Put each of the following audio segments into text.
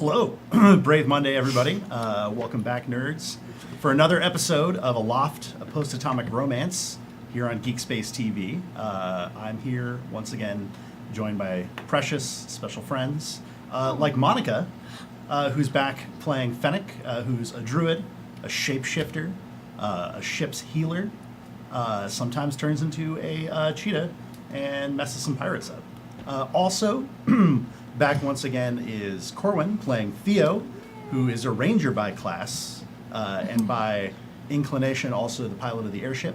Hello, Brave Monday, everybody. Welcome back, nerds, for another episode of Aloft, a post-atomic romance here on GeekSpaceTV. I'm here once again, joined by precious special friends like Monica, who's back playing Fennec, who's a druid, a shapeshifter, a ship's healer, sometimes turns into a cheetah and messes some pirates up. Also, back once again is Corwin playing Theo, who is a ranger by class, and by inclination also the pilot of the airship,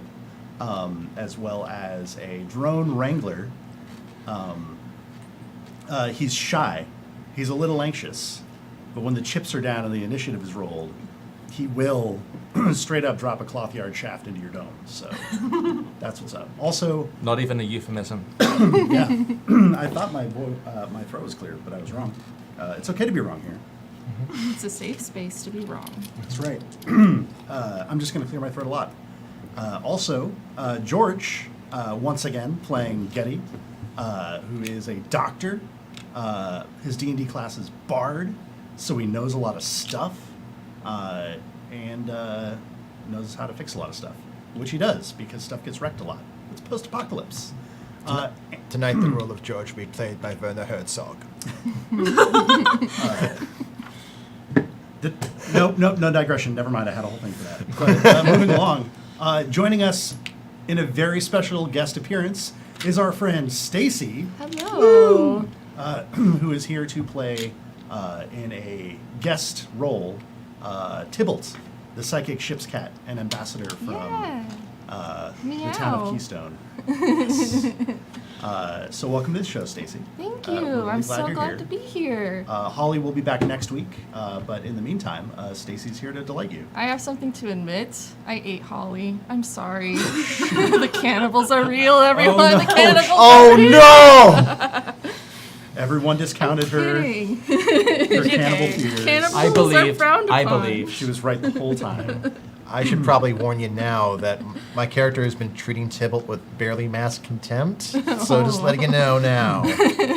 as well as a drone wrangler. He's shy. He's a little anxious. But when the chips are down and the initiative is rolled, he will straight up drop a cloth yard shaft into your dome. So that's what's up. Also, not even a euphemism. Yeah, I thought my throat was clear, but I was wrong. It's okay to be wrong here. It's a safe space to be wrong. That's right. I'm just going to clear my throat a lot. Also, George, once again, playing Getty, who is a doctor. His D&D class is Bard, so he knows a lot of stuff, and knows how to fix a lot of stuff, which he does, because stuff gets wrecked a lot. It's post-apocalypse. Tonight, the role of George will be played by Werner Herzog. No digression. Never mind. I had a whole thing for that. But moving along, joining us in a very special guest appearance is our friend Stacy. Hello. Who is here to play in a guest role, Tybalt, the psychic ship's cat, an ambassador from the town of Keystone. So welcome to the show, Stacy. Thank you. I'm so glad to be here. Holly will be back next week, but in the meantime, Stacy's here to delight you. I have something to admit. I ate Holly. I'm sorry. The cannibals are real, everyone. Oh, no. The cannibals Oh are real. no! Everyone discounted her Kidding. cannibal fears. Cannibals I believe. are frowned upon. I believe. She was right the whole time. I should probably warn you now that my character has been treating Tybalt with barely masked contempt. So just letting you know now.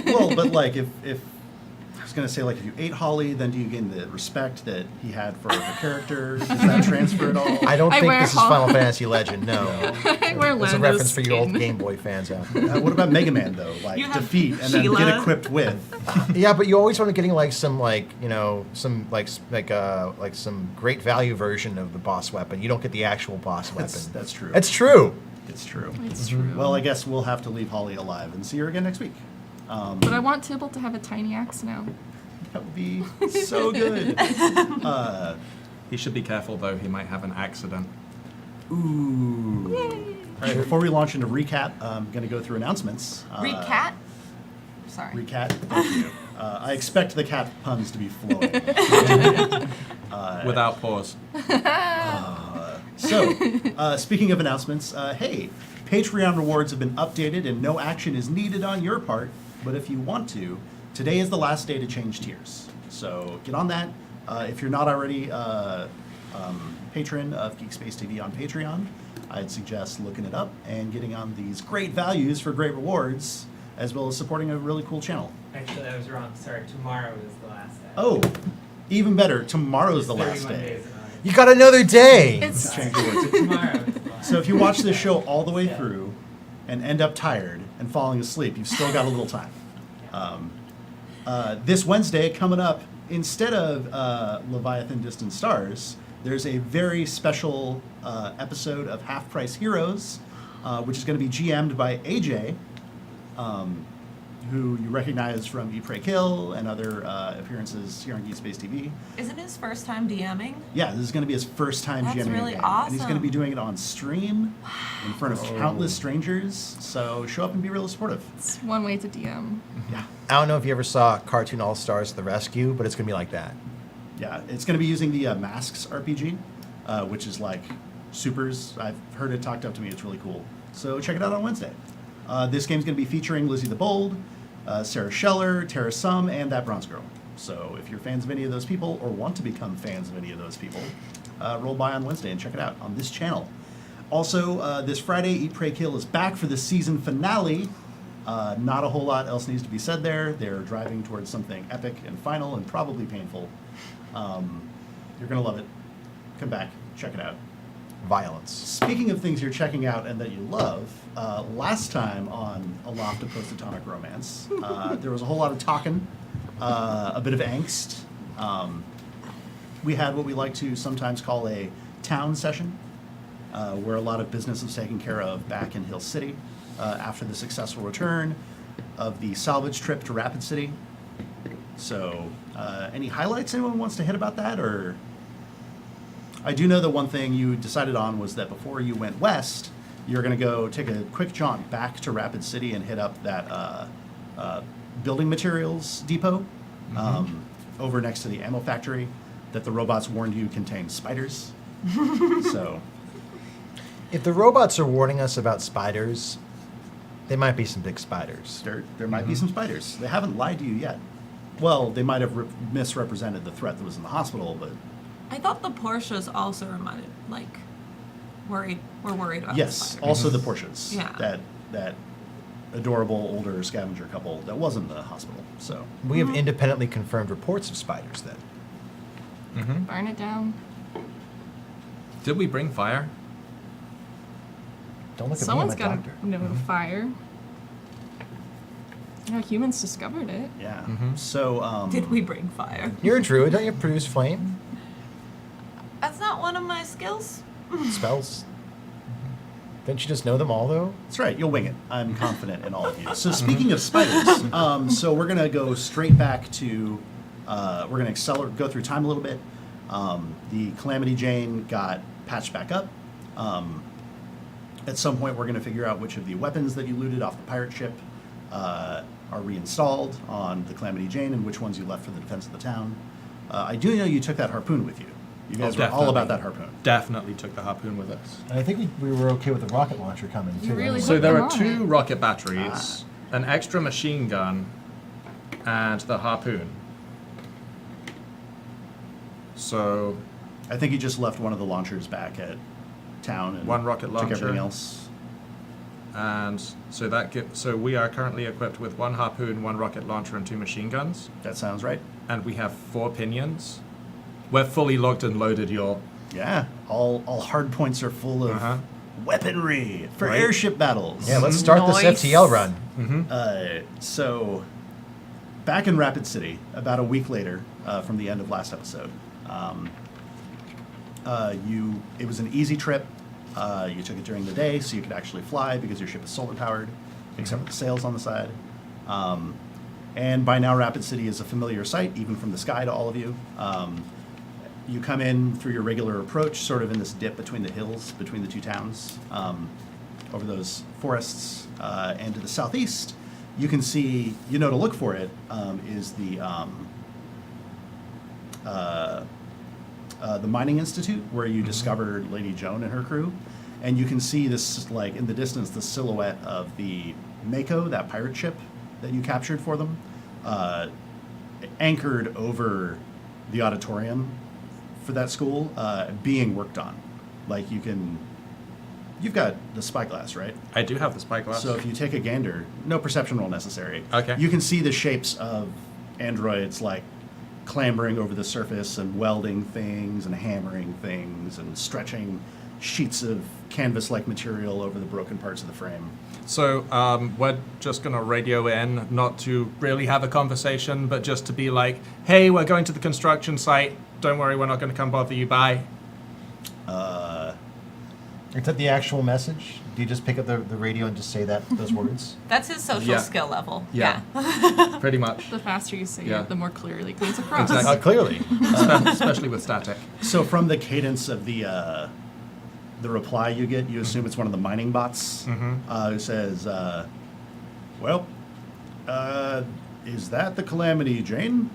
Well, but like if I was gonna say, like, if you ate Holly, then do you gain the respect that he had for her character? Does that transfer at all? I don't think wear this is Holly. Final Fantasy Legend. No. I wear It's a Lando's reference for you old skin. Game Boy fans out. What about Mega Man though? Like You have defeat and Sheila. then get equipped with. Yeah, but you always want to getting like some some great value version of the boss weapon. You don't get the actual boss weapon. That's true. It's true. It's true. It's true. Well, I guess we'll have to leave Holly alive and see her again next week. But I want Tybalt to have a tiny axe now. That would be so good. He should be careful though. He might have an accident. Ooh. All right, before we launch into recap, I'm going to go through announcements. Recap? Sorry. Recap. Thank you. I expect the cat puns to be flowing. Without pause. So, speaking of announcements, hey, Patreon rewards have been updated and no action is needed on your part, but if you want to, today is the last day to change tiers. So get on that. If you're not already patron of GeekSpaceTV on Patreon, I'd suggest looking it up and getting on these great values for great rewards, as well as supporting a really cool channel. Actually, I was wrong. Sorry, tomorrow is the last day. Oh, even better, tomorrow's the last 31 day. days in August. You got another day. It's Change the words. So tomorrow is the last So if you watch this show all the way Yeah. through and end up tired and falling asleep, you've still got a little time. This Wednesday, coming up, instead of Leviathan Distant Stars, there's a very special episode of Half Price Heroes, which is going to be GM'd by AJ, who you recognize from Eat, Pray, Kill and other appearances here on GeekSpaceTV. Is it his first time DMing? Yeah, this is going to be his first time That's GMing really a game. And he's going to be awesome. doing it on stream in front of countless strangers. So show up and be really supportive. It's one way to DM. Yeah. I don't know if you ever saw Cartoon All Stars: The Rescue, but it's gonna be like that. Yeah, it's going to be using the Masks RPG, which is like supers. I've heard it talked up to me. It's really cool. So check it out on Wednesday. This game's going to be featuring Lizzie the Bold, Sarah Scheller, Tara Sum, and that Bronze Girl. So if you're fans of any of those people or want to become fans of any of those people, roll by on Wednesday and check it out on this channel. Also, this Friday, Eat, Pray, Kill is back for the season finale Not a whole lot else needs to be said there. They're driving towards something epic and final and probably painful. You're going to love it. Come back, check it out. Violence. Speaking of things you're checking out and that you love, last time on Aloft, a Post-Atomic Romance, there was a whole lot of talking, a bit of angst. We had what we like to sometimes call a town session, where a lot of business was taken care of back in Hill City after the successful return of the salvage trip to Rapid City. So, any highlights anyone wants to hit about that, or? I do know that one thing you decided on was that before you went west, you were going to go take a quick jaunt back to Rapid City and hit up that building materials depot over next to the ammo factory that the robots warned you contained spiders. So, If the robots are warning us about spiders, they might be some big spiders. there might be some spiders. They haven't lied to you yet. Well, they might have misrepresented the threat that was in the hospital, but I thought the Porsches also were worried about the yes, spiders. also the Porsches. Yeah. That adorable older scavenger couple that was in the hospital. So We have independently confirmed reports of spiders then. Mm-hmm. Burn it down. Did we bring fire? Don't look Someone's at me, I'm a got doctor. to know fire. You know, humans discovered it. yeah. Mhm. So Did we bring fire? You're a druid, don't you produce flame? That's not one of my skills. Spells? Don't you just know them all, though? That's right. You'll wing it. I'm confident in all of you. So speaking of spiders, so we're gonna go straight back to. We're gonna go through time a little bit. The Calamity Jane got patched back up. At some point, we're gonna figure out which of the weapons that you looted off the pirate ship are reinstalled on the Calamity Jane, and which ones you left for the defense of the town. I do know you took that harpoon with you. You guys were all about that harpoon. Definitely took the harpoon with us. And I think we were okay with the rocket launcher coming, too. You really So Put there them are on 2 it. rocket batteries, an extra machine gun, and the harpoon. So I think you just left one of the launchers back at town and One rocket took launcher. everything else. and so so we are currently equipped with 1 harpoon, 1 rocket launcher, and 2 machine guns, That sounds right. and we have 4 pinions. We're fully locked and loaded, y'all. Yeah, all hard points are full of Uh-huh. weaponry for Right. airship battles. Yeah, let's start Nice. this FTL run. Mm-hmm. So, back in Rapid City, about a week later from the end of last episode, it was an easy trip. You took it during the day, so you could actually fly because your ship is solar powered, except for the sails on the side. And by now, Rapid City is a familiar sight, even from the sky to all of you. You come in through your regular approach, sort of in this dip between the hills, between the two towns, over those forests, and to the southeast, you can see, to look for it, is the Mining Institute, where you discovered Lady Joan and her crew. And you can see this, like, in the distance, the silhouette of the Mako, that pirate ship that you captured for them, anchored over the auditorium for that school, being worked on. Like, you've got the spyglass, right? I do have the spyglass. So if you take a gander, no perception roll necessary. Okay. You can see the shapes of androids, like, clambering over the surface and welding things and hammering things and stretching sheets of canvas-like material over the broken parts of the frame. So we're just going to radio in, not to really have a conversation, but just to be like, hey, we're going to the construction site. Don't worry, we're not going to come bother you. Bye. Is that the actual message? Do you just pick up the radio and just say those words? That's his social Yeah. skill level. Yeah. Pretty much. The faster you say Yeah. it, the more clearly it comes across. Exactly. Clearly. Especially with static. So from the cadence of the reply you get, you assume it's one of the mining bots who says, is that the Calamity Jane?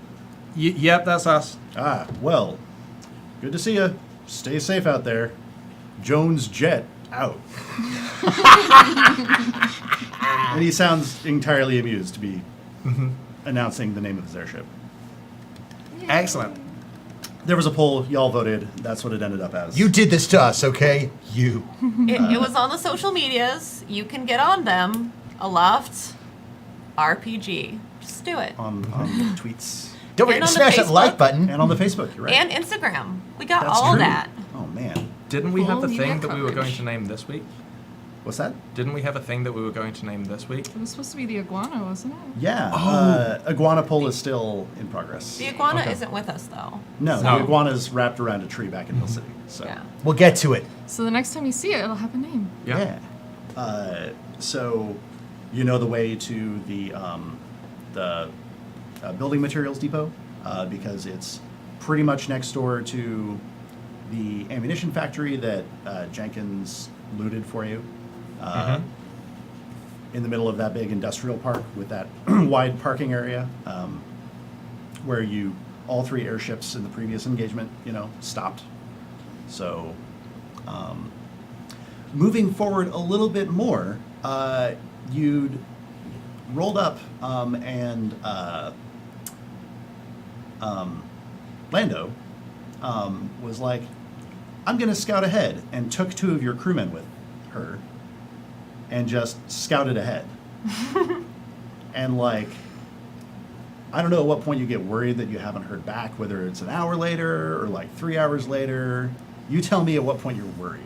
Yep, that's us. Ah, well, good to see you. Stay safe out there. Jones Jet out. And he sounds entirely amused to be announcing the name of his airship. Excellent. There was a poll, y'all voted. That's what it ended up as. You did this to us, okay? You. It was on the social medias. You can get on them. Aloft. RPG. Just do it. on tweets Don't forget And to on the smash that like Facebook. button. and on the Facebook. You're right. And Instagram. We got That's all true. that. Oh man, Didn't we have Full a thing media that we were going coverage. to name this week? what's that? Didn't we have a thing that we were going to name this week? It was supposed to be the iguana, wasn't it? Yeah. Iguana poll is still in progress. The iguana Okay. isn't with us though. No, No. the iguana's wrapped around a tree back in Hill City. So Yeah. We'll get to it. So the next time you see it, it'll have a name. Yeah. So you know the way to the building materials depot because it's pretty much next door to the ammunition factory that Jenkins looted for you. In the middle of that big industrial park with that wide parking area, where all 3 airships in the previous engagement, stopped. So, moving forward a little bit more, you'd rolled up and Lando was like, I'm going to scout ahead, and took 2 of your crewmen with her and just scouted ahead. And like, I don't know at what point you get worried that you haven't heard back, whether it's an hour later or like 3 hours later. You tell me at what point you're worried.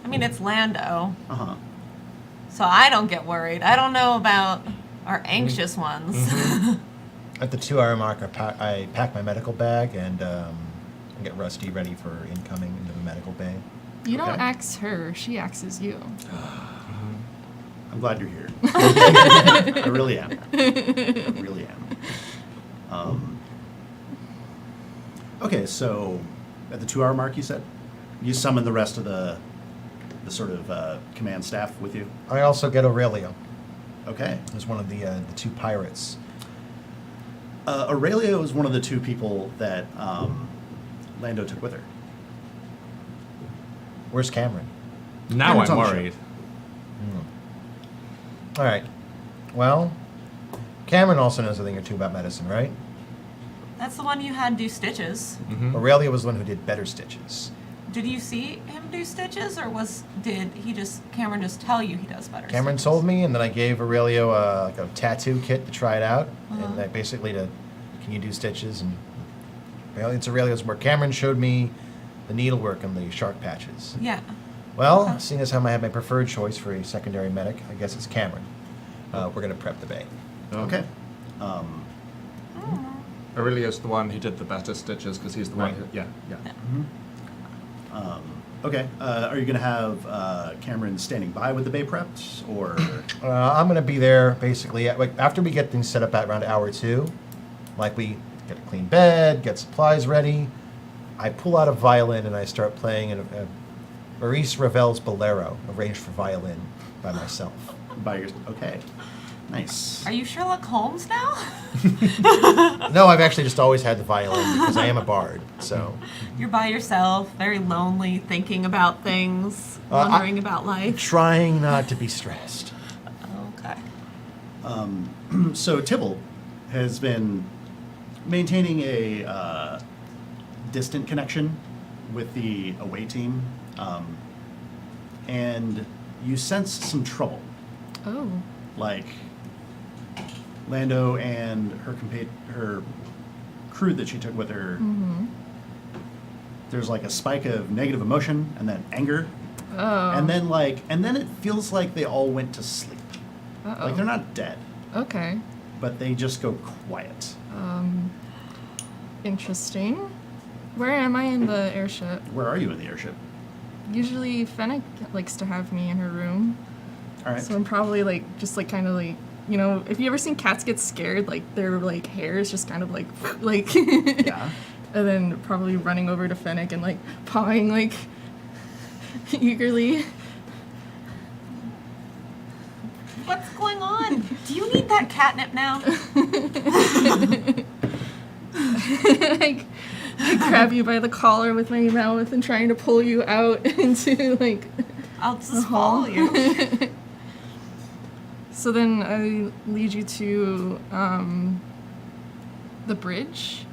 I mean, it's Lando, Uh-huh. so I don't get worried. I don't know about our anxious ones. At the 2-hour mark, I pack my medical bag and get Rusty ready for incoming into the medical bay. You don't Okay. axe her, she axes you. I'm glad you're here. I really am. I really am. Okay, so at the 2-hour mark, you said you summon the rest of the sort of command staff with you. I also get Aurelio. Okay. Who's one of the 2 pirates. Aurelio is one of the 2 people that Lando took with her. Where's Cameron? Now Cameron's I'm on the worried. All right. Well, Cameron also knows a thing or 2 about medicine, right? That's the one you had do stitches. Aurelio was the one who did better stitches. Did you see him do stitches, or did Cameron just tell you he does better? Cameron stitches? told me, and then I gave Aurelio like a tattoo kit to try it out, and I basically can you do stitches? And it's Aurelio's work. Cameron showed me the needlework and the shark patches. Yeah. Well, seeing as how I have my preferred choice for a secondary medic, I guess it's Cameron. We're gonna prep the bay. Okay. Aurelio's the one who did the better stitches because he's the one Right. who. Yeah. Okay. Are you going to have Cameron standing by with the bay prepped, or? I'm gonna be there basically after we get things set up at around hour 2. Like we get a clean bed, get supplies ready. I pull out a violin and I start playing Maurice Ravel's Bolero, arranged for violin by myself. Okay. Nice. Are you Sherlock Holmes now? No, I've actually just always had the violin because I am a bard. So You're by yourself, very lonely, thinking about things, I- wondering about life. trying not to be stressed. Okay. So Tybalt has been maintaining a distant connection with the away team, and you sense some trouble. Oh. Like Lando and her crew that she took with her. There's like a spike of negative emotion and then anger, Oh. and then it feels like they all went to sleep. Uh-oh. Like they're not dead, Okay. but they just go quiet. Interesting. Where am I in the airship? Where are you in the airship? Usually Fennec likes to have me in her room. All right. So I'm probably kind of if you ever seen cats get scared, like their like hair is just kind of like Yeah. And then probably running over to Fennec and like pawing like eagerly. What's going on? Do you need that catnip now? I grab you by the collar with my mouth and trying to pull you out into like I'll just hall. follow you. So then I lead you to the bridge,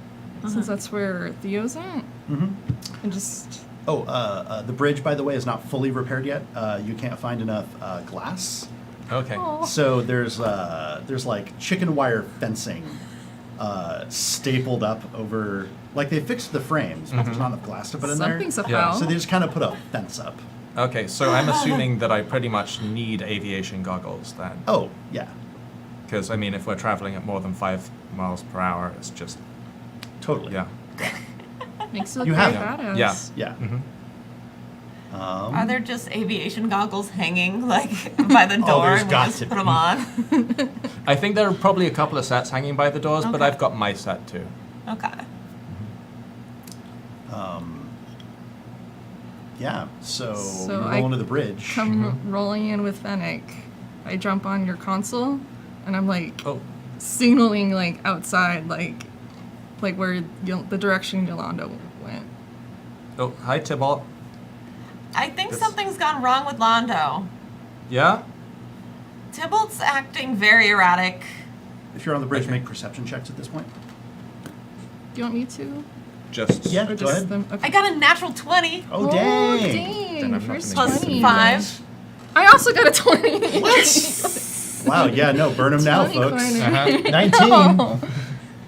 since that's where Theo's at. And just Oh, the bridge, by the way, is not fully repaired yet. You can't find enough glass Okay. Aw. So there's like chicken wire fencing stapled up over. Like they fixed the frames, but there's not enough glass to put in there. Something's a Yeah. foul. So they just kind of put a fence up. Okay, so I'm assuming that I pretty much need aviation goggles then. Oh yeah, Because, I mean, if we're traveling at more than 5 miles per hour, it's just, totally. yeah. Makes you look You very have badass. Yeah. Yeah. hmm Are there just aviation goggles hanging like by the door there's and we got just to put be. them on? I think there are probably a couple of sets hanging by the doors, but Okay. I've got my set too. Okay. Yeah. So So you roll I into the bridge. Come rolling in with Fennec. I jump on your console, and I'm like Oh, signaling like outside, like where the direction Yolanda went. oh, hi Tybalt. I think This- something's gone wrong with Londo. Yeah? Tybalt's acting very erratic. If you're on the bridge, Okay. make perception checks at this point. Do you want me to? Just. Yeah. Or Go just ahead. them? Okay. I got a natural 20 Oh dang! Then I'm not First gonna plus 20. 5. I also got a 20. Wow. Yeah. No. Burn them now, 20 folks. corner. Uh-huh. 19. No.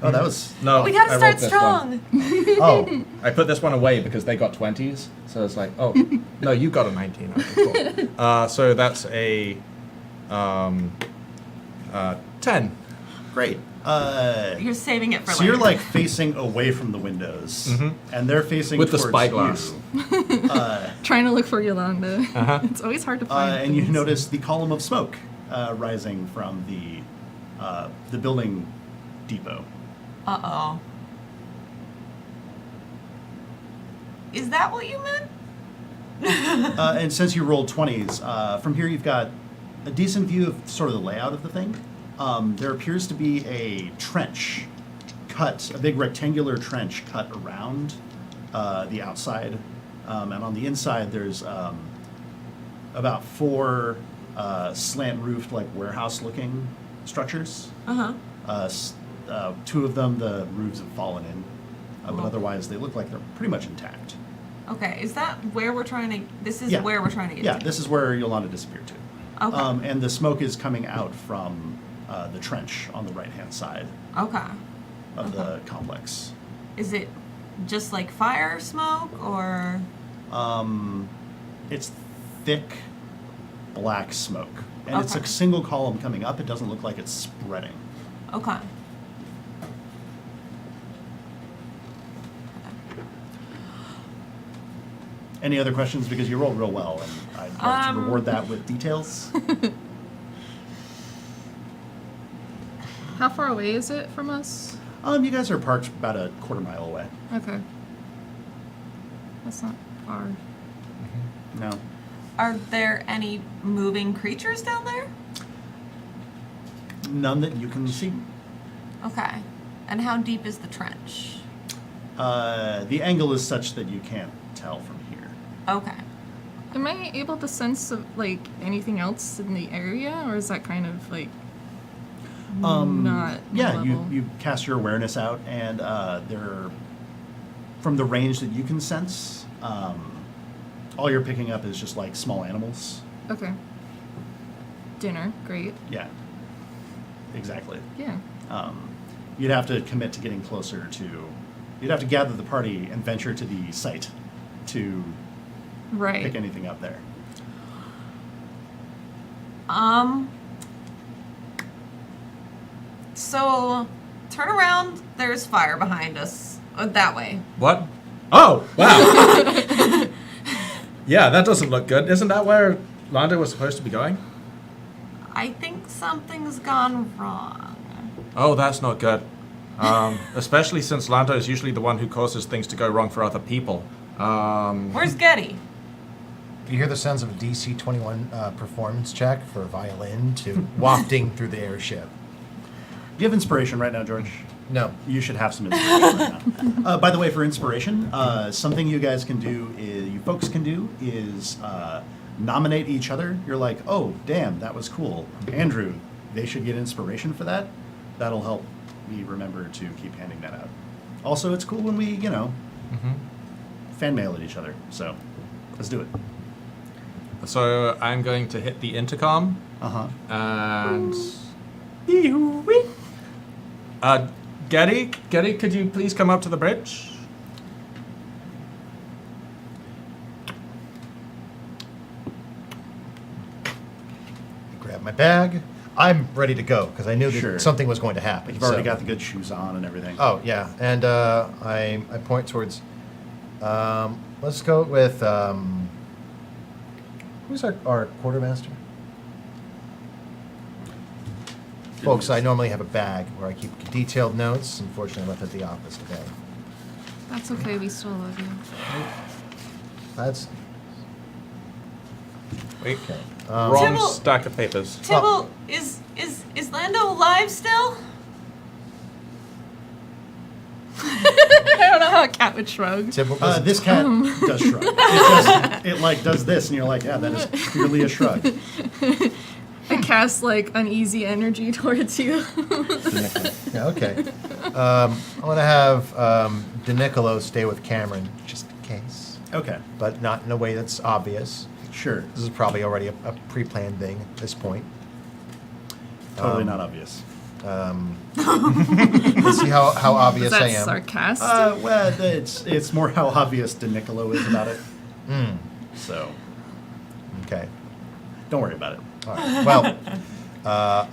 Oh, that was. No, We gotta I start wrote this one. strong. Oh, I put this one away because they got 20s, so it's like, oh, no, you got a 19. Okay, cool. So that's a 10. Great. You're saving it for So later. you're like facing away from the windows, and they're facing With the towards spyglass. you. Trying to look for Yolanda. Uh-huh. It's always hard to find. And you things. notice the column of smoke rising from the building depot. Uh-oh. Is that what you meant? And since you rolled 20s, from here you've got a decent view of sort of the layout of the thing. There appears to be a trench cut, a big rectangular trench cut around the outside. And on the inside, there's about 4 slant-roofed, like warehouse-looking structures. Uh-huh. 2 of them, the roofs have fallen in, but Oh. otherwise they look like they're pretty much intact. Okay, is that where we're trying to... This is Yeah. where we're trying to get Yeah, to? this is where Yolanda disappeared to. Okay. And the smoke is coming out from the trench on the right-hand side Okay. of the complex. Is it just like fire smoke or... It's thick, black smoke. And it's a Okay. single column coming up. It doesn't look like it's spreading. Okay. Any other questions? Because you rolled real well, and I'd love to reward that with details. How far away is it from us? You guys are parked about a quarter-mile away. Okay. That's not far. No. Are there any moving creatures down there? None that you can see. Okay. And how deep is the trench? The angle is such that you can't tell from here. Okay. Am I able to sense like anything else in the area, or is that kind of like not Yeah, level? you cast your awareness out, and from the range that you can sense, all you're picking up is just like small animals. Okay. Dinner, great. Yeah, exactly. Yeah. You'd have to commit to getting closer to. You'd have to gather the party and venture to the site to Right. pick anything up there. So, turn around. There's fire behind us. That way. What? Oh, wow. Yeah, that doesn't look good. Isn't that where Lando was supposed to be going? I think something's gone wrong. Oh, that's not good. Especially since Lando is usually the one who causes things to go wrong for other people. Where's Getty? you hear the sounds of a DC 21 performance check for violin to wafting through the airship. Do you have inspiration right now, George? No. You should have some inspiration right now. By the way, for inspiration, something you guys can do is, you folks can do is nominate each other. You're like, oh, damn, that was cool. Andrew, they should get inspiration for that. That'll help me remember to keep handing that out. Also, it's cool when we, fan mail at each other. So, let's do it. So I'm going to hit the intercom and. Getty, could you please come up to the bridge? Grab my bag. I'm ready to go because I knew that Sure. something was going to happen. You've already so- got the good shoes on and everything. Oh yeah, and I point towards. Let's go with who's our quartermaster? Folks, I normally have a bag where I keep detailed notes. Unfortunately, I left it at the office today. That's okay. We still love you. That's Wait, okay. wrong Tibble- stack of papers. Tibble, is Lando alive still? I don't know how a cat would shrug. Tibble, This cat does shrug. It like does this, and you're like, yeah, that is clearly a shrug. I cast like uneasy energy towards you. yeah, okay. I'm gonna have DeNicolo stay with Cameron just in case, Okay, but not in a way that's obvious. sure. This is probably already a pre-planned thing at this point. Totally not obvious. Let's see how obvious Is that I am. sarcastic? Well, it's more how obvious DeNicolo is about it. So Okay. don't worry about it. All right. Well,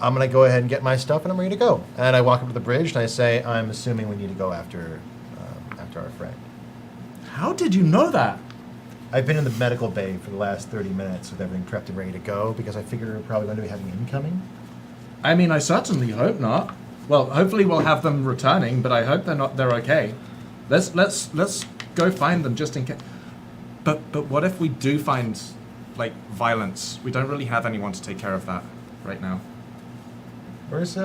I'm going to go ahead and get my stuff, and I'm ready to go. And I walk up to the bridge, and I say, I'm assuming we need to go after our friend. How did you know that? I've been in the medical bay for the last 30 minutes with everything prepped and ready to go because I figured we're probably going to be having incoming. I mean, I certainly hope not. Well, hopefully we'll have them returning, but I hope they're okay. Let's go find them just in case. But what if we do find like violence? We don't really have anyone to take care of that right now. Where's If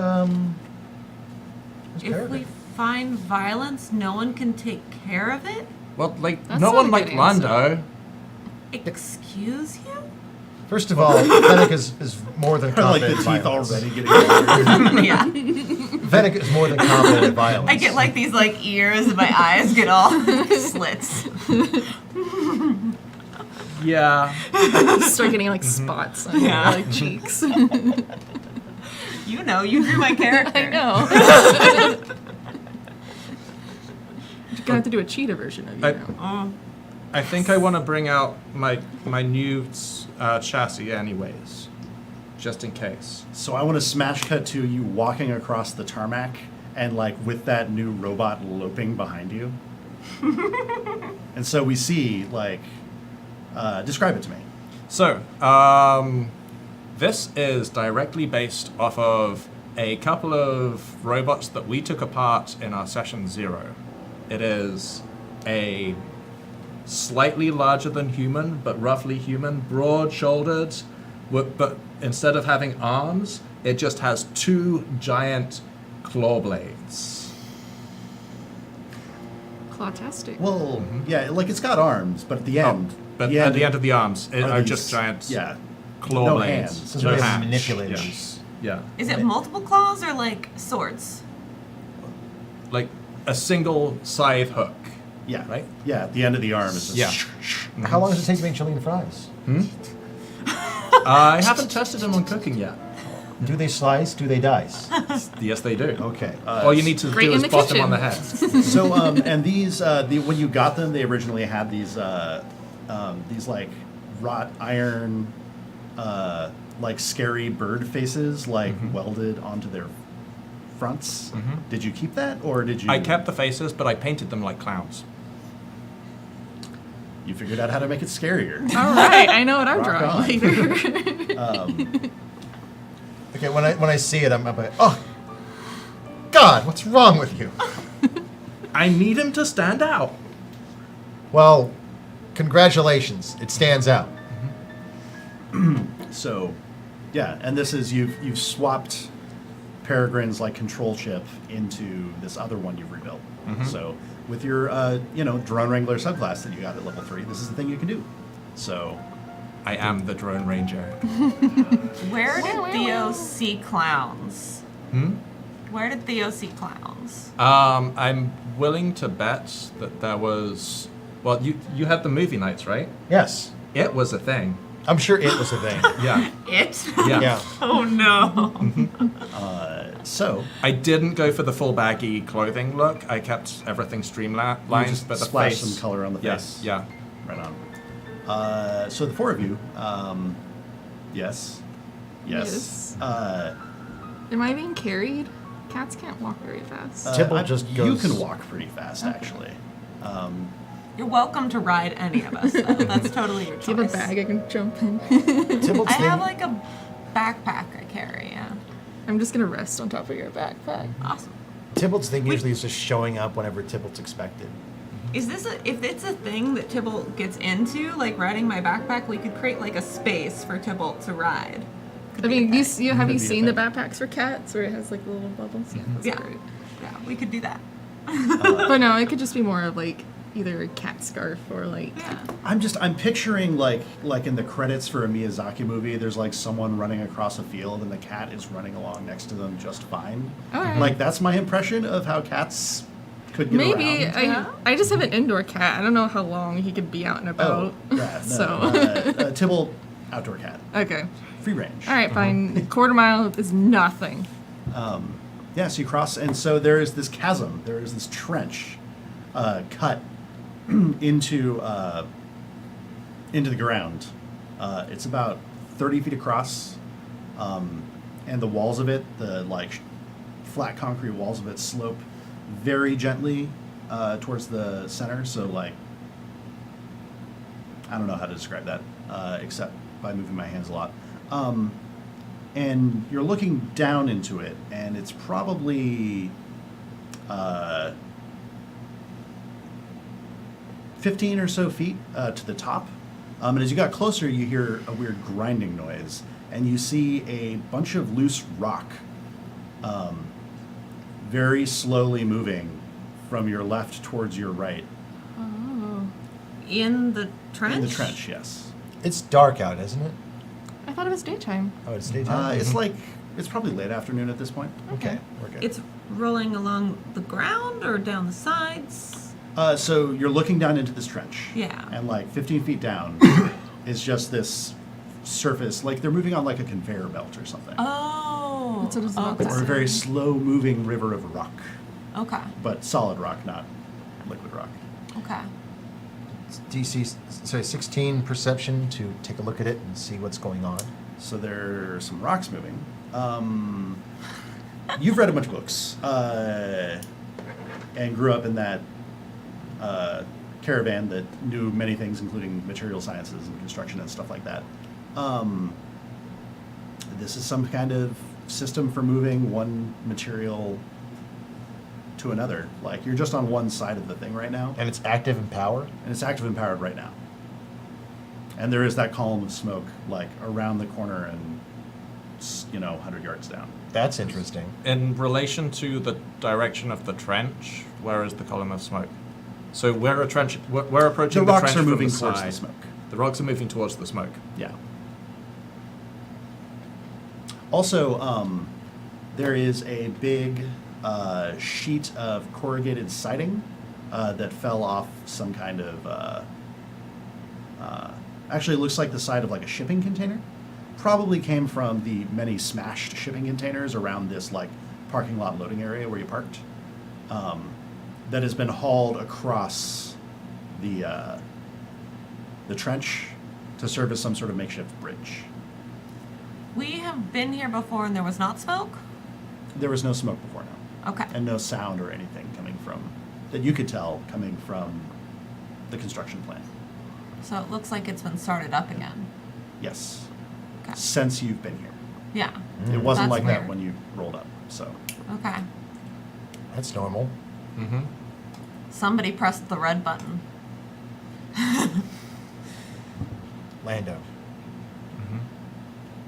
Peregrine? we find violence, no one can take care of it? Well, like That's no not one a like good answer. Lando. Excuse you? First of all, Venick is more than Like competent the at teeth violence. already getting older. Yeah. Venick is more than competent at violence. I get like these like ears and my eyes get all slits. Yeah. Start getting like spots on Yeah. your like cheeks. You know, you drew my character. I know. You're gonna have to do a cheetah version of you I- now. I think I want to bring out my new chassis anyways, just in case. So I want to smash cut to you walking across the tarmac and like with that new robot loping behind you. And so we see like, describe it to me. So, this is directly based off of a couple of robots that we took apart in our session 0. It is a slightly larger than human, but roughly human, broad-shouldered, but instead of having arms, it just has 2 giant claw blades. Clawtastic. Well, yeah, like it's got arms, but at the end, But at the end of the arms are these- just giant yeah, claw no blades. hands. This is No where hands. manipulators. Yeah. Is it multiple claws or like swords? Like a single scythe hook. yeah, Right? Yeah, at the end of the arm is just Yeah. How long does it take to make Chilean fries? I haven't tested them on cooking yet. Do they slice? Do they dice? Yes, they do. Okay. All you need to Great do in is the bust them kitchen. on the head. So, and these, when you got them, they originally had these like wrought iron, like scary bird faces, like welded onto their fronts. Did you keep that, or did you? I kept the faces, but I painted them like clowns. You figured out how to make it scarier. All right, I know what I'm Rock drawing on. later. Okay, when I see it, I'm like, oh, God, what's wrong with you? I need him to stand out. Well, congratulations, it stands out. So, yeah, and this is you've swapped Peregrine's like control chip into this other one you've rebuilt. So with your drone wrangler subclass that you got at level 3, this is the thing you can do. So I am the drone ranger. Where did Theo see clowns? Hmm? Where did Theo see clowns? I'm willing to bet that there was. Well, you had the movie nights, right? Yes. It was a thing. I'm sure it was a thing. Yeah. It? Yeah. Yeah. Oh no. So I didn't go for the full baggy clothing look. I kept everything streamlined, you just but the splash face. some color on the Yes. face. Yeah. Right on. So the four of you, yes. Yes. Uh, Am I being carried? Cats can't walk very fast. Tibble I- just You goes- can walk pretty fast, Okay. actually. You're welcome to ride any of us, though. That's totally your choice. Do you have a bag I can jump in? Tibble's I thing, have like a backpack I carry, yeah. I'm just gonna rest on top of your backpack. Awesome. Tibble's thing usually is just showing up whenever Tibble's expected. Is this if it's a thing that Tibble gets into, like riding my backpack, we could create like a space for Tibble to ride. Could I be a mean, thing. have Could you be a seen the thing. backpacks for cats where it has like little bubbles? Yeah, that's Yeah. great. Yeah, we could do that. But no, it could just be more of like either a cat scarf or like. Yeah. I'm picturing like in the credits for a Miyazaki movie, there's like someone running across a field and the cat is running along next to them just fine. Alright. Like that's my impression of how cats could get Maybe around. Yeah. I just have an indoor cat. I don't know how long he could be out and about. Oh, yeah, no, So Tibble, outdoor cat, okay, free range. all right, fine. Quarter mile is nothing. Yeah, so you cross, and so there is this chasm, there is this trench cut into the ground. It's about 30 feet across, and the walls of it, the like flat concrete walls of it, slope very gently towards the center. So like, I don't know how to describe that except by moving my hands a lot. And you're looking down into it, and it's probably 15 or so feet to the top. And as you got closer, you hear a weird grinding noise, and you see a bunch of loose rock very slowly moving from your left towards your right. Oh, In the trench? In the trench, yes. It's dark out, isn't it? I thought it was daytime. Oh, it's daytime. It's like, it's probably late afternoon at this point. Okay, we're good. It's rolling along the ground or down the sides? So you're looking down into this trench. Yeah. And like 15 feet down is just this surface, like they're moving on like a conveyor belt or something. Oh. That's what I was about to okay. Or a very slow moving river of rock, Okay. but solid rock, not liquid rock. Okay. DC, sorry, 16 perception to take a look at it and see what's going on. So there are some rocks moving. You've read a bunch of books and grew up in that caravan that knew many things, including material sciences and construction and stuff like that. This is some kind of system for moving one material to another. Like you're just on one side of the thing right now, And it's active and powered. and it's active and powered right now. And there is that column of smoke like around the corner and 100 yards down. That's interesting. In relation to the direction of the trench, where is the column of smoke? So we're approaching The the rocks trench are from moving the towards the side. smoke. The rocks are moving towards the smoke. Yeah. Also, there is a big sheet of corrugated siding that fell off some kind of. Actually, it looks like the side of like a shipping container. Probably came from the many smashed shipping containers around this like parking lot loading area where you parked. That has been hauled across the trench to serve as some sort of makeshift bridge. We have been here before and there was not smoke? There was no smoke before now, Okay. and no sound or anything coming from that you could tell coming from the construction plant. So it looks like it's been started up again. Yes, Okay. since you've been here, Yeah. it wasn't That's like that weird. when you rolled up. So Okay. That's normal. Mm-hmm. Somebody pressed the red button. Lando.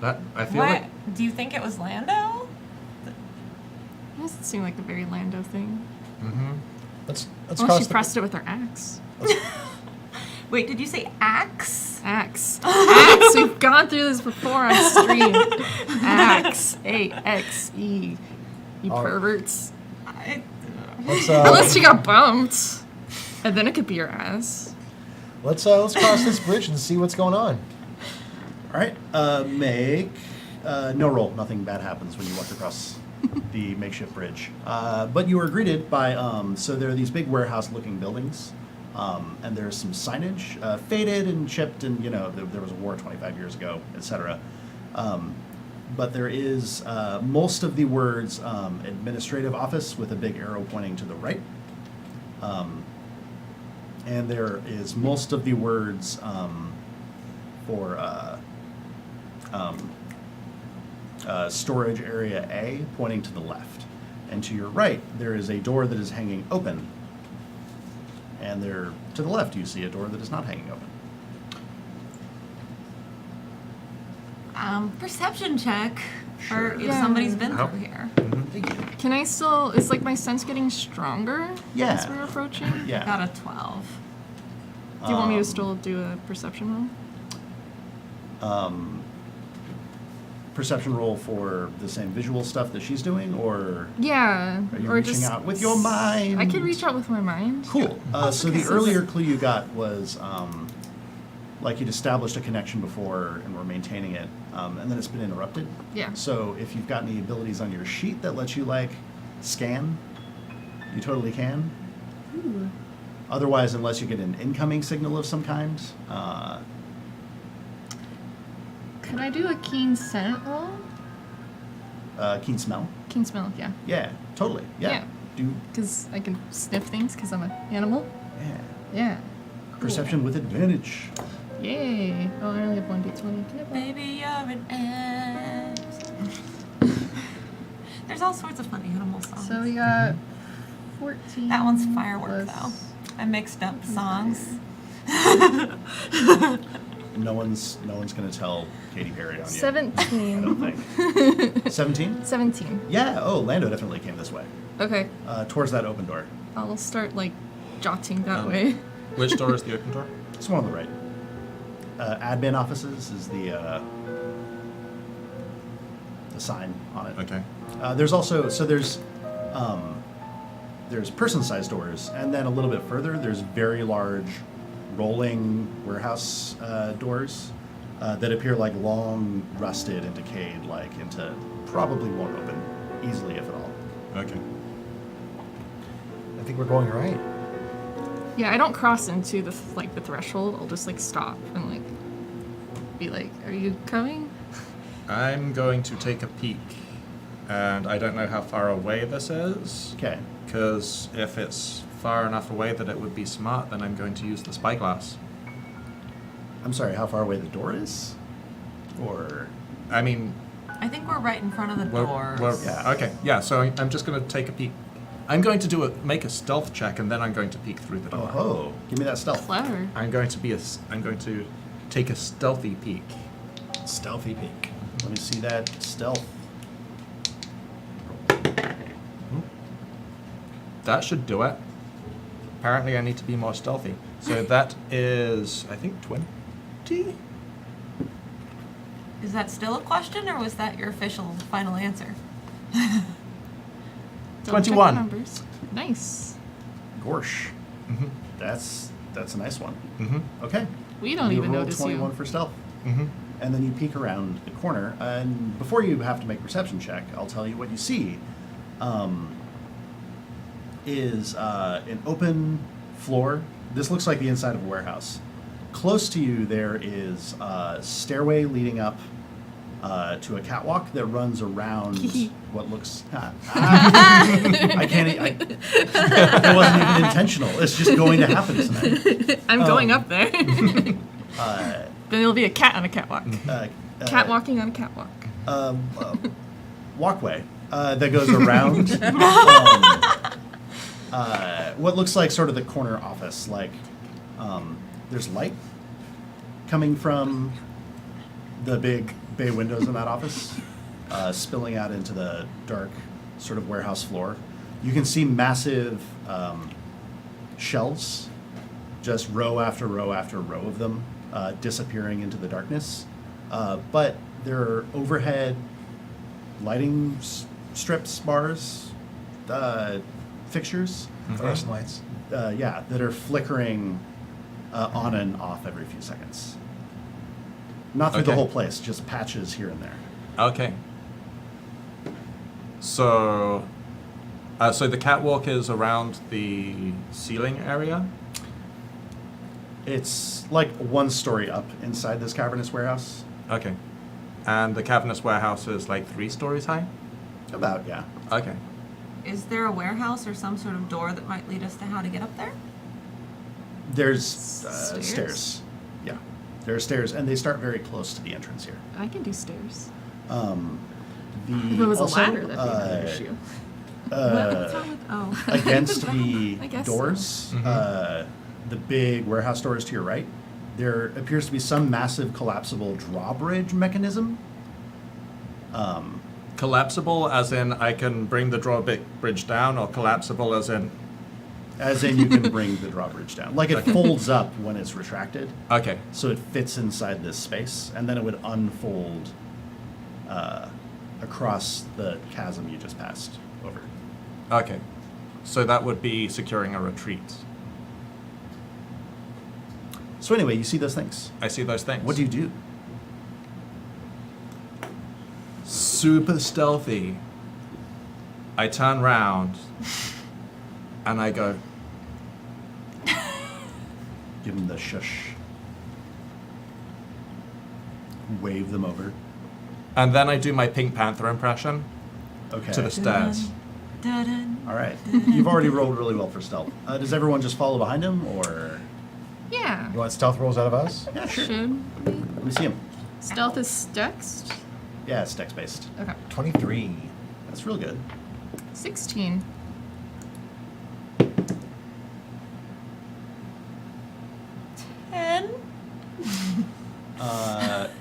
That I feel What? like Do you think it was Lando? It doesn't seem like a very Lando thing. Let's Unless cross she the. pressed it with her axe. Wait, did you say axe? Axe. Axe. We've gone through this before on stream. Axe. A-X-E. You All right. perverts. Let's Unless she got bumped. And then it could be your ass. let's cross this bridge and see what's going on. All right. Make no roll. Nothing bad happens when you walk across the makeshift bridge. But you are greeted by so there are these big warehouse-looking buildings, and there's some signage, faded and chipped, and there was a war 25 years ago, etc. But there is most of the words administrative office with a big arrow pointing to the right. And there is most of the words for storage area A pointing to the left. And to your right, there is a door that is hanging open. And there, to the left, you see a door that is not hanging open. Perception check Sure. for if Yeah. somebody's been Oh. through here. Thank you. Can I still? Is like my sense getting stronger Yeah. as we're approaching? Yeah. Got a 12. Do you want me to Um, still do a perception roll? Perception roll for the same visual stuff that she's doing, or Yeah. are you or reaching just out with your mind? I could reach out with my mind. Cool. So okay. the earlier clue you got was like you'd established a connection before and were maintaining it, and then it's been interrupted. Yeah. So if you've got any abilities on your sheet that lets you like scan, you totally can. Ooh. Otherwise, unless you get an incoming signal of some kind, Could I do a keen scent roll? keen smell. Keen smell, yeah. Yeah, totally. Yeah. Yeah. Do Because I can sniff things because I'm an animal. yeah. Yeah. Cool. Perception with advantage. Yay. Oh, I only have 1d20. Can I have one? Baby, you're an ant. There's all sorts of funny animal songs. So we got 14. That one's firework, plus- though. I mixed up songs. No one's gonna tell Katy Perry on you. 17. I don't think. 17? 17. Yeah. Oh, Lando definitely came this way, Okay. towards that open door. I'll start like jotting that Um, way. Which door is the open door? It's the one on the right. Admin offices is the sign on it. Okay. There's also there's person-sized doors, and then a little bit further there's very large rolling warehouse doors that appear like long, rusted and decayed, like into probably won't open easily if at all. Okay. I think we're going right. Yeah, I don't cross into the the threshold. I'll just like stop and like be like, "Are you coming?" I'm going to take a peek, and I don't know how far away this is. Okay. Because if it's far enough away that it would be smart, then I'm going to use the spyglass. I'm sorry. How far away the door is, or I mean, I think we're right in front of the doors. Yeah. Okay, yeah. So I'm just going to take a peek. I'm going to make a stealth check, and then I'm going to peek through the door. oh, give me that stealth. Clever. I'm going to take a stealthy peek. Stealthy peek. Let me see that stealth. That should do it. Apparently, I need to be more stealthy. So that is, I think, 20. Is that still a question, or was that your official final answer? Double check the 21. numbers. Nice. Gorsh. Mm-hmm. That's a nice one. Mm-hmm. Okay. We don't You even roll notice 21 you. for stealth. Mm-hmm. And then you peek around the corner, and before you have to make a perception check, I'll tell you what you see. Is an open floor. This looks like the inside of a warehouse. Close to you, there is a stairway leading up to a catwalk that runs around what looks. I can't. It wasn't even intentional. It's just going to happen tonight. I'm going up there. Uh, Then it'll be a cat on a catwalk. Cat walking on a catwalk. Walkway that goes around what looks like sort of the corner office. Like there's light coming from the big bay windows in that office, spilling out into the dark sort of warehouse floor. You can see massive shelves, just row after row after row of them, disappearing into the darkness. But there are overhead lighting strips, bars, fixtures, Fluorescent lights. that are flickering on and off every few seconds. Not through the Okay. whole place, just patches here and there. Okay. So, so the catwalk is around the ceiling area? It's like 1 story up inside this cavernous warehouse. Okay. And the cavernous warehouse is like 3 stories high? About, yeah. Okay. Is there a warehouse or some sort of door that might lead us to how to get up there? There's Stairs? stairs. Yeah. There are stairs, and they start very close to the entrance here. I can do stairs. If it was Also, a ladder, that'd be another issue. What's wrong with? Oh. Against the I guess doors, so. the big warehouse doors to your right, there appears to be some massive collapsible drawbridge mechanism. Collapsible, as in I can bring the drawbridge down, or collapsible as in... As in, you can bring the drawbridge down. Like, it Okay. folds up when it's retracted, Okay. so it fits inside this space, and then it would unfold across the chasm you just passed over. Okay. So that would be securing a retreat. So anyway, you see those things. I see those things. What do you do? Super stealthy. I turn round and I go, Give them the shush. Wave them over. and then I do my Pink Panther impression Okay. to the stairs. Dun-dun. All right. You've already rolled really well for stealth. Does everyone just follow behind him, or? Yeah. You want stealth rolls out of us? Yeah, sure. Should we? Let me see him. Stealth is dex? Yeah, it's dex based. Okay. 23. That's real good. 16. And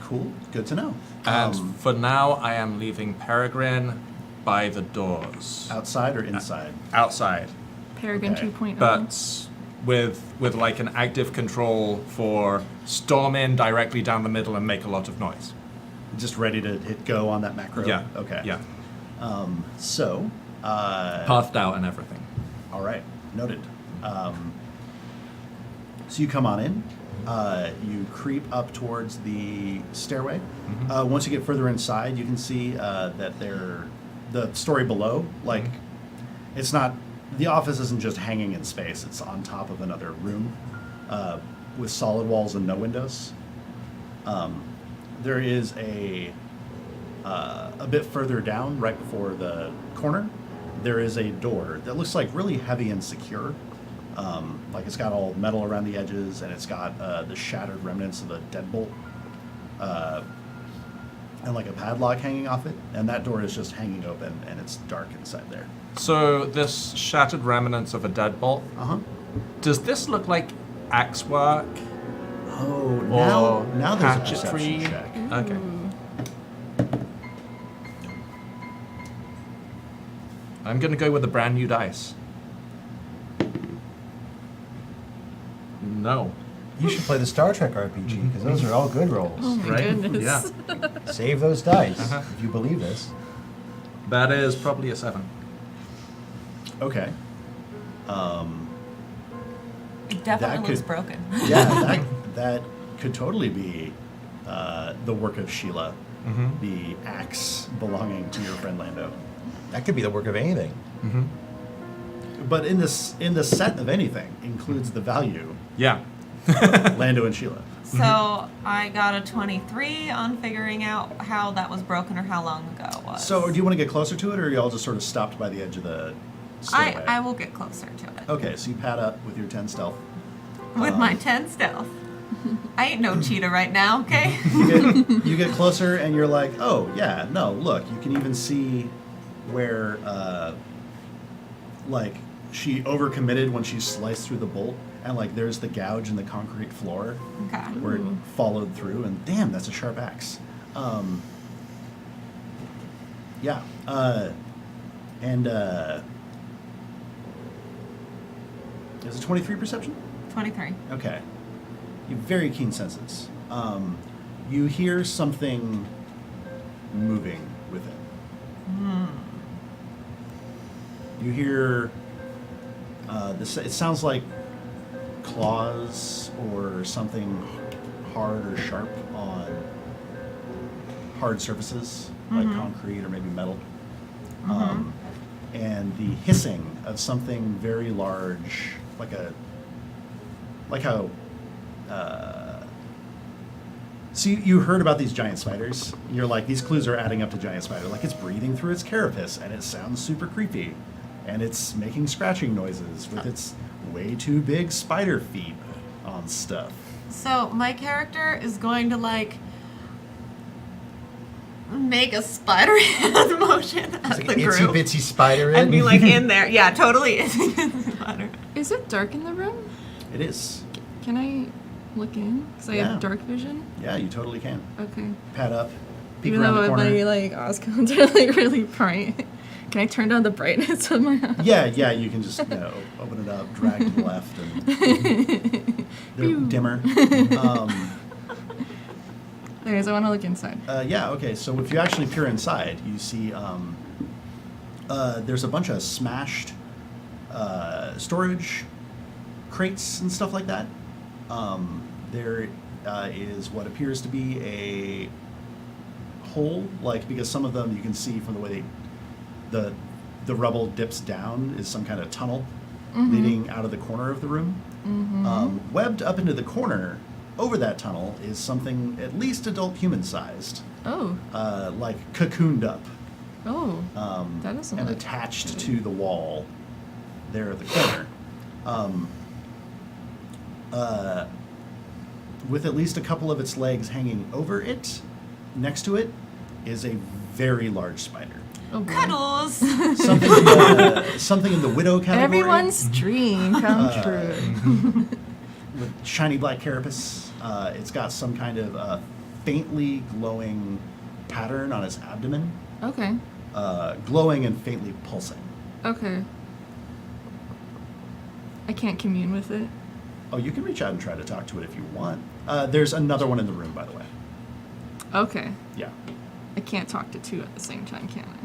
Cool. Good to know. And for now, I am leaving Peregrine by the doors. Outside or inside? Outside. Peregrine Okay. 2.0. But with like an active control for storm in directly down the middle and make a lot of noise. Just ready to hit go on that macro? Yeah. Okay. Yeah. So, Pathed out and everything. all right. Noted. So you come on in. You creep up towards the stairway. Once you get further inside, you can see that the story below, like, it's not, the office isn't just hanging in space. It's on top of another room with solid walls and no windows. There is a bit further down, right before the corner, there is a door that looks like really heavy and secure. Like, it's got all metal around the edges, and it's got the shattered remnants of a deadbolt, and like a padlock hanging off it. And that door is just hanging open, and it's dark inside there. So this shattered remnants of a deadbolt. Does this look like axe work? Oh, Or now there's a hatchetry? perception check. Okay. I'm gonna go with a brand new dice. No. You should play the Star Trek RPG, because those are all good rolls. Oh my Right? goodness. Yeah. Save those dice, Uh-huh. if you believe this. That is probably a 7. Okay. it definitely That looks could- broken. Yeah, that could totally be the work of Sheila, Mm-hmm. the axe belonging to your friend Lando. That could be the work of anything. Mm-hmm. But in the set of anything includes the value Yeah. Lando and Sheila. So I got a 23 on figuring out how that was broken or how long ago it was. So, do you want to get closer to it, or are you all just sort of stopped by the edge of the stairway? I will get closer to it. Okay, so you pad up with your 10 stealth. With my 10 stealth. I ain't no cheetah right now, okay? You get closer, and you're like, oh, yeah, no, look, you can even see where, like, she overcommitted when she sliced through the bolt, and, like, there's the gouge in the concrete floor Okay. where it followed through, and damn, that's a sharp axe. Yeah, and is it 23 perception? 23. Okay. You have very keen senses. You hear something moving within. You hear this. It sounds like claws or something hard or sharp on hard surfaces like concrete or maybe metal. And the hissing of something very large, like how. So you heard about these giant spiders. You're like, these clues are adding up to giant spider. Like, it's breathing through its carapace, and it sounds super creepy. And it's making scratching noises with its way too big spider feet on stuff. So my character is going to like make a spider hand motion at It's the like an itsy group bitsy spider and be in. like in there. Yeah, totally. Spider. Is it dark in the room? It is. Can I look in? Because I Yeah. have dark vision. Yeah, you totally can. Okay. Pat up, peek Even around though the corner. my like Oscones are like really bright. Can I turn down the brightness of my house? Yeah, you can just open it up, drag to the left, and they're dimmer. Anyways, I want to look inside. Yeah, okay. So if you actually peer inside, you see there's a bunch of smashed storage crates and stuff like that. There is what appears to be a hole, like, because some of them you can see from the way the rubble dips down is some kind of tunnel leading out of the corner of the room. Webbed up into the corner over that tunnel is something at least adult human-sized, Oh. like cocooned up. Oh. That doesn't And look attached good. to the wall there at the corner. With at least a couple of its legs hanging over it, next to it, is a very large spider. Oh, boy. Cuddles. Something in the widow category. Everyone's dream come true. With shiny black carapace. It's got some kind of faintly glowing pattern on its abdomen. Okay. Glowing and faintly pulsing. Okay. I can't commune with it. Oh, you can reach out and try to talk to it if you want. There's another one in the room, by the way. Okay. Yeah. I can't talk to two at the same time, can I?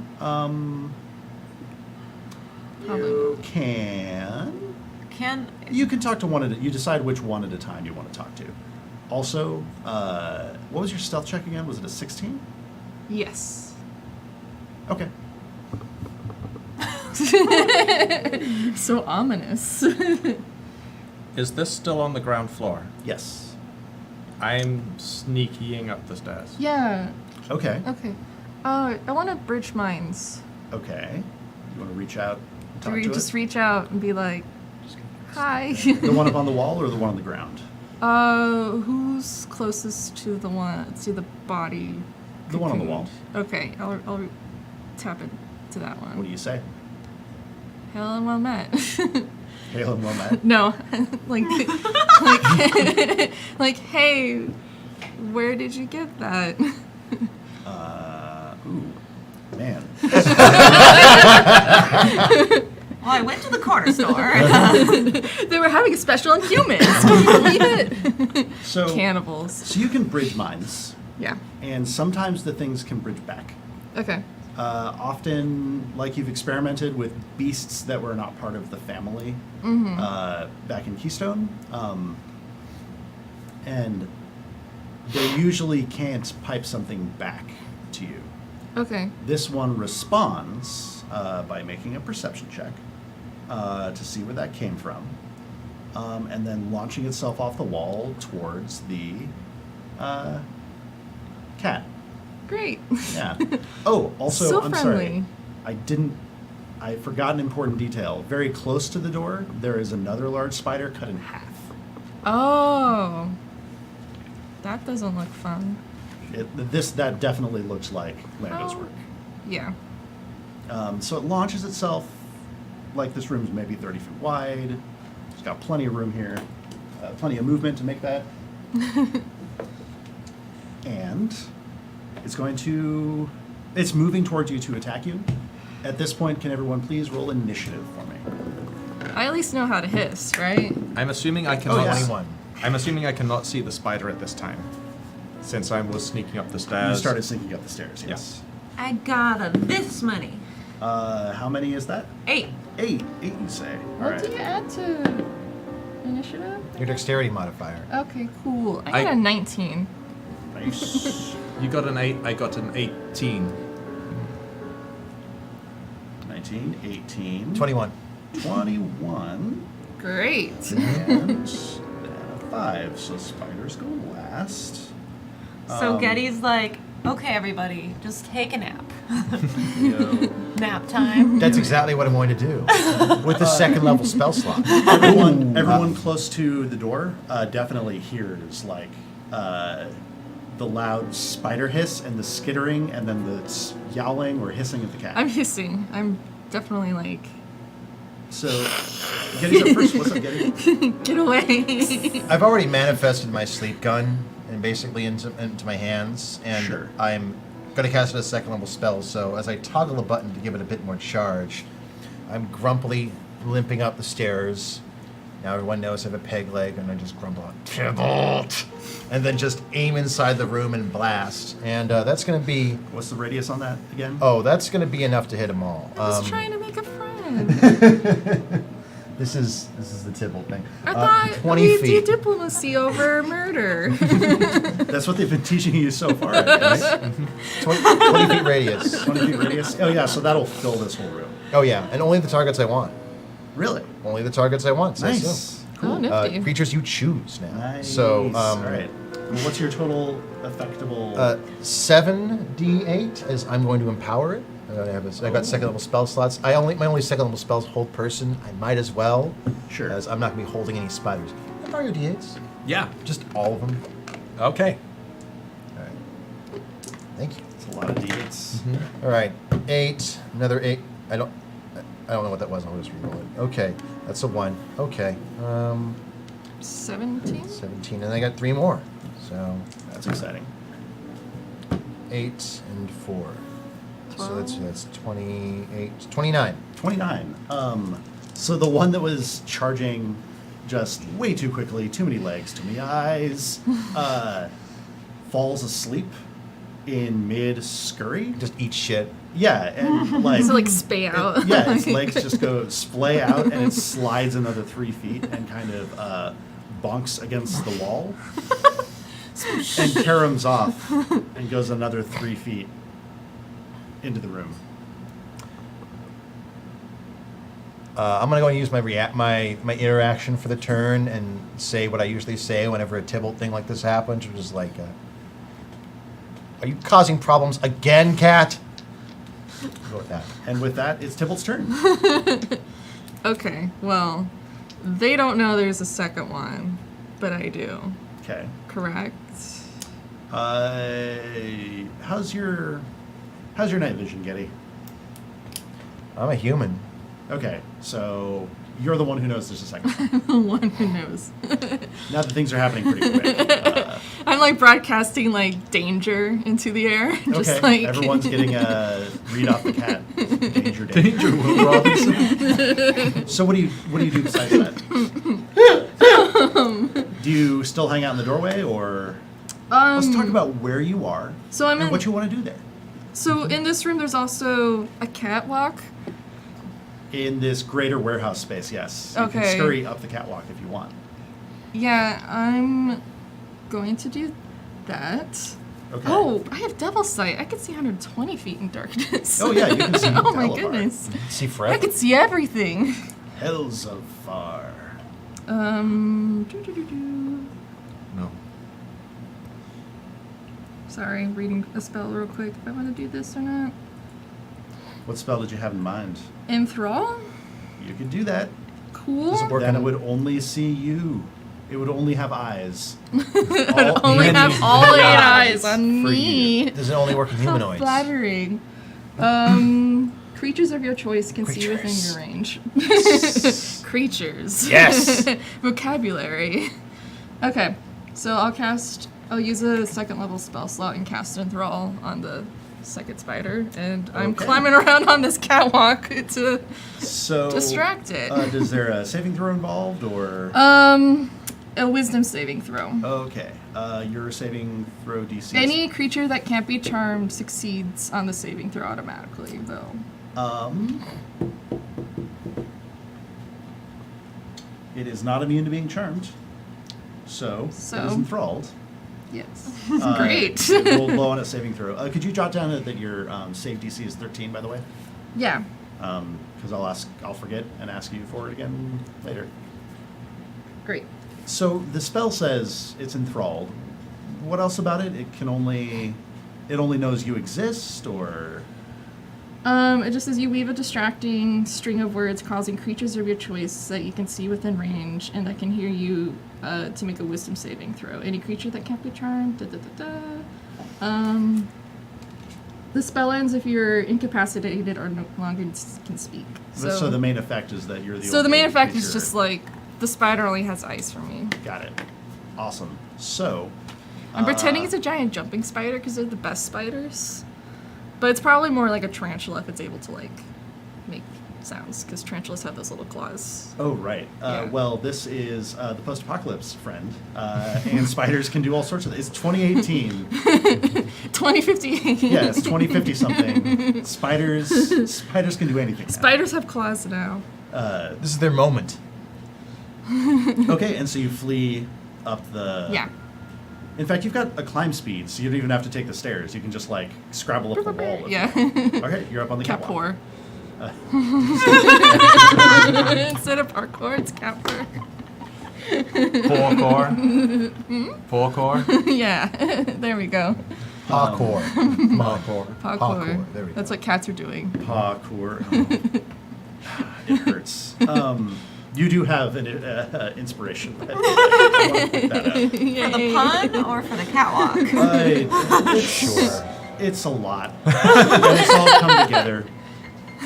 Probably You not. can. You can talk to one at a, you decide which one at a time you want to talk to. Also, what was your stealth check again? Was it a 16? Yes. Okay. So ominous. Is this still on the ground floor? Yes. I'm sneaking up the stairs. Yeah. Okay. Okay. I want to bridge minds. Okay. You want to reach out and talk Do we to just it? reach out and be like, hi? The one up on the wall or the one on the ground? Who's closest to the body? The one on the wall. Okay, I'll tap into that one. What do you say? Hell and well met. Hail and well met. No, like, like, hey, where did you get that? Ooh, man. Well, I went to the corner store. They were having a special on humans. Can you believe it? So, Cannibals. so you can bridge minds, Yeah. and sometimes the things can bridge back. Okay. Often, like you've experimented with beasts that were not part of the family back in Keystone, and they usually can't pipe something back to you. Okay. This one responds by making a perception check to see where that came from, and then launching itself off the wall towards the cat. Great. Yeah. Oh, also, So I'm friendly. sorry. I forgot an important detail. Very close to the door, there is another large spider cut in half. Oh. That doesn't look fun. That definitely looks like Lando's Oh. work. Yeah. So it launches itself, like this room's maybe 30 feet wide. It's got plenty of room here, plenty of movement to make that. And it's moving towards you to attack you. At this point, can everyone please roll initiative for me? I at least know how to hiss, right? I'm assuming I cannot. yeah. 21. I'm assuming I cannot see the spider at this time, since I was sneaking up the stairs. You started sneaking up the stairs, yes. I got this many. How many is that? 8. 8. 8, you say. All What right. do you add to initiative? Your dexterity modifier. Okay, cool. I I- got a 19. Nice. You got an 8, I got an 18. 19, 18. 21. 21. Great. And 5. So spiders go last. So Getty's like, okay, everybody, just take a nap. Yo. Nap time. That's exactly what I'm going to do with the second level spell slot. Everyone close to the door definitely hears like the loud spider hiss and the skittering and then the yowling or hissing of the cat. I'm hissing. I'm definitely like, So Getty's up first. What's up, Getty? get away. I've already manifested my sleep gun and basically into my hands, and Sure. I'm going to cast it as a second level spell. So as I toggle a button to give it a bit more charge, I'm grumpily limping up the stairs. Now everyone knows I have a peg leg, and I just grumble out, Tybalt! And then just aim inside the room and blast. And that's going to be, What's the radius on that again? oh, that's going to be enough to hit them all. I was trying to make a friend. This is the Tybalt thing. I thought 20 we do feet. diplomacy over murder. That's what they've been teaching you so far, I guess. 20 feet radius. 20 feet radius. Oh yeah, so that'll fill this whole room. Oh yeah, and only the targets I want. Really? Only the targets I want. Says Nice. so. Oh, nifty. Creatures you choose now. Nice. So, all right. Well, what's your total effectable? 7d8 as I'm going to empower it. I've got second level spell slots. My only second level spells hold person. I might as well, Sure. as I'm not going to be holding any spiders. Can I borrow your d8s? Yeah. Just all of them. Okay. All right. Thank you. It's a lot of d8s. All right, 8. Another 8. I don't know what that was. I'll just reroll it. Okay, that's a 1. Okay, 17? 17, and I got 3 more. So That's exciting. 8 and 4. So 12. that's 28, 29. 29. So the one that was charging just way too quickly, too many legs, too many eyes, falls asleep in mid scurry. Just eat shit. Yeah, and like, Does it like spay out? yeah, its legs just go splay out and it slides another 3 feet and kind of bonks against the wall and caroms off and goes another 3 feet into the room. I'm gonna go and use my interaction for the turn and say what I usually say whenever a Tybalt thing like this happens, which is like, "Are you causing problems again, cat?" Go with that. And with that, it's Tybalt's turn. Okay, well, they don't know there's a second one, but I do. Okay. Correct? How's your night vision, Getty? I'm a human. Okay, so you're the one who knows there's a second one. The one who knows. Now that things are happening pretty quick. I'm like broadcasting like danger into the air. Just Okay, like everyone's getting a read off the cat. Danger, danger, Will Robinson. So what do you do besides that? Do you still hang out in the doorway, or let's talk about where you are So I'm and in, what you want to do there so in this room there's also a catwalk. in this greater warehouse space. Yes, you can Okay. scurry up the catwalk if you want. Yeah, I'm going to do that. Okay. Oh, I have Devil's Sight. I can see 120 feet in darkness. Oh, yeah, you can see Oh my hella far. goodness. See I forever. can see everything. Hells of far. Doo-doo-doo-doo. No. Sorry, reading a spell real quick. If I want to do this or not. What spell did you have in mind? Enthrall? You could do that. Cool. Does it work? Then it would only see you. It would only have eyes. I'd only have all 8 eyes on for me. Does it only work in How humanoids? flattering. Creatures of your choice can see within Creatures. your range. Creatures. Yes. Vocabulary. Okay, so I'll use a second level spell slot and cast Enthrall on the second spider, and I'm Okay. climbing around on this catwalk to So distract it. Is there a saving throw involved, or? A wisdom saving throw. Okay. Your saving throw DC. Any creature that can't be charmed succeeds on the saving throw automatically, though. It is not immune to being charmed. So it So? is enthralled. Yes. Uh, Great. Roll low on a saving throw. Could you jot down that your save DC is 13, by the way? Yeah. Because I'll forget and ask you for it again later. Great. So the spell says it's enthralled. What else about it? It only knows you exist, or It just says you weave a distracting string of words causing creatures of your choice that you can see within range and that can hear you to make a wisdom saving throw. Any creature that can't be charmed. The spell ends if you're incapacitated or no longer can speak. so the main effect is that you're the. So the main only effect is creature. just like the spider only has ice for me. Got it. Awesome. So. I'm pretending it's a giant jumping spider because they're the best spiders. But it's probably more like a tarantula if it's able to like make sounds because tarantulas have those little claws. Oh, right. Yeah. Well, this is the post-apocalypse friend, and spiders can do all sorts of. It's 2018. 2058. Yeah, it's 2050 something. Spiders can do anything. now. Spiders have claws now. This is their moment. Okay, and so you flee up the. Yeah. In fact, you've got a climb speed, so you don't even have to take the stairs. You can just like scrabble up the wall. With Yeah. it. Okay, you're up on the catwalk. Cat Instead of parkour, it's cat pour. Parkour. Yeah. There we go. Parkour. Parkour. Parkour. There we go. That's what cats are doing. Parkour. Oh. It hurts. You do have an inspiration. I want to point that out. For the pun or for the catwalk? It's a lot. And it's all come together.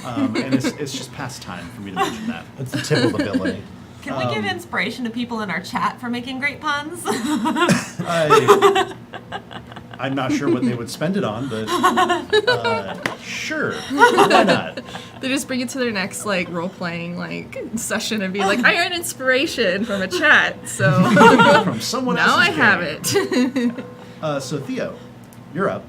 And it's just past time for me to mention that. It's the tip of the ability. Can we give inspiration to people in our chat for making great puns? I'm not sure what they would spend it on, but sure, why not? They just bring it to their next like role playing like session and be like, I earned inspiration from a chat, so From someone now I else's have game. it. So Theo, you're up.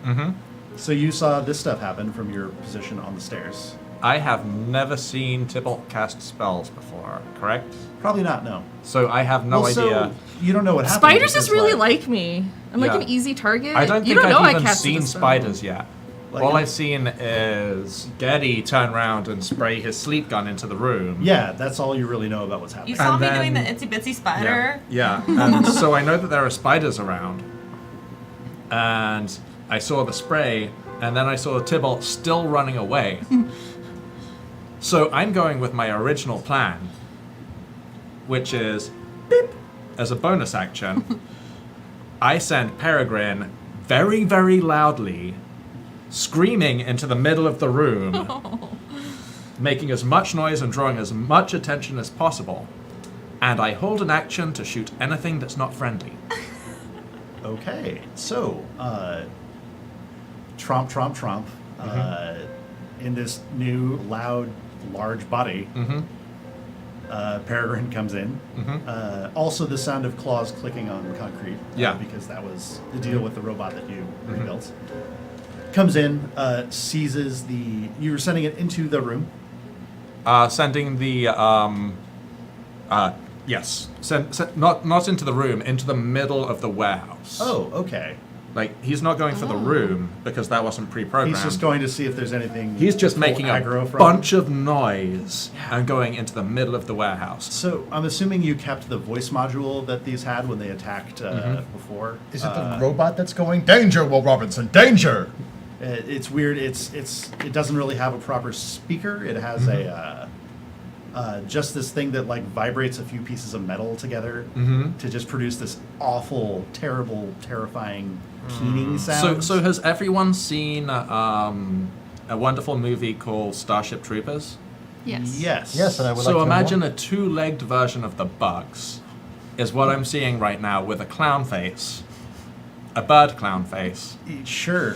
Mm-hmm. So you saw this stuff happen from your position on the stairs. I have never seen Tybalt cast spells before, correct? Probably not, no. So I have no Well, so idea. you don't know what happened. Spiders just because, really like me. I'm like Yeah. an easy target. I don't you think don't know I've I even casted seen a spell. spiders yet. Like All an- I've seen is Geddy turn around and spray his sleep gun into the room. Yeah, that's all you really know about what's happening. You saw And me then- doing the itsy bitsy spider. Yeah. And so I know that there are spiders around. And I saw the spray, and then I saw Tybalt still running away. So I'm going with my original plan, which is, beep, as a bonus action, I send Peregrine very, very loudly screaming into the middle of the room, making as much noise and drawing as much attention as possible. And I hold an action to shoot anything that's not friendly. Okay, so tromp, tromp, tromp. In this new, loud, large body, Peregrine comes in. Also, the sound of claws clicking on concrete. Yeah. Because that was the deal with the robot that you rebuilt. Comes in, seizes the. You were sending it into the room. Sending the yes, not into the room, into the middle of the warehouse. Oh, okay. Like he's not going for the room because that wasn't pre-programmed. He's just going to see if there's anything. He's just to pull making a aggro from. bunch of noise and going into the middle of the warehouse. So I'm assuming you kept the voice module that these had when they attacked before. Is it the robot that's going, danger, Will Robinson, danger? It's weird. It doesn't really have a proper speaker. It has a just this thing that like vibrates a few pieces of metal together to just produce this awful, terrible, terrifying keening sound. So has everyone seen a wonderful movie called Starship Troopers? Yes. Yes. Yes, and I would like So to know imagine more. a two-legged version of the Bugs is what I'm seeing right now with a clown face, a bird clown face, Sure.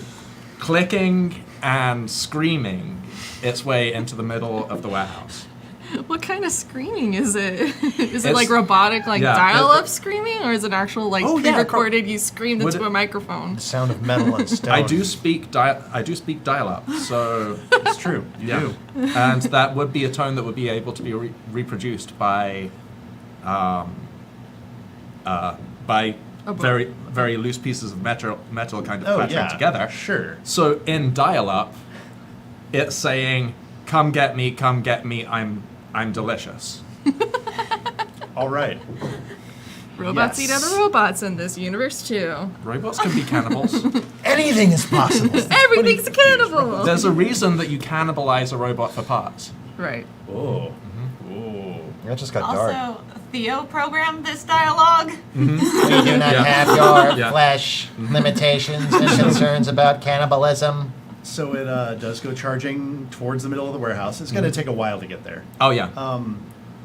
clicking and screaming its way into the middle of the warehouse. What kind of screaming is it? Is it It's- like robotic, like yeah, dial-up screaming, or is it actual like Oh, yeah, pre-recorded? You screamed Would into it- a microphone. The sound of metal and stone. I do speak dial-up, so It's true. You yeah, do. and that would be a tone that would be able to be reproduced by by Oh, boy. very loose pieces of metal kind of Oh, clattering yeah. together. Sure. So in dial-up, it's saying, "Come get me, I'm delicious." All right. Robots Yes. eat other robots in this universe too. Robots can be cannibals. Anything is possible. Everything's a cannibal. There's a reason that you cannibalize a robot for parts. Right. Oh. That just got dark. Also, Theo programmed this dialogue. We do not Yeah. have your Yeah. flesh limitations and concerns about cannibalism. So it does go charging towards the middle of the warehouse. It's going to take a while to get there. Oh yeah.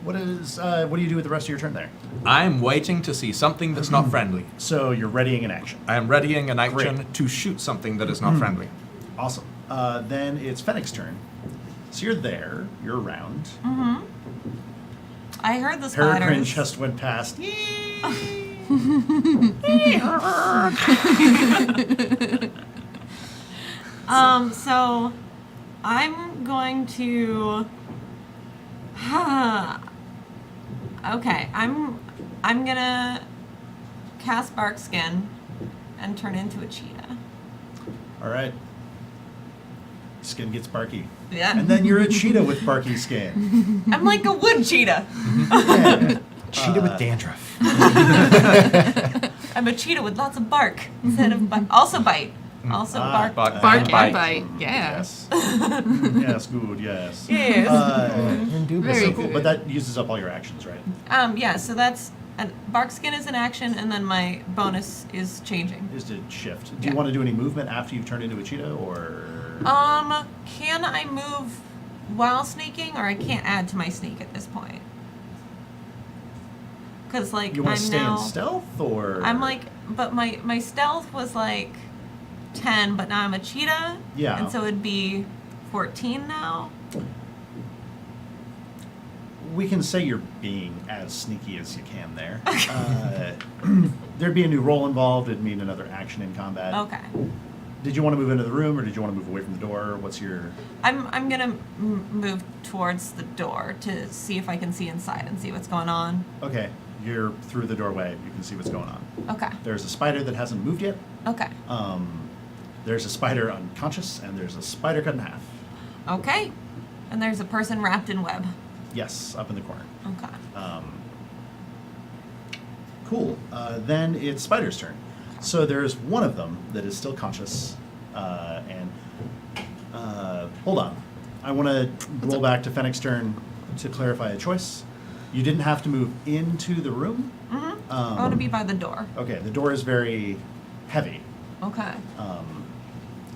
What do you do with the rest of your turn there? I'm waiting to see something that's not friendly. So you're readying an action. I am readying an action Great. to shoot something that is not friendly. Awesome. Then it's Fennec's turn. So you're there. You're around. I heard the Peregrine spiders. just went past. So I'm going to. Okay, I'm gonna cast Bark Skin and turn into a cheetah. All right. Skin gets barky. Yeah. And then you're a cheetah with barky skin. I'm like a wood cheetah. Yeah. Cheetah with dandruff. I'm a cheetah with lots of bark instead of bite. Also bite. Also bark. Bark, Bark and and bite. bite. Yeah. Yes. Yes, good, yes. Yes. Very Cool, good. but that uses up all your actions, right? Yeah. So that's Bark Skin is an action, and then my bonus is changing. Is to shift. Do Yeah. you want to do any movement after you've turned into a cheetah, or? Can I move while sneaking, or I can't add to my sneak at this point? Because like You want I'm to stay now, in stealth, or? I'm like, but my stealth was like 10, but now I'm a cheetah. Yeah. And so it'd be 14 now. We can say you're being as sneaky as you can there. There'd be a new role involved. It'd mean another action in combat. Okay. Did you want to move into the room, or did you want to move away from the door? What's your? I'm gonna move towards the door to see if I can see inside and see what's going on. Okay, you're through the doorway. You can see what's going on. Okay. There's a spider that hasn't moved yet. Okay. There's a spider unconscious, and there's a spider cut in half. Okay. And there's a person wrapped in web. Yes, up in the corner. Okay. Cool. Then it's Spider's turn. So there's one of them that is still conscious, and hold on. I want to roll back to Fennec's turn to clarify a choice. You didn't have to move into the room. I want to be by the door. Okay, the door is very heavy. Okay.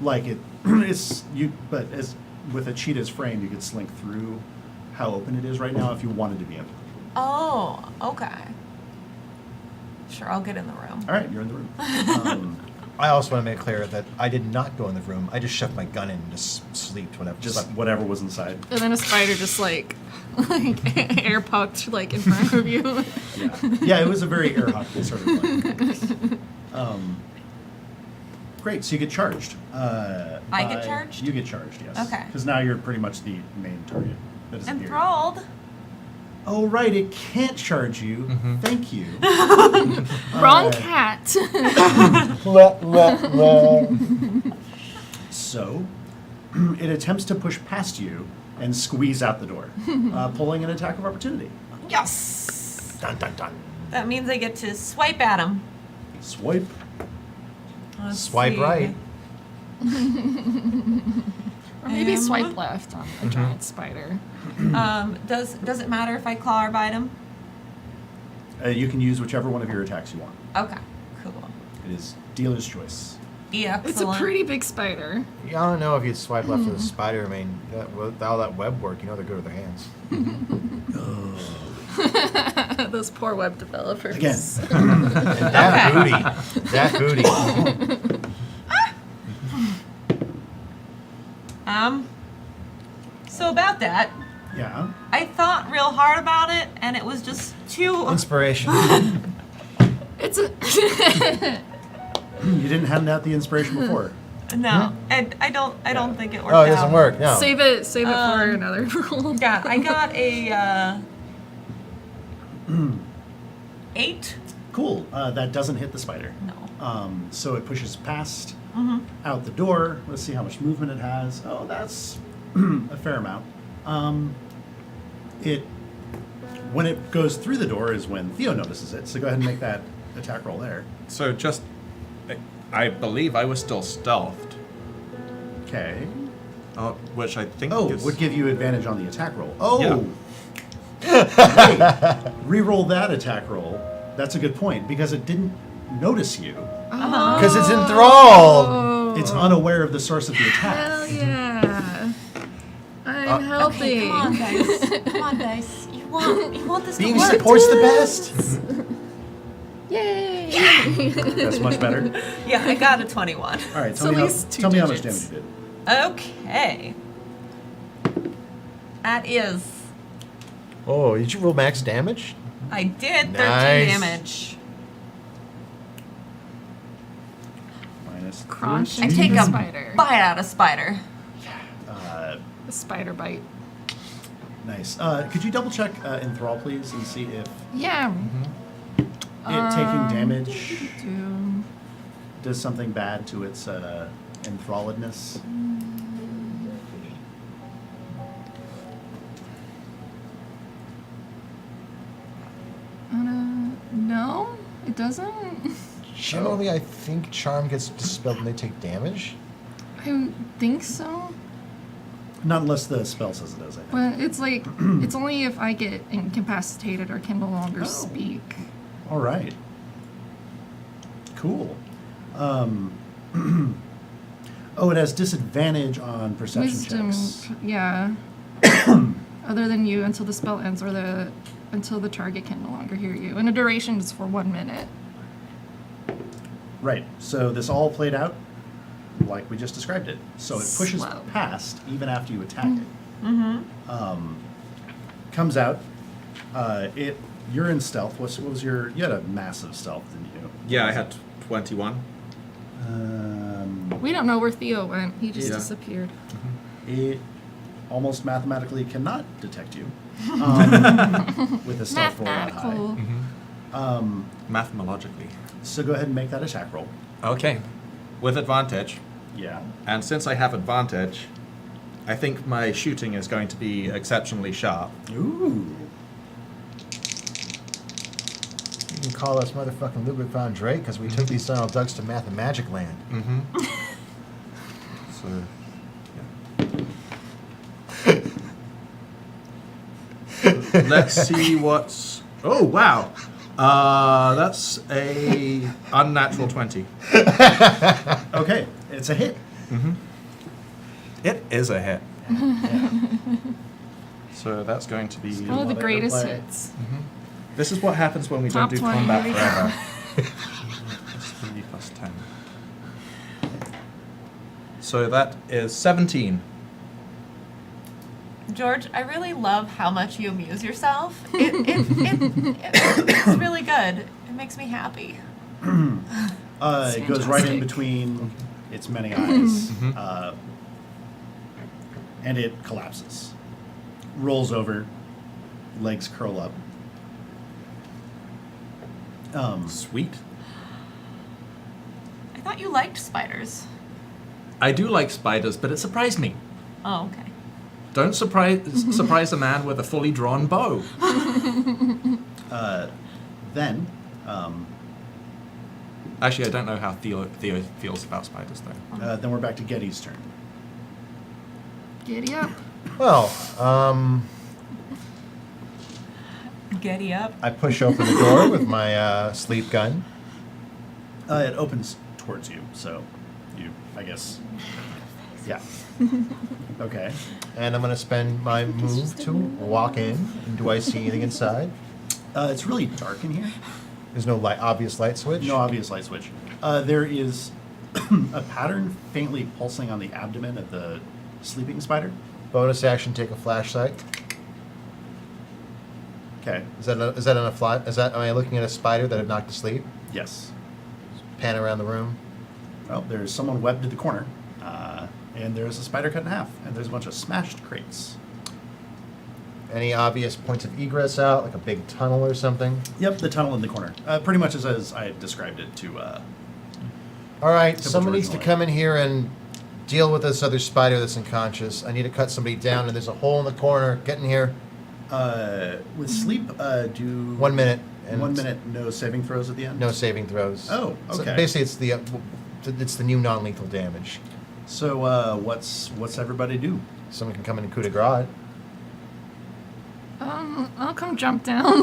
Like it's you, but as with a cheetah's frame, you could slink through how open it is right now if you wanted to be in. Oh, okay. Sure, I'll get in the room. All right, you're in the room. I also want to make clear that I did not go in the room. I just shoved my gun in and just slept whenever. Just whatever was inside. And then a spider just like air poked like in front of you. Yeah, it was a very air hockey sort of thing. Great, so you get charged. I get charged? You get charged, yes. Okay. Because now you're pretty much the main target. That is appeared. Enthralled. Oh, right, it can't charge you. Thank you. Wrong cat. So, it attempts to push past you and squeeze out the door, pulling an attack of opportunity. Yes. Dun dun dun. That means I get to swipe at him. Swipe. Let's Swipe see. right. Or maybe Um, swipe left on a giant spider. Does it matter if I claw or bite him? You can use whichever one of your attacks you want. Okay. Cool. It is dealer's choice. Excellent. It's a pretty big spider. Yeah, I don't know if you'd swipe left with a spider. I mean, with all that web work, you know they're good with their hands. Those poor web developers. Again. And that booty. That booty. So about that, Yeah. I thought real hard about it, and it was just too. Inspiration. It's a You didn't hand out the inspiration before. No, and I don't think it worked. Oh, it doesn't out. work. No. save it for another roll. Yeah, I got a 8. Cool. That doesn't hit the spider. No. So it pushes past out the door. Let's see how much movement it has. Oh, that's a fair amount. When it goes through the door is when Theo notices it. So go ahead and make that attack roll there. So just, I believe I was still stealthed, Okay. which I think Oh, is... would give you advantage on the attack roll. Oh. Yeah. Wait. Reroll that attack roll. That's a good point because it didn't notice you. Because it's enthralled. It's unaware of the source of the attack. Hell yeah. I'm helping. Okay, come on, dice. Come on, dice. You want this Being to work. support's the best. Yay! That's much better. Yeah, I got a 21. All right, It's tell at me, least two tell me how much digits. damage you did. Okay. That is... Oh, did you roll max damage? I did 13 Nice. damage. Minus Crunch I into take the a spider. bite out of spider. The spider bite. Nice. Could you double check Enthrall, please, and see if Yeah. it taking damage Do does something bad to its enthralledness? no, it doesn't. Generally, I think charm gets dispelled when they take damage. I think so. Not unless the spell says it does, I think. But it's like it's only if I get incapacitated or can no longer speak. All right. Cool. Oh, it has disadvantage on perception Wisdom, checks. yeah. Other than you until the spell ends or until the target can no longer hear you. And the duration is for 1 minute. Right. So this all played out like we just described it. So it pushes Slow. past even after you attack it. Comes out. You're in stealth. What was your? You had a massive stealth, didn't you? Yeah, I had 21. We don't know where Theo went. He just Yeah. disappeared. It almost mathematically cannot detect you with a stealth roll that high. Mathematical. Mathemologically. So go ahead and make that attack roll. Okay. With advantage. Yeah. And since I have advantage, I think my shooting is going to be exceptionally sharp. Ooh. You can call us motherfucking Ludwig von Drake because we took these Donald Ducks to Math and Magic Land. Mm-hmm. So, let's see what's... Oh, wow. That's a unnatural 20. Okay, it's a hit. It is a hit. So that's going to be... One of the Love it. greatest Play. hits. This is what happens when we Top don't do 20, combat here we forever. Plus 3 plus 10. So that is 17. George, I really love how much you amuse yourself. It's really good. It makes me happy. It goes right in between its many eyes, and it collapses. Rolls over, legs curl up. Sweet. I thought you liked spiders. I do like spiders, but it surprised me. Oh, okay. Don't surprise a man with a fully drawn bow. Then, Actually, I don't know how Theo feels about spiders, though. then we're back to Getty's turn. Giddy up. Well, Getty up. I push open the door with my sleep gun. It opens towards you, so you, I guess, yeah. Okay. And I'm going to spend my move to walk in. And do I see anything inside? It's really dark in here. There's no obvious light switch? No obvious light switch. There is a pattern faintly pulsing on the abdomen of the sleeping spider. Bonus action, take a flashlight. Okay. Is that on a fly? Am I looking at a spider that I've knocked to sleep? Yes. Pan around the room. Well, there's someone webbed to the corner, and there's a spider cut in half, and there's a bunch of smashed crates. Any obvious points of egress out, like a big tunnel or something? Yep, the tunnel in the corner. Pretty much as I described it to. All right, Typical someone needs to originally. come in here and deal with this other spider that's unconscious. I need to cut somebody down, and there's a hole in the corner. Get in here. With sleep, do 1 minute. And 1 minute, no saving throws at the end. No saving throws. Oh, So okay. basically, it's the new non-lethal damage. So what's everybody do? Someone can come in and coup de grace. I'll come jump down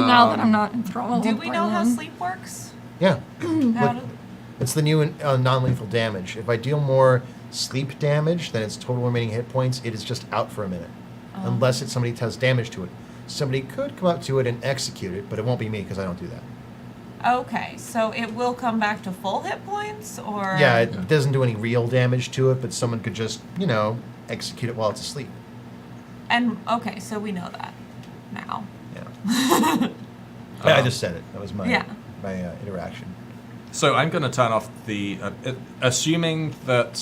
now that I'm not enthralled. Do we by know how one. sleep works? Yeah. How Look, do- it's the new non-lethal damage. If I deal more sleep damage than its total remaining hit points, it is just out for a minute, unless somebody does damage to it. Somebody could come up to it and execute it, but it won't be me because I don't do that. Okay, so it will come back to full hit points, or Yeah, it doesn't do any real damage to it, but someone could just, execute it while it's asleep. And okay, so we know that now. Yeah. I just said it. That was my Yeah. interaction. So I'm going to turn off the... assuming that...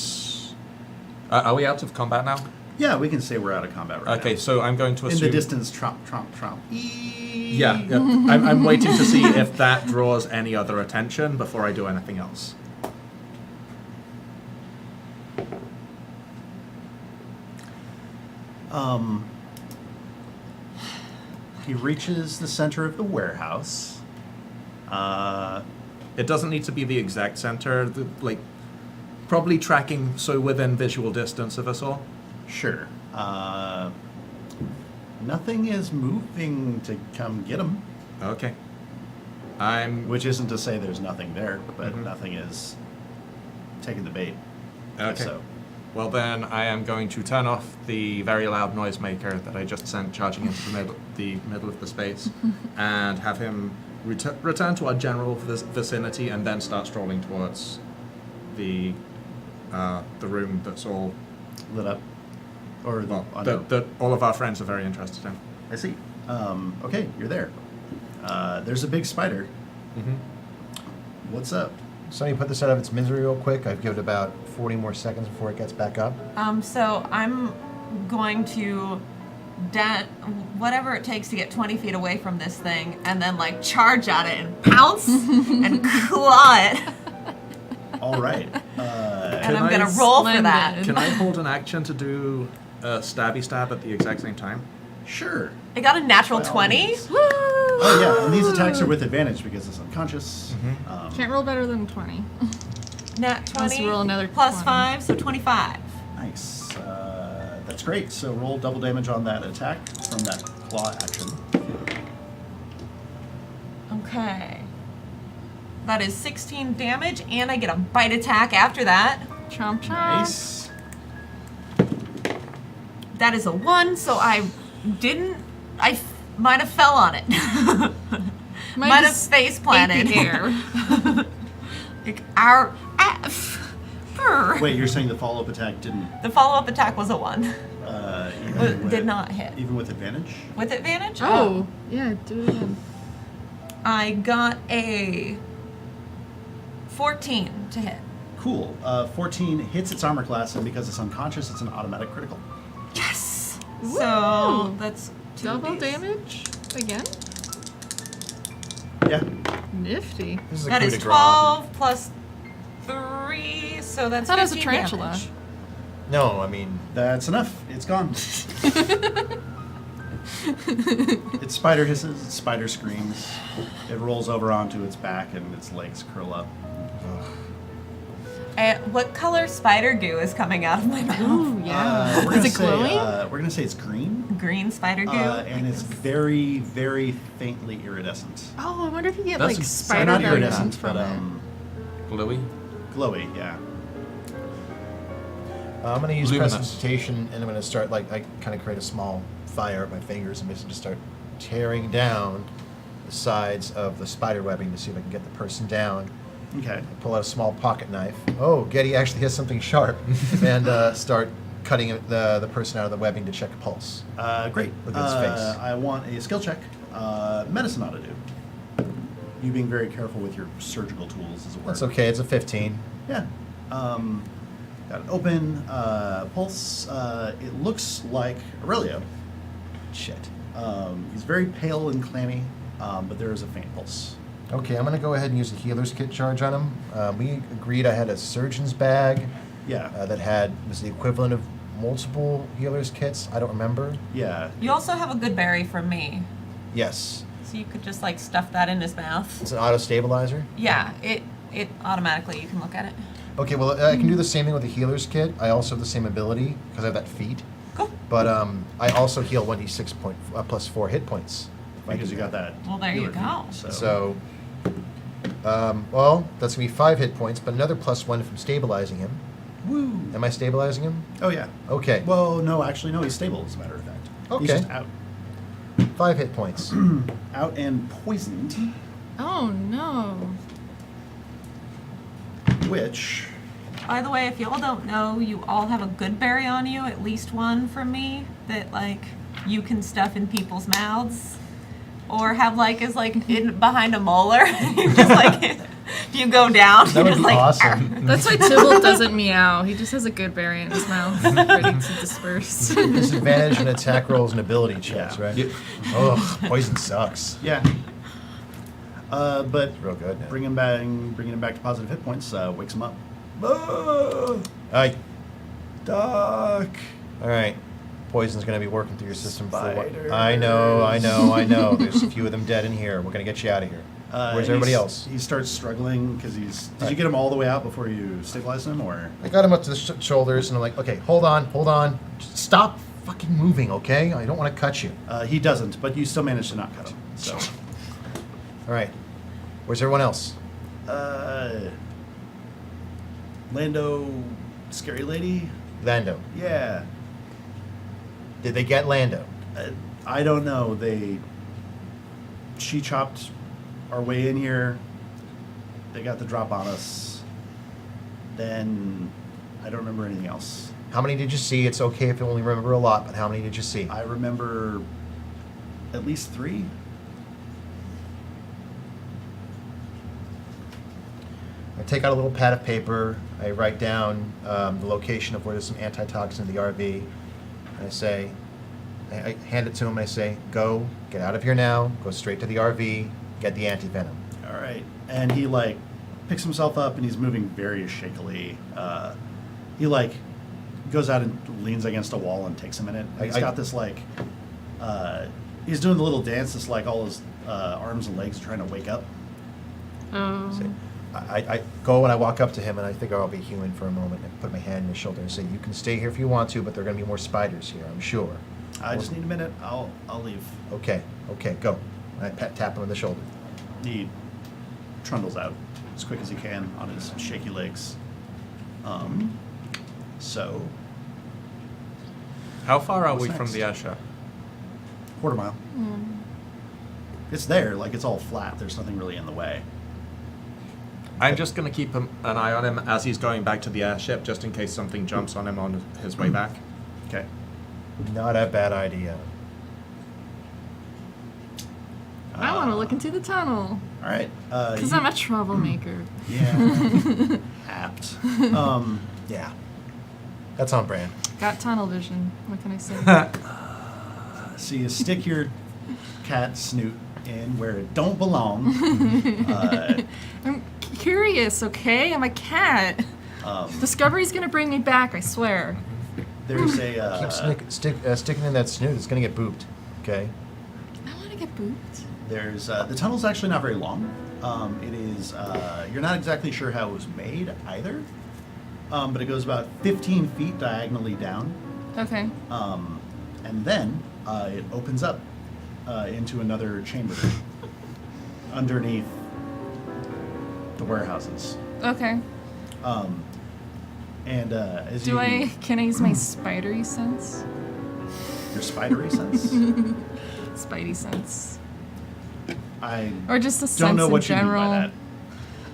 are we out of combat now? Yeah, we can say we're out of combat right Okay, now. so I'm going to In assume... the distance, tromp, tromp, tromp. Yeah. I'm waiting to see if that draws any other attention before I do anything else. He reaches the center of the warehouse. It doesn't need to be the exact center, probably tracking so within visual distance of us all. Sure. Nothing is moving to come get him, Okay. which isn't to say there's nothing there, but Mhm. nothing is taking the bait. Okay. So, Well then, I am going to turn off the very loud noisemaker that I just sent charging into the middle of the space, and have him return to our general vicinity, and then start strolling towards the room that's all lit up. Or well, oh, no. that all of our friends are very interested in. I see. Okay, you're there. There's a big spider. Mm-hmm. What's up? Somebody put this out of its misery real quick. I've given it about 40 more seconds before it gets back up. So I'm going to whatever it takes to get 20 feet away from this thing, and then charge at it and pounce and claw it, All right. and I'm I- gonna roll for that. Splendid. Can I hold an action to do a stabby stab at the exact same time? Sure. I got a natural By all 20. means. Oh yeah, and these attacks are with advantage because it's unconscious. Can't roll better than 20. Nat Let's 20 roll another plus 20. 5, so 25. Nice. That's great. So roll double damage on that attack from that claw action. Okay. That is 16 damage, and I get a bite attack after that. Chomp chomp. Nice. That is a 1, so I might have fell on it. Might have just face ate planted. the air. Wait, you're saying the follow-up attack didn't? The follow-up attack was a 1. Even with, Did not hit. Even with advantage. With advantage? Oh, yeah, do it again. I got a 14 to hit. Cool. 14 hits its armor class, and because it's unconscious, it's an automatic critical. Yes! Woo! So that's 2 Double Ds. damage again? Yeah. Nifty. This is a That coup is de grace. 12 plus 3, so that's I thought it was a 15 tarantula. damage. No, I mean, That's enough. It's gone. Its spider hisses, its spider screams. It rolls over onto its back, and its legs curl up. What color spider goo is coming out of my mouth? Ooh, yeah. We're Is gonna it say, glowing? we're gonna say it's green, Green spider goo. and it's very, very faintly iridescent. Oh, I wonder if you get That's like so spider not venom iridescent, from but it. Glowy? glowy. Yeah. I'm going to use Luminous. precipitation, and I'm going to start, I kind of create a small fire at my fingers and basically just start tearing down the sides of the spider webbing to see if I can get the person down. Okay. Pull out a small pocket knife. Oh, Getty actually has something sharp. And start cutting the person out of the webbing to check a pulse. Great. With its face. I want a skill check. Medicine ought to do. You being very careful with your surgical tools is a word. That's okay, it's a 15. Yeah. Got an open pulse. It looks like Aurelio. Shit. He's very pale and clammy, but there is a faint pulse. Okay, I'm gonna go ahead and use a healer's kit charge on him. We agreed I had a surgeon's bag Yeah. that was the equivalent of multiple healer's kits. I don't remember. Yeah. You also have a good berry from me, Yes. so you could just like stuff that in his mouth. It's an auto stabilizer. Yeah, it automatically, you can look at it. Okay, well, I can do the same thing with the healer's kit. I also have the same ability because I have that feat. Cool. But I also heal 1d6 plus 4 hit points. if I Because do you got that. that. Well, there you healer go. feat, So, well, that's gonna be 5 hit points, but another +1 from stabilizing him. Woo. Am I stabilizing him? Oh, yeah. Okay. Well, no, actually, no, he's stable, as a matter of fact. He's Okay. just out. 5 hit points. Out and poisoned, Oh no. which. By the way, if y'all don't know, you all have a good berry on you, at least one from me, that like you can stuff in people's mouths. Or have like is like in behind a molar. You just like if you go down, That you would just be like awesome. That's why Tybalt doesn't meow. He just has a good berry in his mouth, ready to disperse. Disadvantage in attack rolls and ability checks, Yeah. right? Yeah. Oh, poison sucks. Yeah. But It's real good now. bringing him back to positive hit points wakes him up. Ah, Aye. Doc. All right. Poison's going to be working through your system for a while. Spiders. I know. There's a few of them dead in here. We're going to get you out of here. Where's everybody else? He starts struggling because Did you get him all the way out before you stabilized him, or? I got him up to the shoulders, and I'm like, okay, hold on. Just stop fucking moving, okay? I don't want to cut you. He doesn't, but you still managed to not cut him. So. All right. Where's everyone else? Lando, scary lady. Lando. Yeah. Did they get Lando? I don't know. She chopped our way in here. They got the drop on us. Then I don't remember anything else. How many did you see? It's okay if you only remember a lot, but how many did you see? I remember at least 3. I take out a little pad of paper. I write down the location of where there's some antitoxin in the RV. And I say, I hand it to him and I say, go, get out of here now, go straight to the RV, get the antivenom. All right. And he picks himself up and he's moving very shakily. He goes out and leans against a wall and takes a minute. He's got this he's doing the little dance that's all his arms and legs are trying to wake up. Say, I go and I walk up to him and I think I'll be human for a moment and put my hand on his shoulder and say, you can stay here if you want to, but there are going to be more spiders here, I'm sure. I just need a minute. I'll leave. Okay, go. And I tap him on the shoulder. He trundles out as quick as he can on his shaky legs. So, How far are we What's from next? the airship? quarter mile. It's there, it's all flat. There's nothing really in the way. I'm just going to keep an eye on him as he's going back to the airship, just in case something jumps on him on his way back. Okay. Not a bad idea. I want to look into the tunnel All right. because I'm a troublemaker. Yeah. Apt. Yeah. That's on brand. Got tunnel vision. What can I say? So you stick your cat snoot in where it don't belong. I'm curious, okay? I'm a cat. Discovery's gonna bring me back, I swear. There's a Keep sticking in that snoot. It's going to get booped. Okay? I want to get booped. there's the tunnel's actually not very long. It is you're not exactly sure how it was made either, but it goes about 15 feet diagonally down, Okay. and then it opens up into another chamber underneath the warehouses. Okay. And as Can I use my spidery sense? your spidery sense, Spidey sense. I Or just a sense don't know in what general. you mean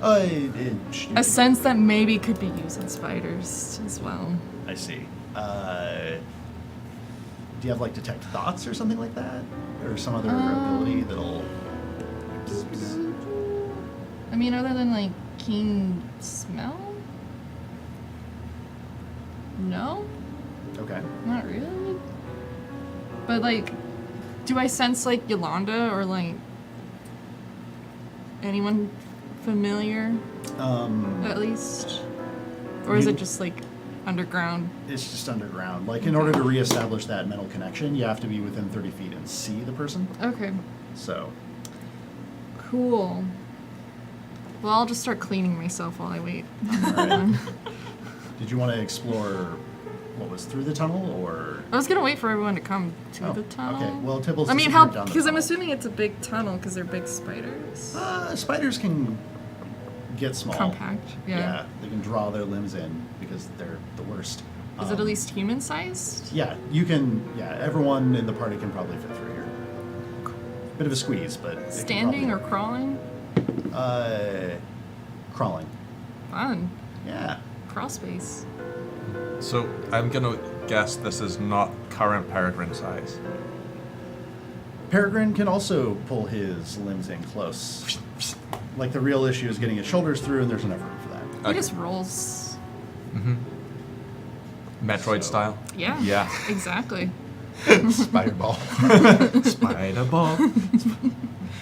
by that. A sense that maybe could be used on spiders as well. I see. Do you have detect thoughts or something like that, or some other ability that'll? I mean, other than keen smell? No, Okay. not really. But Do I sense like Yolanda or like anyone familiar at least? Or is You- it just like underground? It's just underground. Like, in order to reestablish that mental connection, you have to be within 30 feet and see the person. Okay. So, Cool. Well, I'll just start cleaning myself while I wait. all right. Did you want to explore what was through the tunnel, or? I was gonna wait for everyone to come to Oh, the tunnel. okay. Well, Tibble's I mean, how? disappeared down the Because I'm tunnel. assuming it's a big tunnel because they're big spiders. Spiders can get small. Compact. Yeah. They can draw their limbs in because they're the worst. Is it at least human sized? Yeah, you can. Yeah, everyone in the party can probably fit through here. Bit of a squeeze, but it can Standing or probably- crawling? Crawling. Fun. Yeah. Crawl space. So I'm gonna guess this is not current peregrine size. Peregrine can also pull his limbs in close. Like, the real issue is getting his shoulders through, and there's enough room for that. He just rolls. Metroid So- style. Yeah. Yeah. Exactly. Spider ball. Spider ball.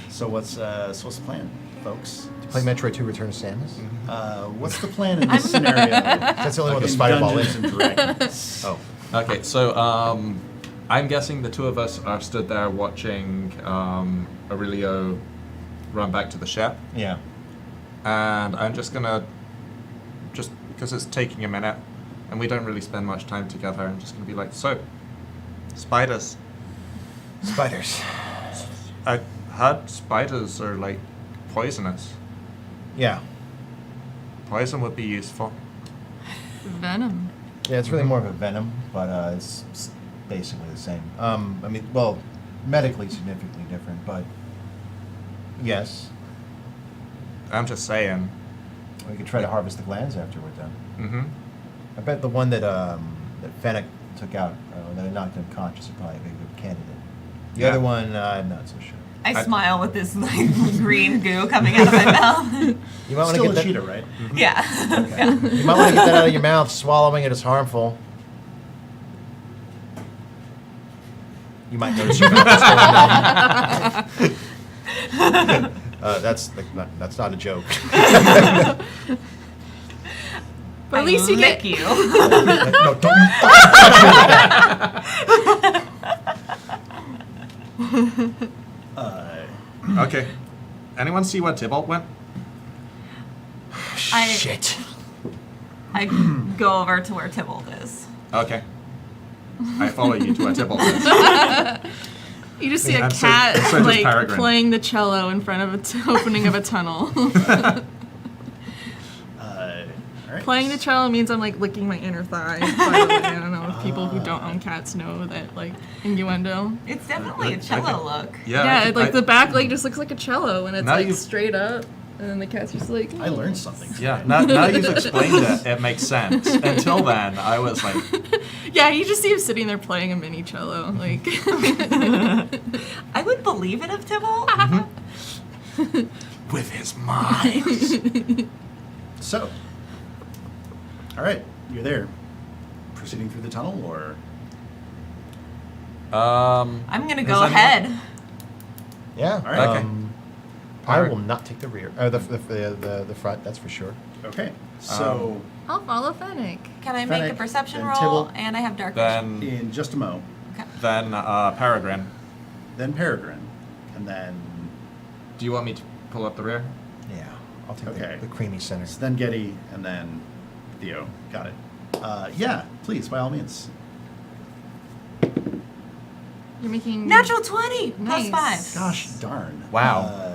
So what's the plan, folks? Play Metroid 2 Return to Samus? What's the plan in this scenario? That's the only one in with spider ball in Dungeons it. and Dragons. Oh. Okay, so I'm guessing the two of us are stood there watching Aurelio run back to the ship, Yeah. and I'm just gonna, just because it's taking a minute, and we don't really spend much time together, I'm just gonna be like, so, spiders. Spiders. I heard spiders are like poisonous. Yeah. Poison would be useful. Venom. Yeah, it's really more of a venom, but it's basically the same. I mean, well, medically significantly different, but yes. I'm just saying. We could try to harvest the glands after we're done. Mm-hmm. I bet the one that Fennec took out, that I knocked unconscious, would probably be a good candidate. The Yeah. other one, I'm not so sure. I I- smile with this like green goo coming out of my mouth. You might want to Still get a that. cheetah, right? Yeah. Okay. You might want to get that out of your mouth. Swallowing it is harmful. You might notice your mouth is going numb. That's not a joke. But at least you lick get. you. No, don't. Okay. Anyone see where Tybalt went? Shit. I go over to where Tybalt is. Okay. I follow you to where Tybalt is. You just see a And so- cat so does like Peregrine. playing the cello in front of a opening of a tunnel. All right. Playing the cello means I'm like licking my inner thigh. By the way, I don't know if people who don't own cats know that like innuendo. It's definitely a cello look. Yeah. Yeah, the back leg just looks like a cello and it's Now like you've- straight up, and then the cat's just like. I learned something. Yeah. Now you've explained it. It makes sense. Until then, I was like, Yeah, you just see him sitting there playing a mini cello, like. I would believe it of Tybalt. with his mind. So, all right, you're there. Proceeding through the tunnel, or I'm gonna go Is anyone- ahead. Yeah. All right. Okay. I will not take the rear. The front. That's for sure. okay. So, I'll follow Fennec. Can I make Fennec a perception and roll? Tybalt. And I have dark vision. Then in just a mo, Peregrine. then Peregrine, and then Do you want me to pull up the rear? Yeah. I'll take Okay. the creamy center. so then Getty, and then Theo. Got it. Yeah, please, by all means. You're making Natural 20 Nice. plus 5. Gosh darn. Wow.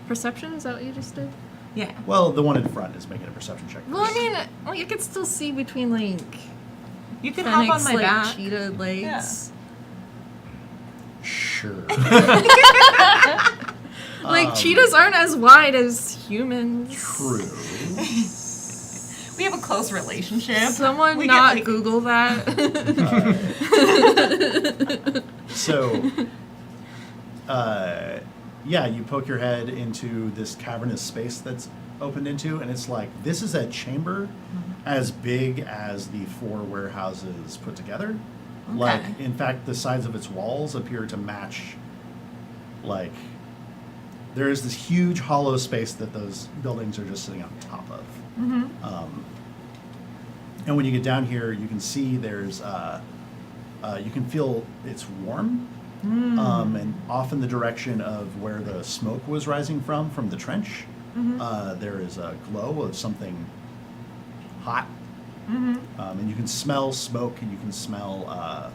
perception. Is that what you just did? Yeah. Well, the one in front is making a perception check. Well, I first. mean, like you could still see between like You can hop on Fennec's my like back. cheetah legs. Sure. Like cheetahs aren't as wide as humans. True. We have a close relationship. Someone We not get, like, Google that. So, yeah, you poke your head into this cavernous space that's opened into, and it's like, this is a chamber as big as the 4 warehouses put together. Like, Okay. in fact, the sides of its walls appear to match, like, there is this huge hollow space that those buildings are just sitting on top of. And when you get down here, you can see there's, you can feel it's warm. And off in the direction of where the smoke was rising from the trench, there is a glow of something hot. And you can smell smoke, and you can smell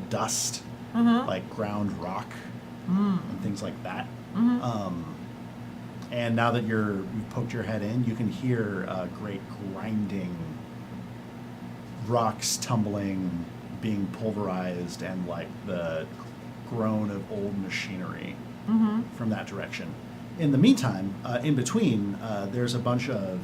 dust, like ground rock, and things like that. And now that you've poked your head in, you can hear great grinding, rocks tumbling, being pulverized, and like the groan of old machinery from that direction. In the meantime, in between, there's a bunch of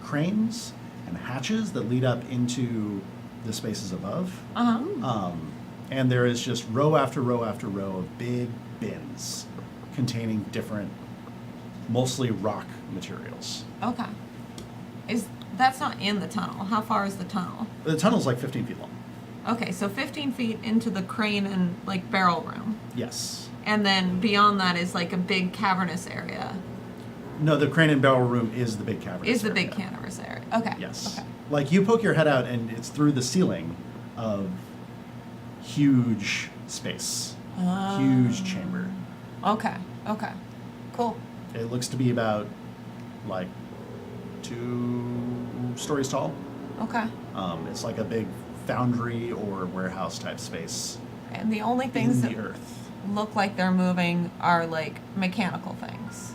cranes and hatches that lead up into the spaces above. And there is just row after row after row of big bins containing different, mostly rock materials. Okay. That's not in the tunnel. How far is the tunnel? The tunnel's like 15 feet long. Okay, so 15 feet into the crane and like barrel room. Yes. And then beyond that is like a big cavernous area. No, the crane and barrel room is the big cavern. Is the big cavernous area. Okay. Yes. Okay. Like you poke your head out and it's through the ceiling of huge space, huge chamber. Okay. Okay. Cool. It looks to be about like 2 stories tall. Okay. It's like a big foundry or warehouse type space And the only in things the that earth. look like they're moving are like mechanical things.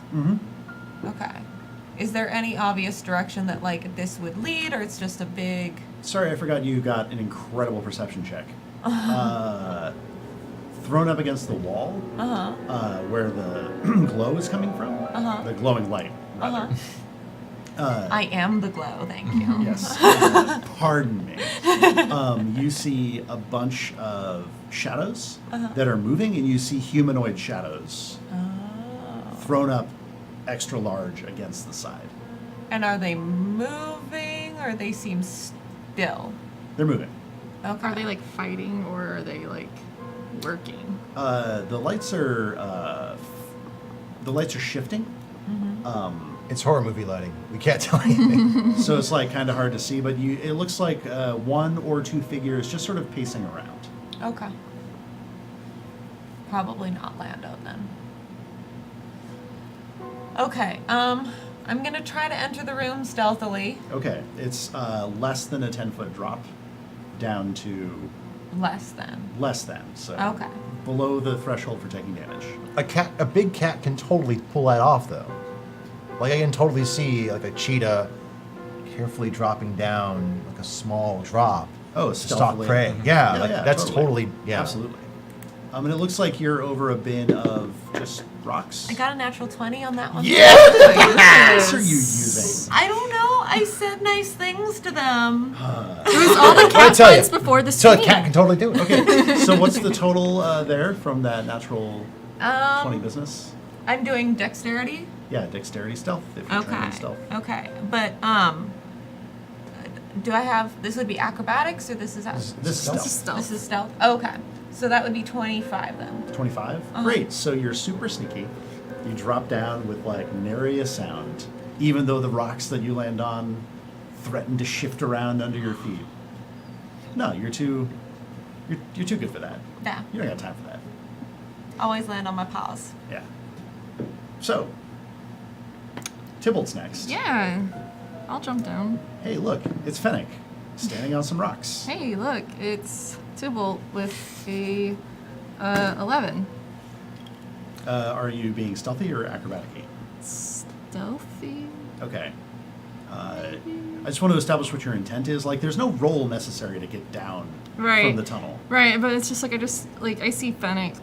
Okay. Is there any obvious direction that like this would lead, or it's just a big? Sorry, I forgot you got an incredible perception check. Thrown up against the wall, where the glow is coming from, the glowing light, rather. I am the glow. Thank you. Yes. Pardon me. You see a bunch of shadows that are moving, and you see humanoid shadows thrown up extra large against the side. And are they moving, or they seem still? They're moving. Okay. Are they like fighting, or are they like working? The lights are shifting. It's horror movie lighting. We can't tell anything. So it's like kind of hard to see, but it looks like 1 or 2 figures just sort of pacing around. Okay. Probably not Lando then. Okay. I'm gonna try to enter the room stealthily. Okay, it's less than a 10-foot drop down to Less than. less than, so Okay. below the threshold for taking damage. A big cat can totally pull that off, though. Like I can totally see like a cheetah carefully dropping down like a small drop. Oh, to stalk stealthily. prey. Yeah, like, that's totally. yeah. Absolutely. And it looks like you're over a bin of just rocks. I got a natural 20 on that one. Yeah! What class are you using? I don't know. I said nice things to them. It was all the I cat tell you, points before the So a stream. cat can totally do it. Okay, so what's the total there from that natural 20 business? I'm doing dexterity. Yeah, dexterity stealth, if you're trained in Okay. stealth. Okay. But do I have this would be acrobatics, or this is This is This is stealth. stealth. This is stealth. Okay. So that would be 25 then. 25? Great, so you're super sneaky. You drop down with like nary a sound, even though the rocks that you land on threaten to shift around under your feet. No, you're too good for that. Yeah. You don't got time for that. Always land on my paws. Yeah. So, Tybalt's next. Yeah, I'll jump down. Hey, look, it's Fennec, standing on some rocks. Hey, look, it's Tybalt with a 11. Are you being stealthy or acrobatic-y? Stealthy? Okay. I just want to establish what your intent is. Like, there's no roll necessary to get down Right. from the tunnel. Right, but it's just like I see Fennec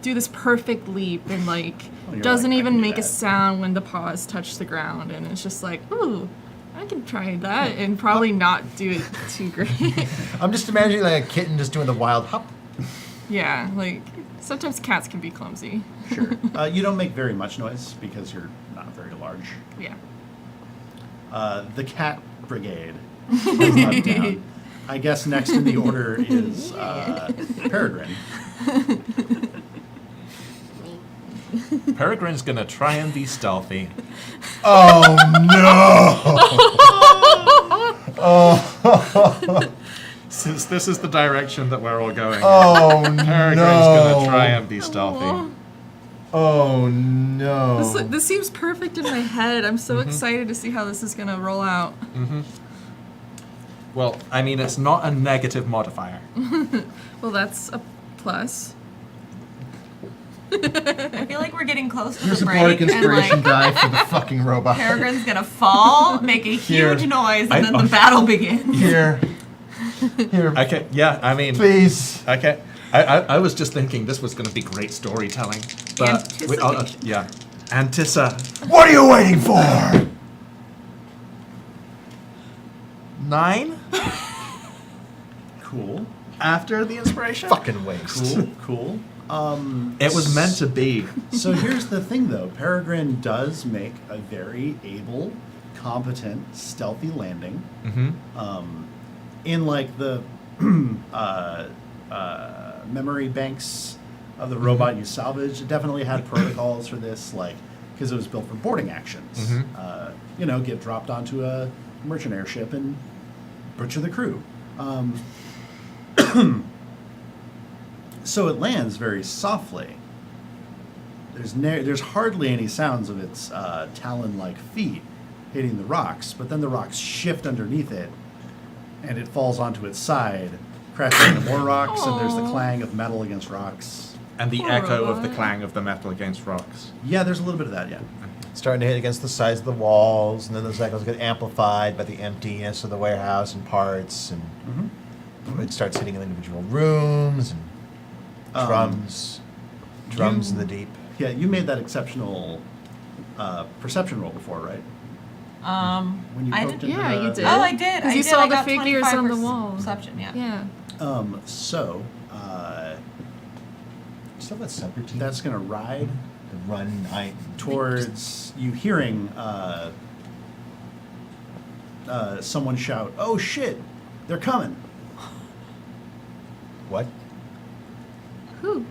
do this perfect leap and you're doesn't like, I even can do make a that. sound when the paws touch the ground, and it's just like, ooh, I can try that and probably not do it too great. I'm just imagining like a kitten just doing the wild hop. Yeah, sometimes cats can be clumsy. Sure. You don't make very much noise because you're not very large. Yeah. The cat brigade As an up down. I guess next in the order is Peregrine. Peregrine's gonna try and be stealthy. Oh no! Since this is the direction that we're all going, Oh Peregrine's no! gonna try and be stealthy. Oh no! This seems perfect in my head. I'm so excited to see how this is gonna roll out. Well, I mean, it's not a negative modifier. Well, that's a plus. I feel like we're getting close to Here's the a break, bardic and inspiration like die for the fucking robot. Peregrine's gonna fall, make a Here. huge noise, and I- then the battle begins. Here. Here. Okay, yeah, I mean, Please. okay. I was just thinking this was going to be great storytelling, but Anticipation. yeah, Antissa. What are you waiting for? 9 Cool. after the inspiration. Fucking waste. Cool. Cool. It was meant to be. So here's the thing, though. Peregrine does make a very able, competent, stealthy landing. In like the memory banks of the robot you salvaged, it definitely had protocols for this, like because it was built for boarding actions. Get dropped onto a merchant airship and butcher the crew. So it lands very softly. There's hardly any sounds of its talon-like feet hitting the rocks, but then the rocks shift underneath it, and it falls onto its side, crashing into more rocks, and there's the Aw. clang of metal against rocks. And the Poor echo of the robot. clang of the metal against rocks. Yeah, there's a little bit of that, yeah. Starting to hit against the sides of the walls, and then those echoes get amplified by the emptiness of the warehouse and parts, and it starts hitting in individual rooms and drums, drums in the deep. Yeah, you made that exceptional perception roll before, right? When you I poked did. into Yeah, the- you did. Oh, I did. 'Cause I you did. saw I the got figures on the 25% wall. Perception, yeah. Yeah. So, Still that separate team. that's going to ride the run. towards you hearing someone shout, "Oh shit, they're coming." What? Who?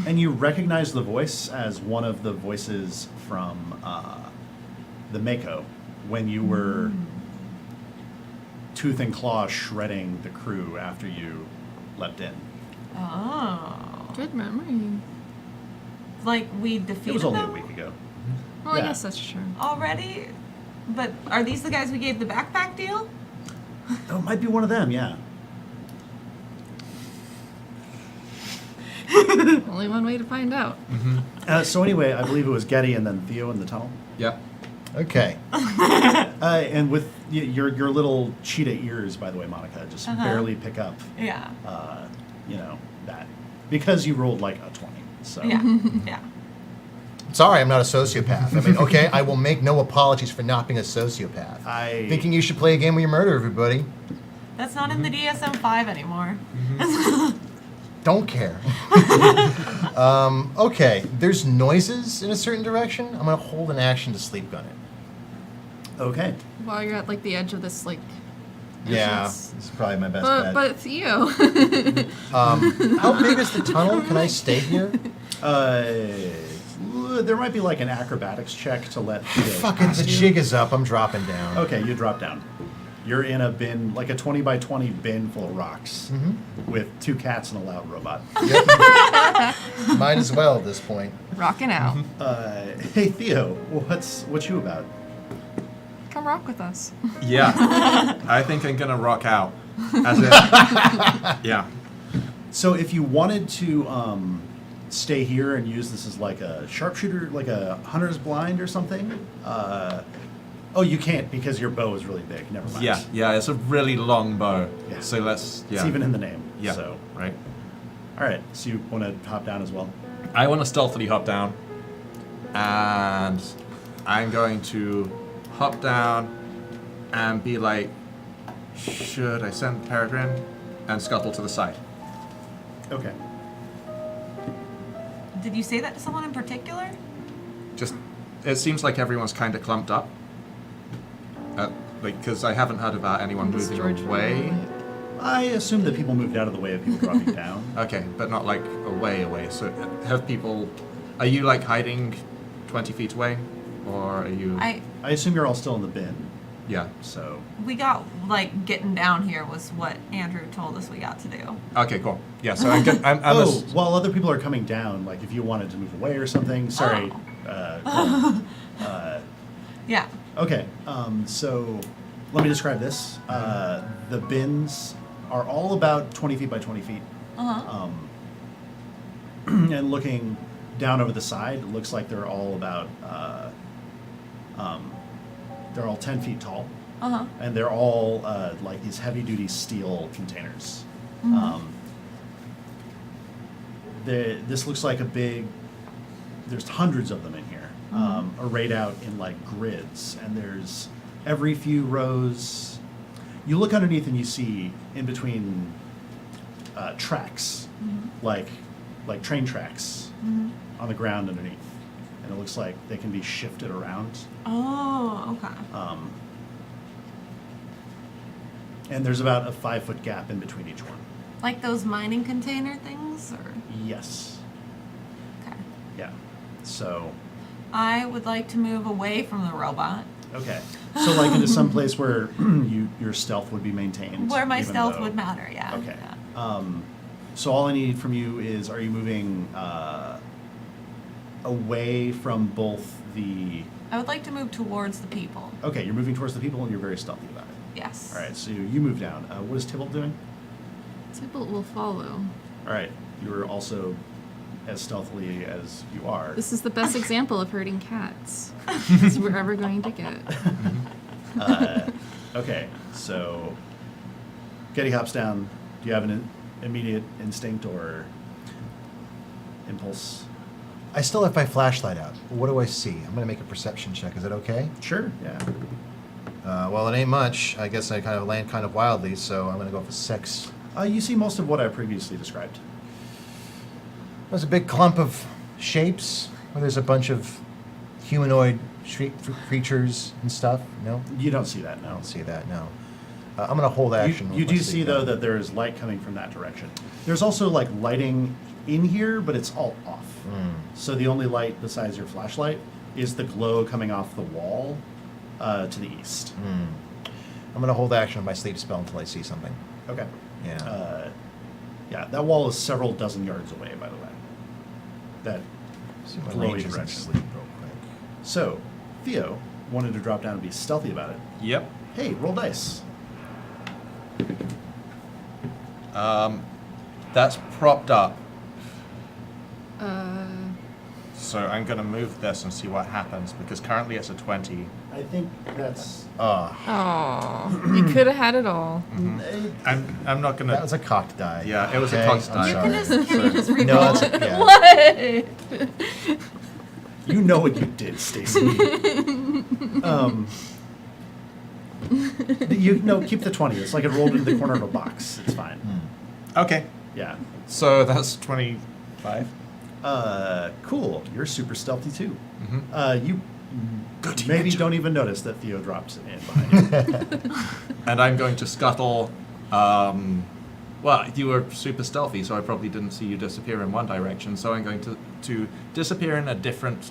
And you recognize the voice as one of the voices from the Mako when you were tooth and claw shredding the crew after you leapt in. Oh. Good memory. Like we It defeated was only them a week ago. Well, Yeah. I guess that's true. already? But are these the guys we gave the backpack deal? Oh, it might be one of them, yeah. Only one way to find out. So anyway, I believe it was Getty and then Theo in the tunnel. Yep. Okay. And with your little cheetah ears, by the way, Monica, just barely pick up, Yeah. that. Because you rolled like a 20. So Yeah. Yeah. Sorry, I'm not a sociopath. I mean, okay, I will make no apologies for not being a sociopath. Thinking you should play a game where you murder everybody. That's not in the DSM-5 anymore. Don't care. Okay, there's noises in a certain direction. I'm gonna hold an action to sleep gun it. Okay. While you're at like the edge of this like. Yeah, Yes. this is probably my best But bet. but Theo. How big is the tunnel? Can I stay here? There might be like an acrobatics check to let Theo Fuck it, past the you. jig is up. I'm dropping down. Okay, you drop down. You're in a bin, like a 20 by 20 bin full of rocks with 2 cats and a loud robot. Yep. Might as well at this point. Rocking out. Hey Theo, what's you about? Come rock with us. Yeah. I think I'm gonna rock out. As in, yeah. So if you wanted to stay here and use this as like a sharpshooter, like a hunter's blind or something, you can't because your bow is really big. Never mind. Yeah, it's a really long bow. Yeah. So let's, It's even in the name. Yeah, So, right. all right. So you want to hop down as well? I want to stealthily hop down, and I'm going to hop down and be like, should I send Peregrine? And scuttle to the side. Okay. Did you say that to someone in particular? Just, it seems like everyone's kind of clumped up. Like, because I haven't heard about anyone moving Destroyed for away. light. I assume that people moved out of the way of people dropping down. Okay, but not like away. So have people... Are you like hiding 20 feet away? Or are you... I assume you're all still in the bin, Yeah. so... We got, like, getting down here was what Andrew told us we got to do. Okay, cool. Yeah, so I'm Oh, while other people are coming down, like if you wanted to move away or something, sorry. Yeah. Okay, so let me describe this. The bins are all about 20 feet by 20 feet. Uh-huh. And looking down over the side, it looks like they're all about, they're all 10 feet tall. Uh-huh. And they're all like these heavy-duty steel containers. This looks like a big. There's hundreds of them in here, arrayed out in like grids, and there's every few rows. You look underneath and you see in between tracks, like train tracks on the ground underneath, and it looks like they can be shifted around. Oh, okay. And there's about a 5-foot gap in between each one. Like those mining container things, or? Yes. Okay. Yeah. So, I would like to move away from the robot. okay. So like into some place where your stealth would be maintained. Where my even stealth though- would matter, yeah. Okay. Yeah. So all I need from you is, are you moving away from both the... I would like to move towards the people. Okay, you're moving towards the people and you're very stealthy about it. Yes. All right, so you move down. What is Tybalt doing? Tybalt will follow. All right, you're also as stealthily as you are. This is the best example of herding cats. As we're ever going to get. Okay, so Getty hops down. Do you have an immediate instinct or impulse? I still have my flashlight out. What do I see? I'm going to make a perception check. Is that okay? Sure, yeah. Well, it ain't much. I guess I kind of land kind of wildly, so I'm going to go for 6. You see most of what I previously described. There's a big clump of shapes where there's a bunch of humanoid creatures and stuff. No? You don't see that, I no. don't see that, no. I'm going to hold action. You with my do see, sleep though, gun. that there is light coming from that direction. There's also, like, lighting in here, but it's all off. So the only light besides your flashlight is the glow coming off the wall to the east. I'm going to hold action on my sleep spell until I see something. Okay. Yeah. Yeah, that wall is several dozen yards away, by the way. That See my glowy ranges and direction. sleep real quick. So, Theo wanted to drop down and be stealthy about it. Yep. Hey, roll dice. That's propped up. Uh, So I'm going to move this and see what happens, because currently it's a 20. I think that's... oh, you could have had it all. I'm not going to... That was a cocked die. Yeah, it was a Okay, cocked I'm die. You sorry. can just re-roll No, that's it. yeah. What? You know what you did, Stacy. Keep the 20. It's like it rolled into the corner of a box. It's fine. Okay. Yeah. So that's 25. Cool. You're super stealthy too. Mhm. You Good maybe image. don't even notice that Theo drops in behind you. And I'm going to scuttle. Well, you were super stealthy, so I probably didn't see you disappear in one direction. So I'm going to disappear in a different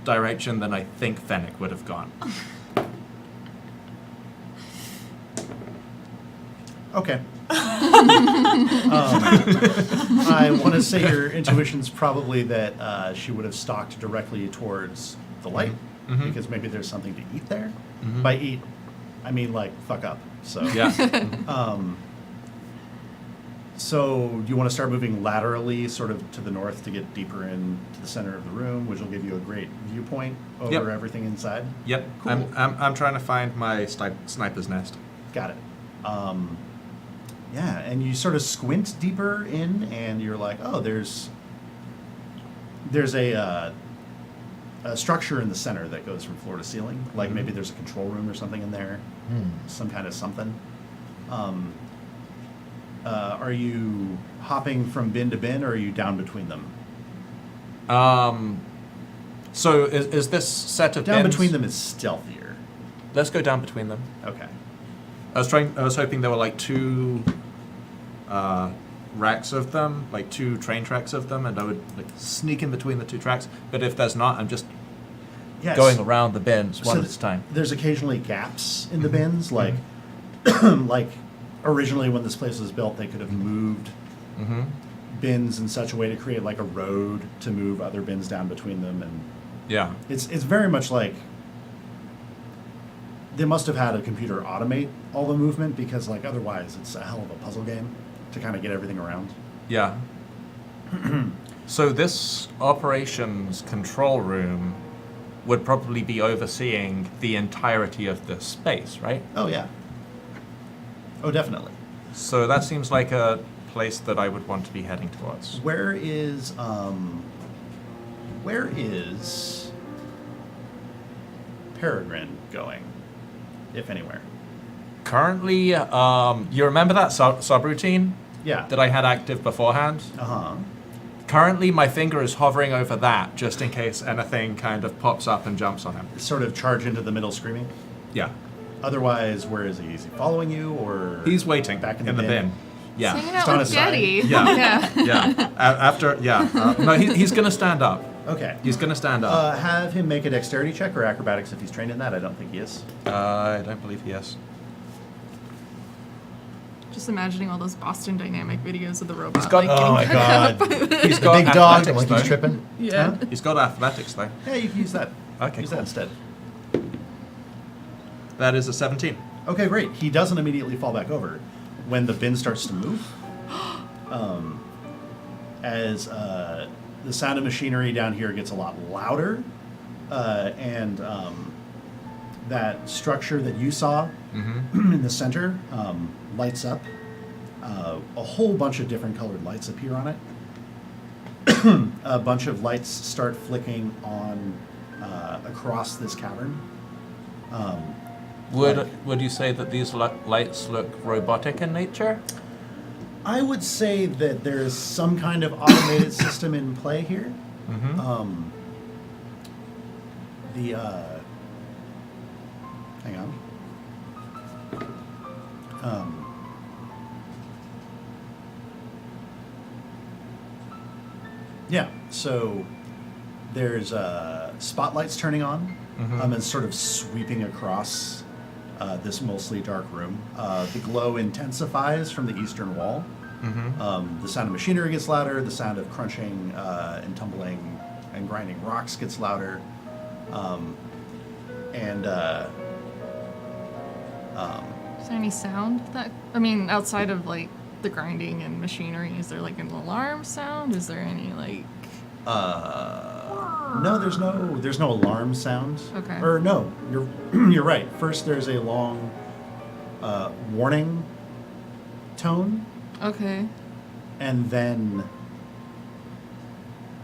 direction than I think Fennec would have gone. Okay. I want to say your intuition's probably that she would have stalked directly towards the light, because maybe there's something to eat there. By eat, I mean like fuck up. So Yeah. So do you want to start moving laterally, sort of to the north, to get deeper into the center of the room, which will give you a great viewpoint over Yep. everything inside? Yep. Cool. I'm trying to find my sniper's nest. Got it. Yeah, and you sort of squint deeper in, and you're like, oh, there's a structure in the center that goes from floor to ceiling. Like maybe there's a control room or something in there, some kind of something. Are you hopping from bin to bin, or are you down between them? So is this set of Down bins? between them is stealthier. Let's go down between them. Okay. I was hoping there were like two racks of them, like two train tracks of them, and I would like sneak in between the two tracks. But if there's not, I'm just Yes. going around the bins one So at a time. There's occasionally gaps in the Mm-hmm. bins, like like originally when this place was built, they could have moved Mm-hmm. bins in such a way to create like a road to move other bins down between them, and Yeah. it's very much like they must have had a computer automate all the movement, because like otherwise it's a hell of a puzzle game to kind of get everything around. Yeah. So this operations control room would probably be overseeing the entirety of the space, right? Oh yeah. Oh, definitely. So that seems like a place that I would want to be heading towards. Where is Peregrine going, if anywhere? Currently, you remember that subroutine Yeah. that I had active beforehand? Uh-huh. Currently, my finger is hovering over that just in case anything kind of pops up and jumps on him. Sort of charge into the middle screaming. Yeah. Otherwise, where is he? Is he following you, or He's waiting back in the bin. He's hanging Yeah. out Just on with his side. Getty. Yeah. yeah. Yeah. After, yeah. No, he's going to stand up. Okay. He's going to stand up. Have him make a dexterity check or acrobatics if he's trained in that. I don't think he is. I don't believe he is. Just imagining all those Boston Dynamic videos of the robot. He's got- like, Oh my getting cut god. up. He's The got big dog, athletics, like he's though. tripping. Yeah. Huh? He's got athletics, though. Yeah, you can use that. Okay, Use cool. that instead. That is a 17. Okay, great. He doesn't immediately fall back over when the bin starts to move. As the sound of machinery down here gets a lot louder, and that structure that you saw Mm-hmm. in the center lights up. A whole bunch of different colored lights appear on it. A bunch of lights start flicking on across this cavern. Would you say that these lights look robotic in nature? I would say that there's some kind of automated system in play here. Mm-hmm. Hang on. Yeah, so there's spotlights turning on and sort of sweeping across this mostly dark room. The glow intensifies from the eastern wall. The sound of machinery gets louder. The sound of crunching and tumbling and grinding rocks gets louder. Is there any sound that, I mean, outside of like the grinding and machinery, is there like an alarm sound? Is there any like? No, there's no alarm sound. Okay. Or no, you're right. First, there's a long warning tone, Okay. and then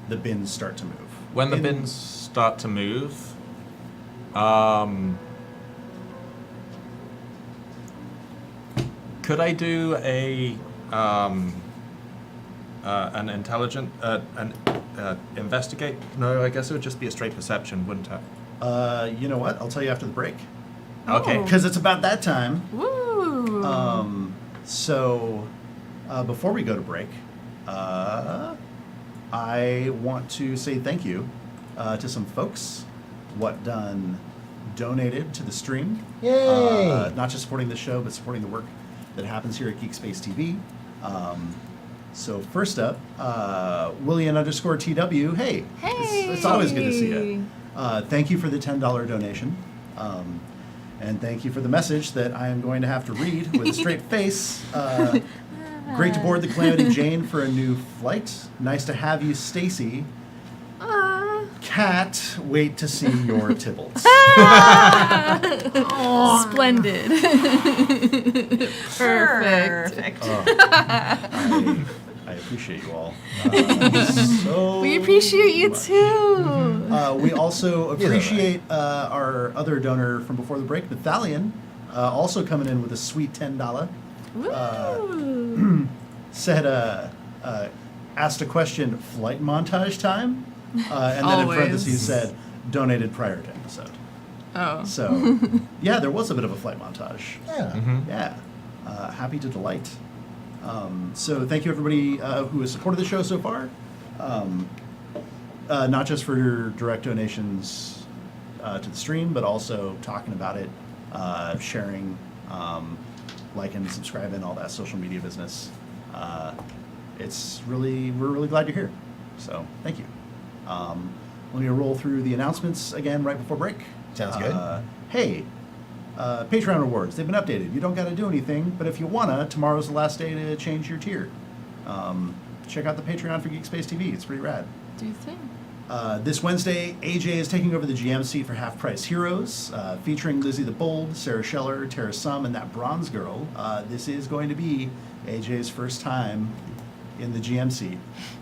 the bins start to move. When the In- bins start to move, could I do an intelligent investigate? No, I guess it would just be a straight perception, wouldn't it? You know what? I'll tell you after the break, Okay. Oh. because it's about that time. Woo. So, before we go to break, I want to say thank you to some folks. What Done donated to the stream. Yay! Not just supporting the show, but supporting the work that happens here at GeekSpaceTV. So first up, William_TW. Hey, it's always good to see you. Thank you for the $10 donation. And thank you for the message that I am going to have to read with a straight face. Great to board the Calamity Jane for a new flight. Nice to have you, Stacy. Cat, wait to see your Tibbles. Splendid. Perfect. I appreciate you all. So We appreciate you much. too. We also Either way. appreciate our other donor from before the break, Nathalion, also coming in with a sweet $10. Woo. Said, asked a question, flight montage time? And then in Always. parentheses said, donated prior to episode. Oh. So, yeah, there was a bit of a flight montage. Yeah. Yeah. Happy to delight. So thank you everybody who has supported the show so far. Not just for your direct donations to the stream, but also talking about it, sharing, liking, subscribing, all that social media business. We're really glad you're here. So thank you. Let me roll through the announcements again right before break. Sounds good. Hey, Patreon rewards, they've been updated. You don't got to do anything, but if you wanna, tomorrow's the last day to change your tier. Check out the Patreon for GeekSpaceTV. It's pretty rad. Do you think? This Wednesday, AJ is taking over the GM seat for Half Price Heroes, featuring Lizzie the Bold, Sarah Scheller, Tara Sum, and that bronze girl. This is going to be AJ's first time in the GM seat,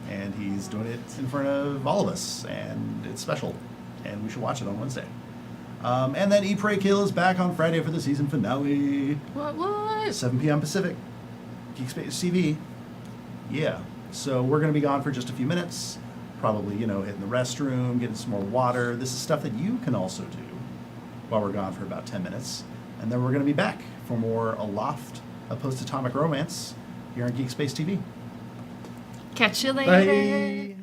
and he's doing it in front of all of us, and it's special, and we should watch it on Wednesday. And then Eat, Pray, Kill is back on Friday for the season finale. What? 7 p.m. Pacific. GeekSpaceTV. Yeah. So we're going to be gone for just a few minutes. Probably, hitting the restroom, getting some more water. This is stuff that you can also do while we're gone for about 10 minutes. And then we're going to be back for more Aloft, a post-atomic romance here on GeekSpaceTV. Catch you later. Bye.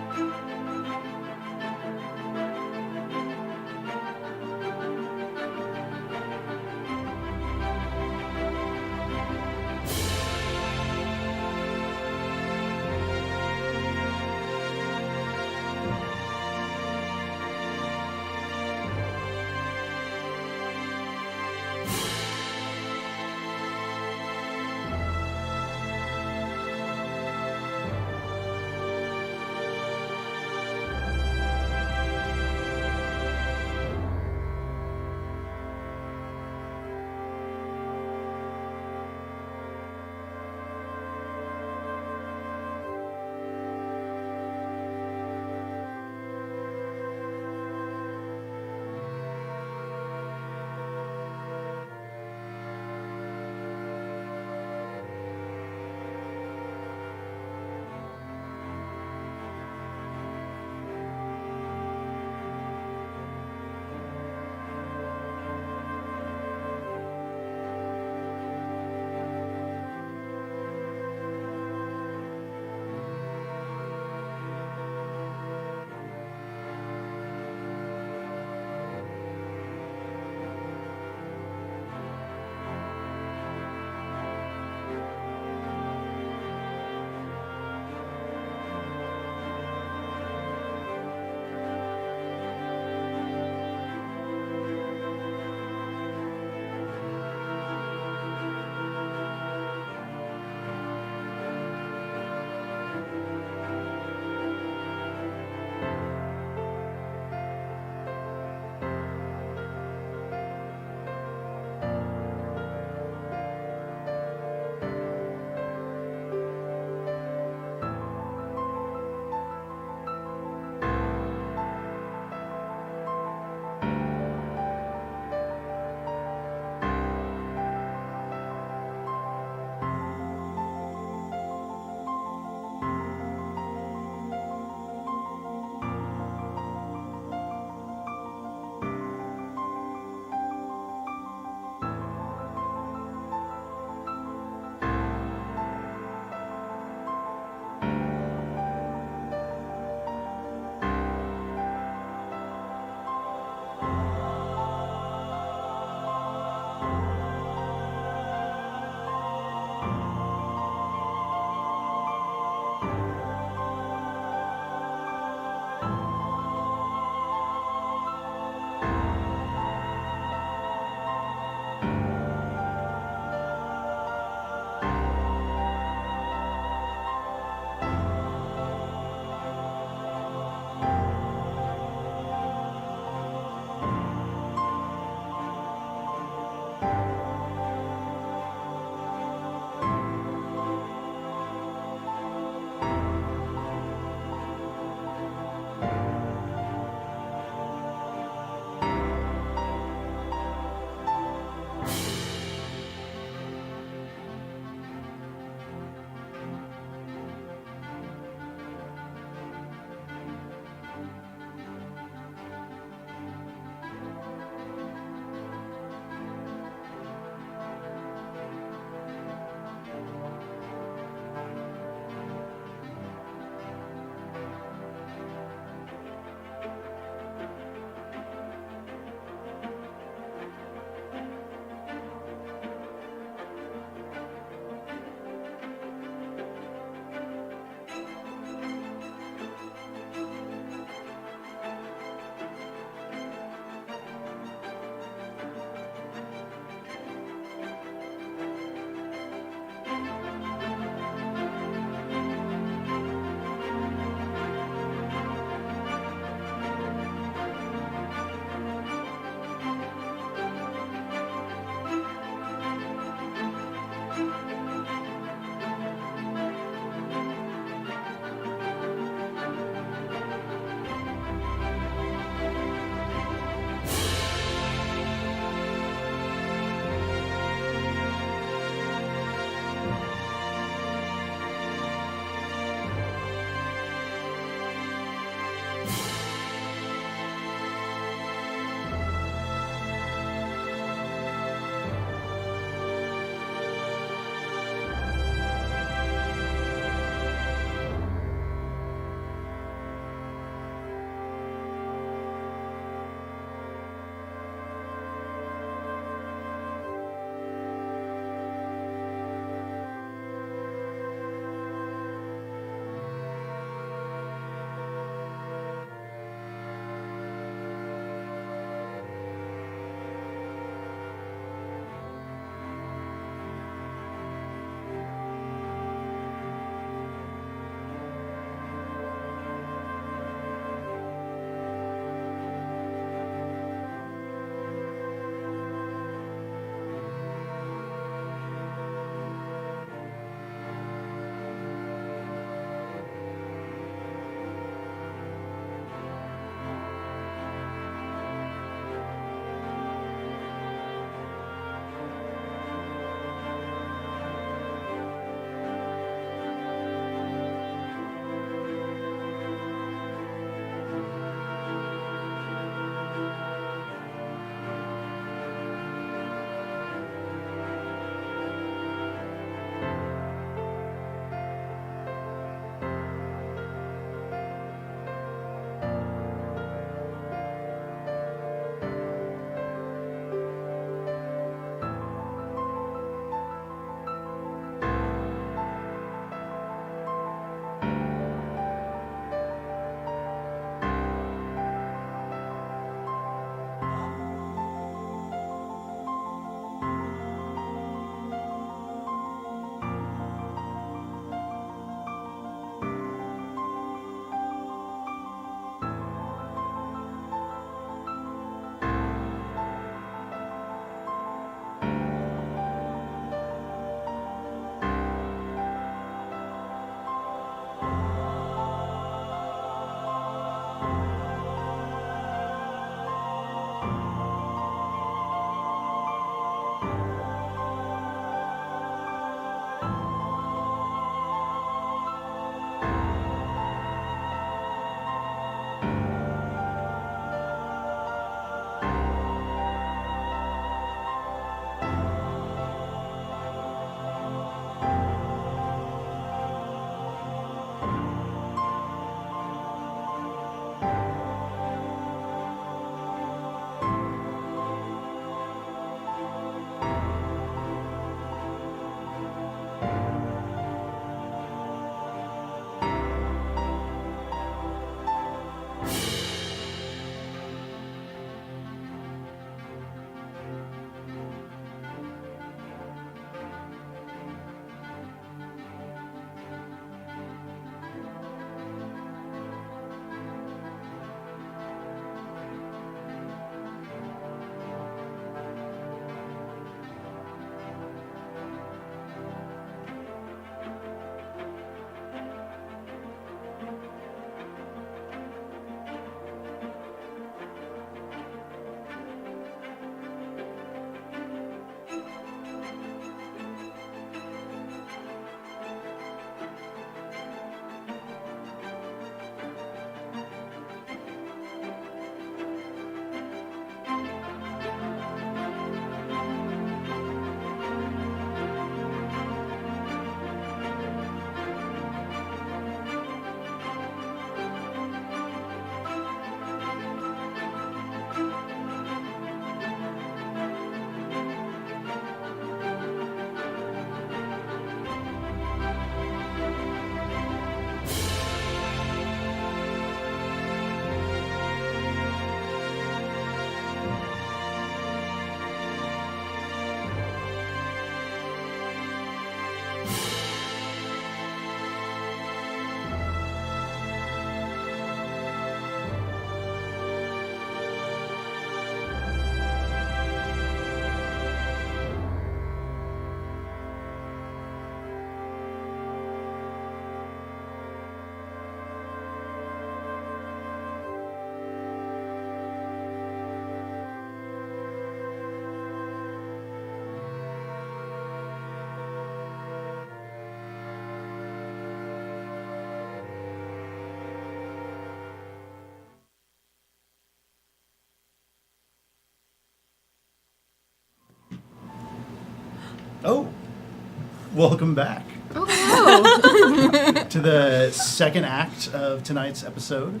Welcome back Oh, hello. to the second act of tonight's episode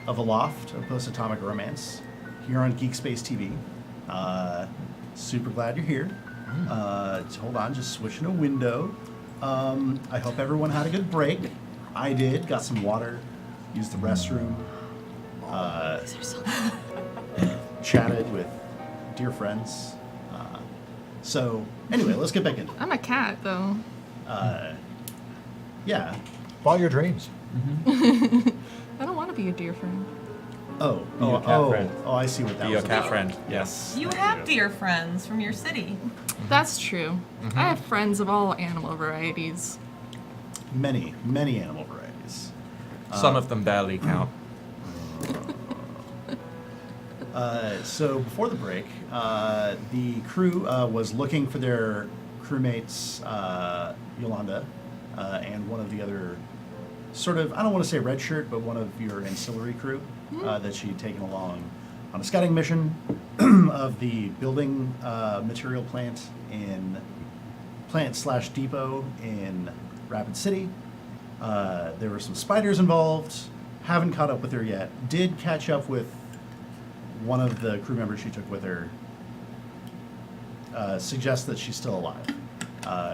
of Aloft, a post-atomic romance, here on GeekSpaceTV. Super glad you're here. Hold on, just switching a window. I hope everyone had a good break. I did. Got some water, used the restroom, These are so chatted with dear friends. So anyway, let's get back into it. I'm a cat, though. Yeah. Follow your dreams. I don't want to be a dear friend. Oh, Be your cat friend. I see what that Be your was cat about. friend. Yes. You thank have dear friends from your city. That's true. I have friends of all animal varieties. Many, many animal varieties. Some of them barely count. So before the break, the crew was looking for their crewmates, Yolanda, and one of the other sort of, I don't want to say red shirt, but one of your ancillary crew that she'd taken along on a scouting mission of the building material plant / depot in Rapid City. There were some spiders involved. Haven't caught up with her yet. Did catch up with one of the crew members she took with her. Suggests that she's still alive.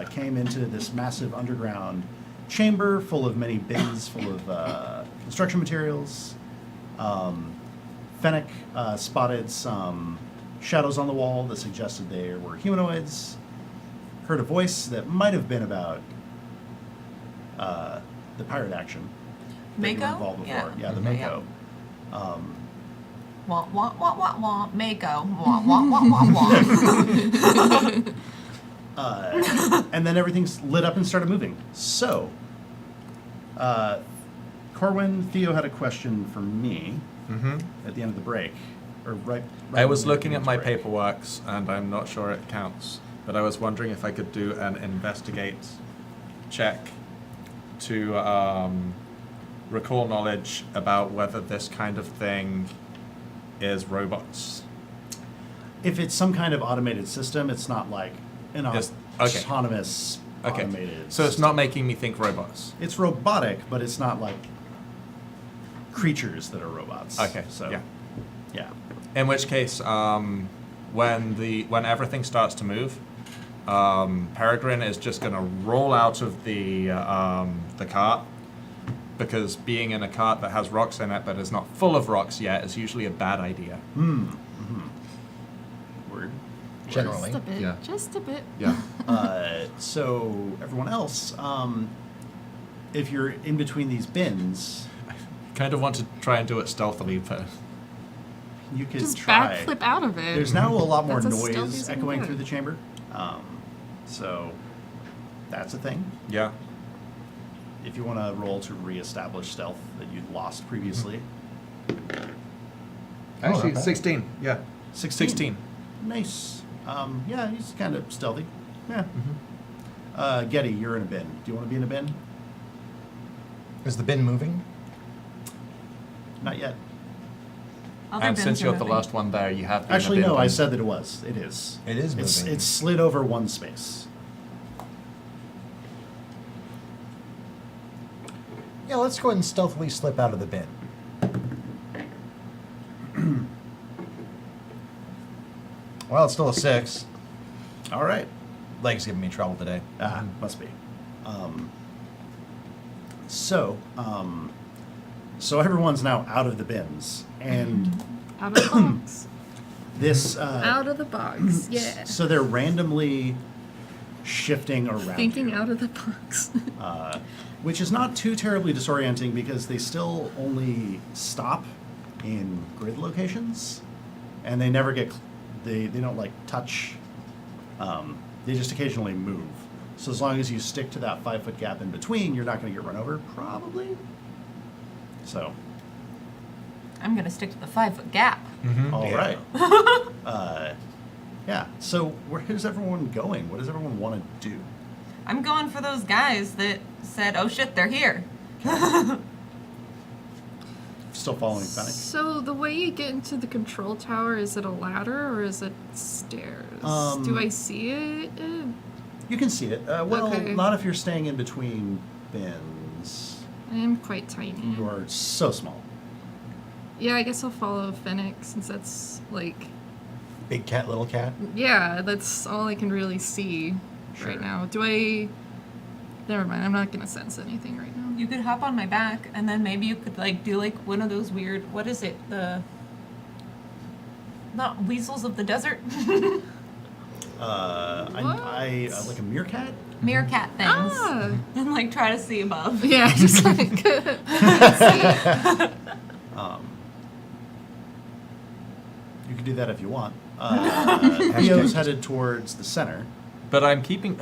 Came into this massive underground chamber full of many bins full of construction materials. Fennec spotted some shadows on the wall that suggested they were humanoids. Heard a voice that might have been about the pirate action that you were Mako? involved before. Yeah. The Mako. Wah, wah, wah, wah, wah, Mako. Wah, wah, wah, wah, wah. And then everything's lit up and started moving. So, Corwin, Theo had a question for me at the end of the break, or right. I was when we were looking at doing my this break. paperworks, and I'm not sure it counts, but I was wondering if I could do an investigate check to recall knowledge about whether this kind of thing is robots. If it's some kind of automated system, it's not like an Yes, okay. autonomous Okay, automated. so it's system. not making me think robots. It's robotic, but it's not like creatures that are robots. Okay, So, yeah. yeah. In which case, when everything starts to move, Peregrine is just going to roll out of the cart, because being in a cart that has rocks in it but is not full of rocks yet is usually a bad idea. Word. Generally. Just a bit. Yeah. Just a bit. Yeah. So everyone else, if you're in between these bins, Kind of want to try and do it stealthily, but you could Just try. backflip out of it. There's now a lot more That's as stealthy noise as I can echoing get. through the chamber. So that's a thing. yeah. If you want to roll to reestablish stealth that you'd lost previously. Actually, not bad. 16. Yeah. 16. Nice. Yeah, he's kind of stealthy. Yeah. Getty, you're in a bin. Do you want to be in a bin? Is the bin moving? Not yet. Other And bins since are you're the moving. last one there, you have been Actually, a bit no, I on- said that it was. It is. It is moving. It's slid over one space. Yeah, let's go ahead and stealthily slip out of the bin. Well, it's still a 6. All right. Leg's giving me trouble today. Must be. So everyone's now out of the bins, and Out of the box. this. Out of the box. Yeah. So they're randomly shifting around. Thinking you, out of the box. which is not too terribly disorienting because they still only stop in grid locations, and they never get. They don't like touch. They just occasionally move. So as long as you stick to that 5-foot gap in between, you're not going to get run over, probably. So, I'm gonna stick to the 5-foot gap. all Yeah. right. Yeah. So where is everyone going? What does everyone want to do? I'm going for those guys that said, "Oh shit, they're here." Still following Fennec? So the way you get into the control tower, is it a ladder or is it stairs? Do I see it? You can see it. Well, Okay. not if you're staying in between bins. I am quite tiny. You are so small. Yeah, I guess I'll follow Fennec since that's like, Big cat, little cat. yeah, that's all I can really see Sure. right now. Do I? Never mind. I'm not gonna sense anything right now. You could hop on my back, and then maybe you could like do like one of those weird. What is it? Not weasels of the desert. I like a meerkat. Meerkat things. Ah. And like try to see above. Yeah, just like. You can do that if you want. Theo's headed towards the center. But I'm keeping,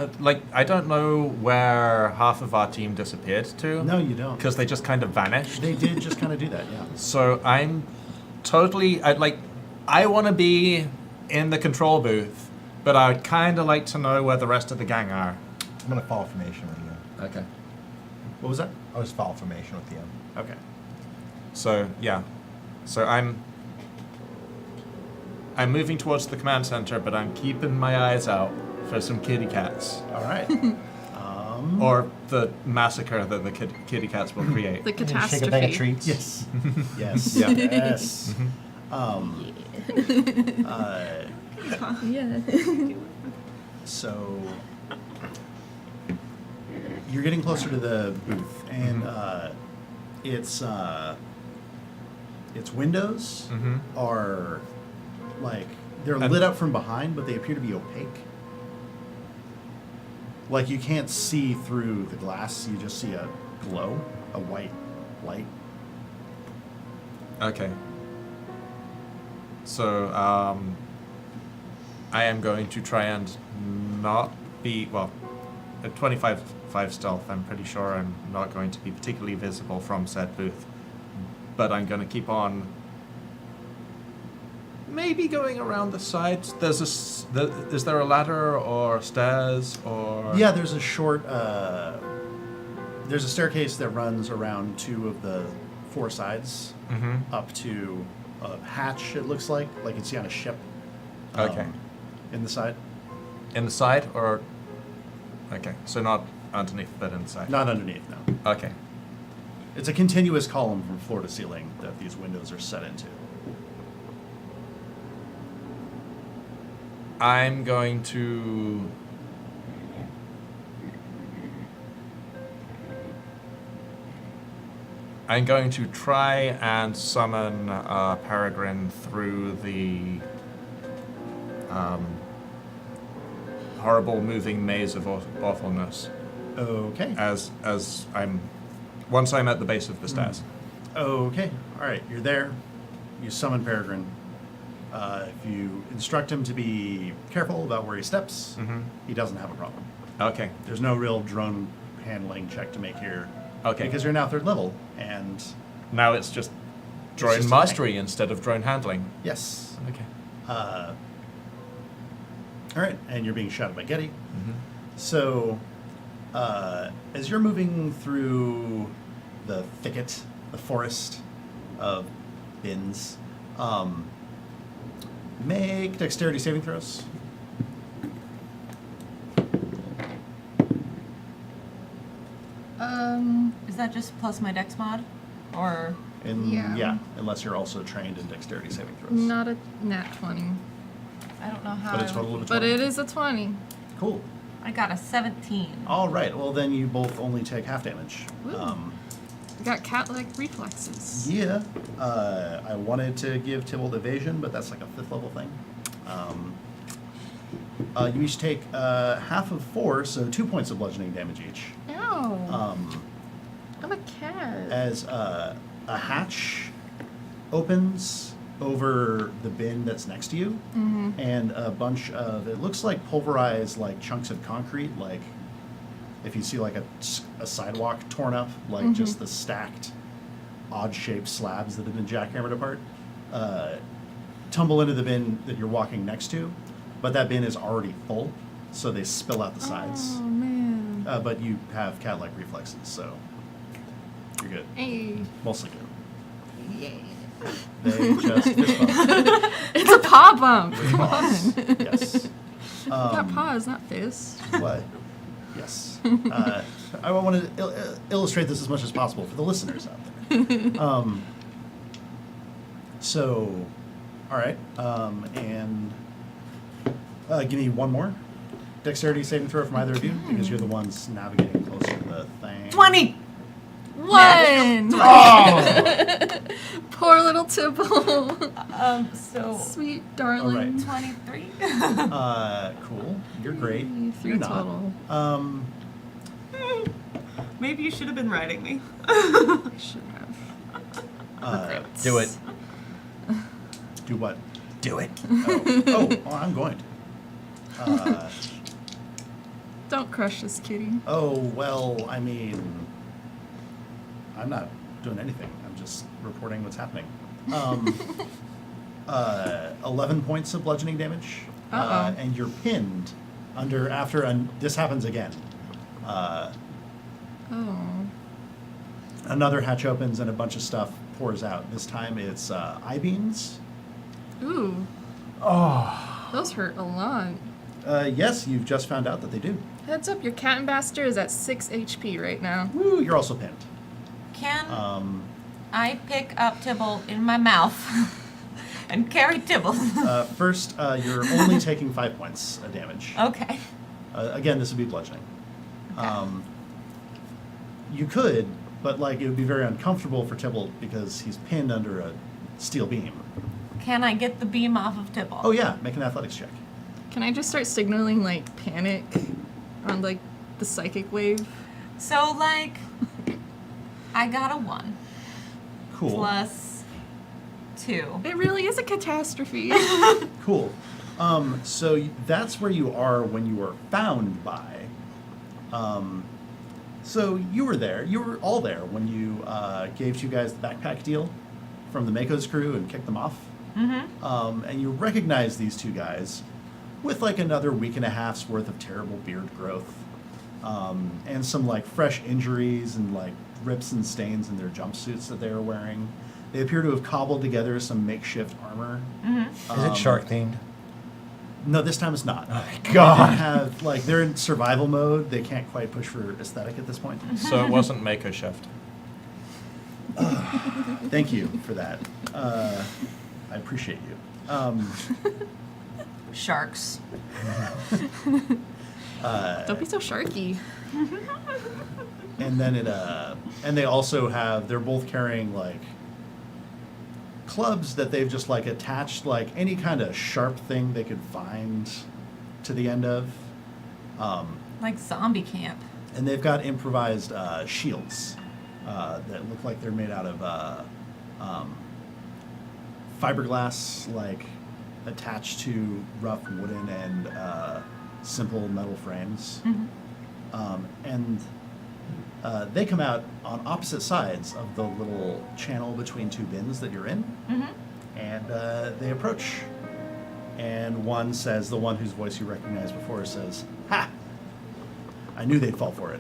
I don't know where half of our team disappeared to. No, you don't. Because they just kind of vanished. They did just kind of do that, yeah. So I'm totally, I want to be in the control booth, but I'd kind of like to know where the rest of the gang are. I'm gonna follow formation with you. Okay. What was that? I'll just follow formation with you. Okay. So, yeah. So I'm moving towards the command center, but I'm keeping my eyes out for some kitty cats. All right. Or the massacre that the kitty cats will create. The Shake a bag of catastrophe. treats. Yes. Yes. Yeah. Yes. Yeah. So you're getting closer to the booth, and its windows are like they're And- lit up from behind, but they appear to be opaque. Like you can't see through the glass; you just see a glow, a white light. Okay. So, I am going to try and not be, well, at 25 stealth, I'm pretty sure I'm not going to be particularly visible from said booth. But I'm going to keep on maybe going around the sides. Is there a ladder or stairs or... Yeah, there's a short. There's a staircase that runs around two of the four sides up to a hatch. It looks like you'd see on a ship. Okay. In the side, In the side or... Okay, so not underneath, but inside. not underneath. No, Okay. it's a continuous column from floor to ceiling that these windows are set into. I'm going to... I'm going to try and summon Peregrine through the horrible moving maze of awfulness Okay. as once I'm at the base of the stairs. Okay. All right. You're there. You summon Peregrine. If you instruct him to be careful about where he steps, he doesn't have a problem. Okay. There's no real drone handling check to make here. Okay. Because you're now third level, and Now it's just drone just a mastery instead of drone handling. yes. Okay. All right, and you're being shouted by Getty. So, as you're moving through the thicket, the forest of bins, make dexterity saving throws. Is that just plus my dex mod? Or Yeah. Unless you're also trained in dexterity saving throws. Not a nat 20. I don't know how. But a total of a 20. But it is a 20. Cool. I got a 17. All right. Well, then you both only take half damage. Ooh. Got cat-like reflexes. Yeah. I wanted to give Tybalt evasion, but that's like a 5th level thing. You each take half of 4, so 2 points of bludgeoning damage each. Ow. I'm a cat. As a hatch opens over the bin that's next to you, and a bunch of, it looks like pulverized like chunks of concrete, like if you see like a sidewalk torn up, like just the stacked odd-shaped slabs that have been jackhammered apart, tumble into the bin that you're walking next to, but that bin is already full, so they spill out the sides. Oh, man. But you have cat-like reflexes, so you're good. Hey. Mostly good. Yay. They just fist bump. It's a paw bump. With Come paws. on. Yes. Got paws, not fists. What? Yes. I want to illustrate this as much as possible for the listeners out there. So, all right, and give me one more dexterity saving throw from either of you because you're the ones navigating closer to the thing. 20. 1. Oh! Poor little Tibble. So Sweet All darling. right. 23. Cool. You're great. 3 You're not. total. Maybe you should have been writing me. I should have. Regrets. Do it. Do what? Do it. Oh, I'm going to. Don't crush this kitty. Oh, well, I mean, I'm not doing anything. I'm just reporting what's happening. 11 points of bludgeoning damage. Uh-oh. And you're pinned after this happens again. Oh. Another hatch opens and a bunch of stuff pours out. This time it's I-beams. Ooh. Oh. Those hurt a lot. Yes, you've just found out that they do. Heads up, your cat ambassador is at 6 HP right now. Woo, you're also pinned. Can I pick up Tibble in my mouth and carry Tibble? First, you're only taking 5 points of damage. Okay. Again, this would be bludgeoning. You could, but like it would be very uncomfortable for Tibble because he's pinned under a steel beam. Can I get the beam off of Tibble? Oh yeah, make an athletics check. Can I just start signaling like panic on like the psychic wave? So, like, I got a 1 Cool. plus 2. It really is a catastrophe. Cool. So that's where you are when you were found by. So you were there. You were all there when you gave you guys the backpack deal from the Mako's crew and kicked them off. Mm-hmm. And you recognize these two guys with like another week and a half's worth of terrible beard growth, and some like fresh injuries and like rips and stains in their jumpsuits that they are wearing. They appear to have cobbled together some makeshift armor. Mm-hmm. Is it shark themed? No, this time it's not. Oh my They God. have like they're in survival mode. They can't quite push for aesthetic at this point. So it wasn't Mako Shift. Thank you for that. I appreciate you. Sharks. Don't be so sharky. And then and they also they're both carrying like clubs that they've just like attached like any kind of sharp thing they could find to the end of. Like zombie camp. And they've got improvised shields that look like they're made out of fiberglass, like attached to rough wooden and simple metal frames. Mm-hmm. And they come out on opposite sides of the little channel between two bins that you're in. Mm-hmm. And they approach. And one says, the one whose voice you recognized before says, "Ha! I knew they'd fall for it.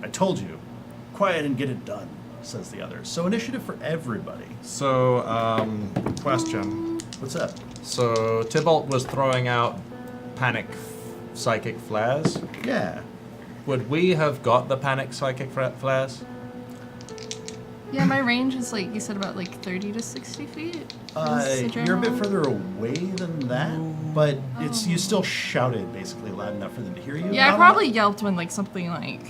I told you. Quiet and get it done," says the other. So initiative for everybody. So, question. What's up? So Tybalt was throwing out panic psychic flares. Yeah. Would we have got the panic psychic flares? Yeah, my range is like you said about like 30 to 60 feet. Is the You're a bit general? further away than that, but you still shouted basically loud enough for them to hear you. Yeah, I Not probably loud- yelped when like something like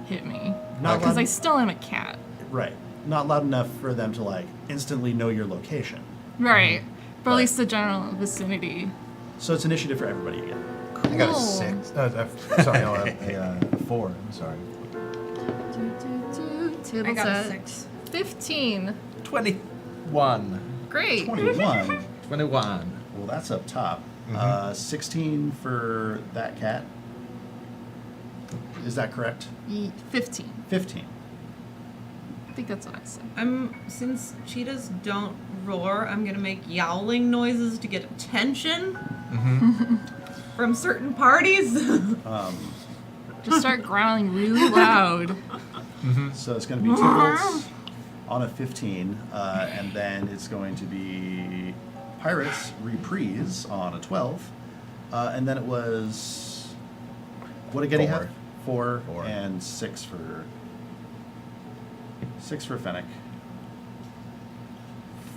hit me. Not Because loud- I still am a cat. Right. Not loud enough for them to like instantly know your location. Right. But Right. at least the general vicinity. So it's initiative for everybody again. I got a Cool. 6. Sorry, no, a 4. I'm sorry. Tibble's I got a at 6. 15. 21. Great. 21. 21. Well, that's up top. 16 for that cat. Is that correct? 15. 15. I think that's what I said. Since cheetahs don't roar, I'm gonna make yowling noises to get attention from certain parties. Just start growling really loud. So it's going to be Tibble's on a 15, and then it's going to be Pirates Reprise on a 12, And then it was, what did Getty have? 4 4. and 6 for Fennec.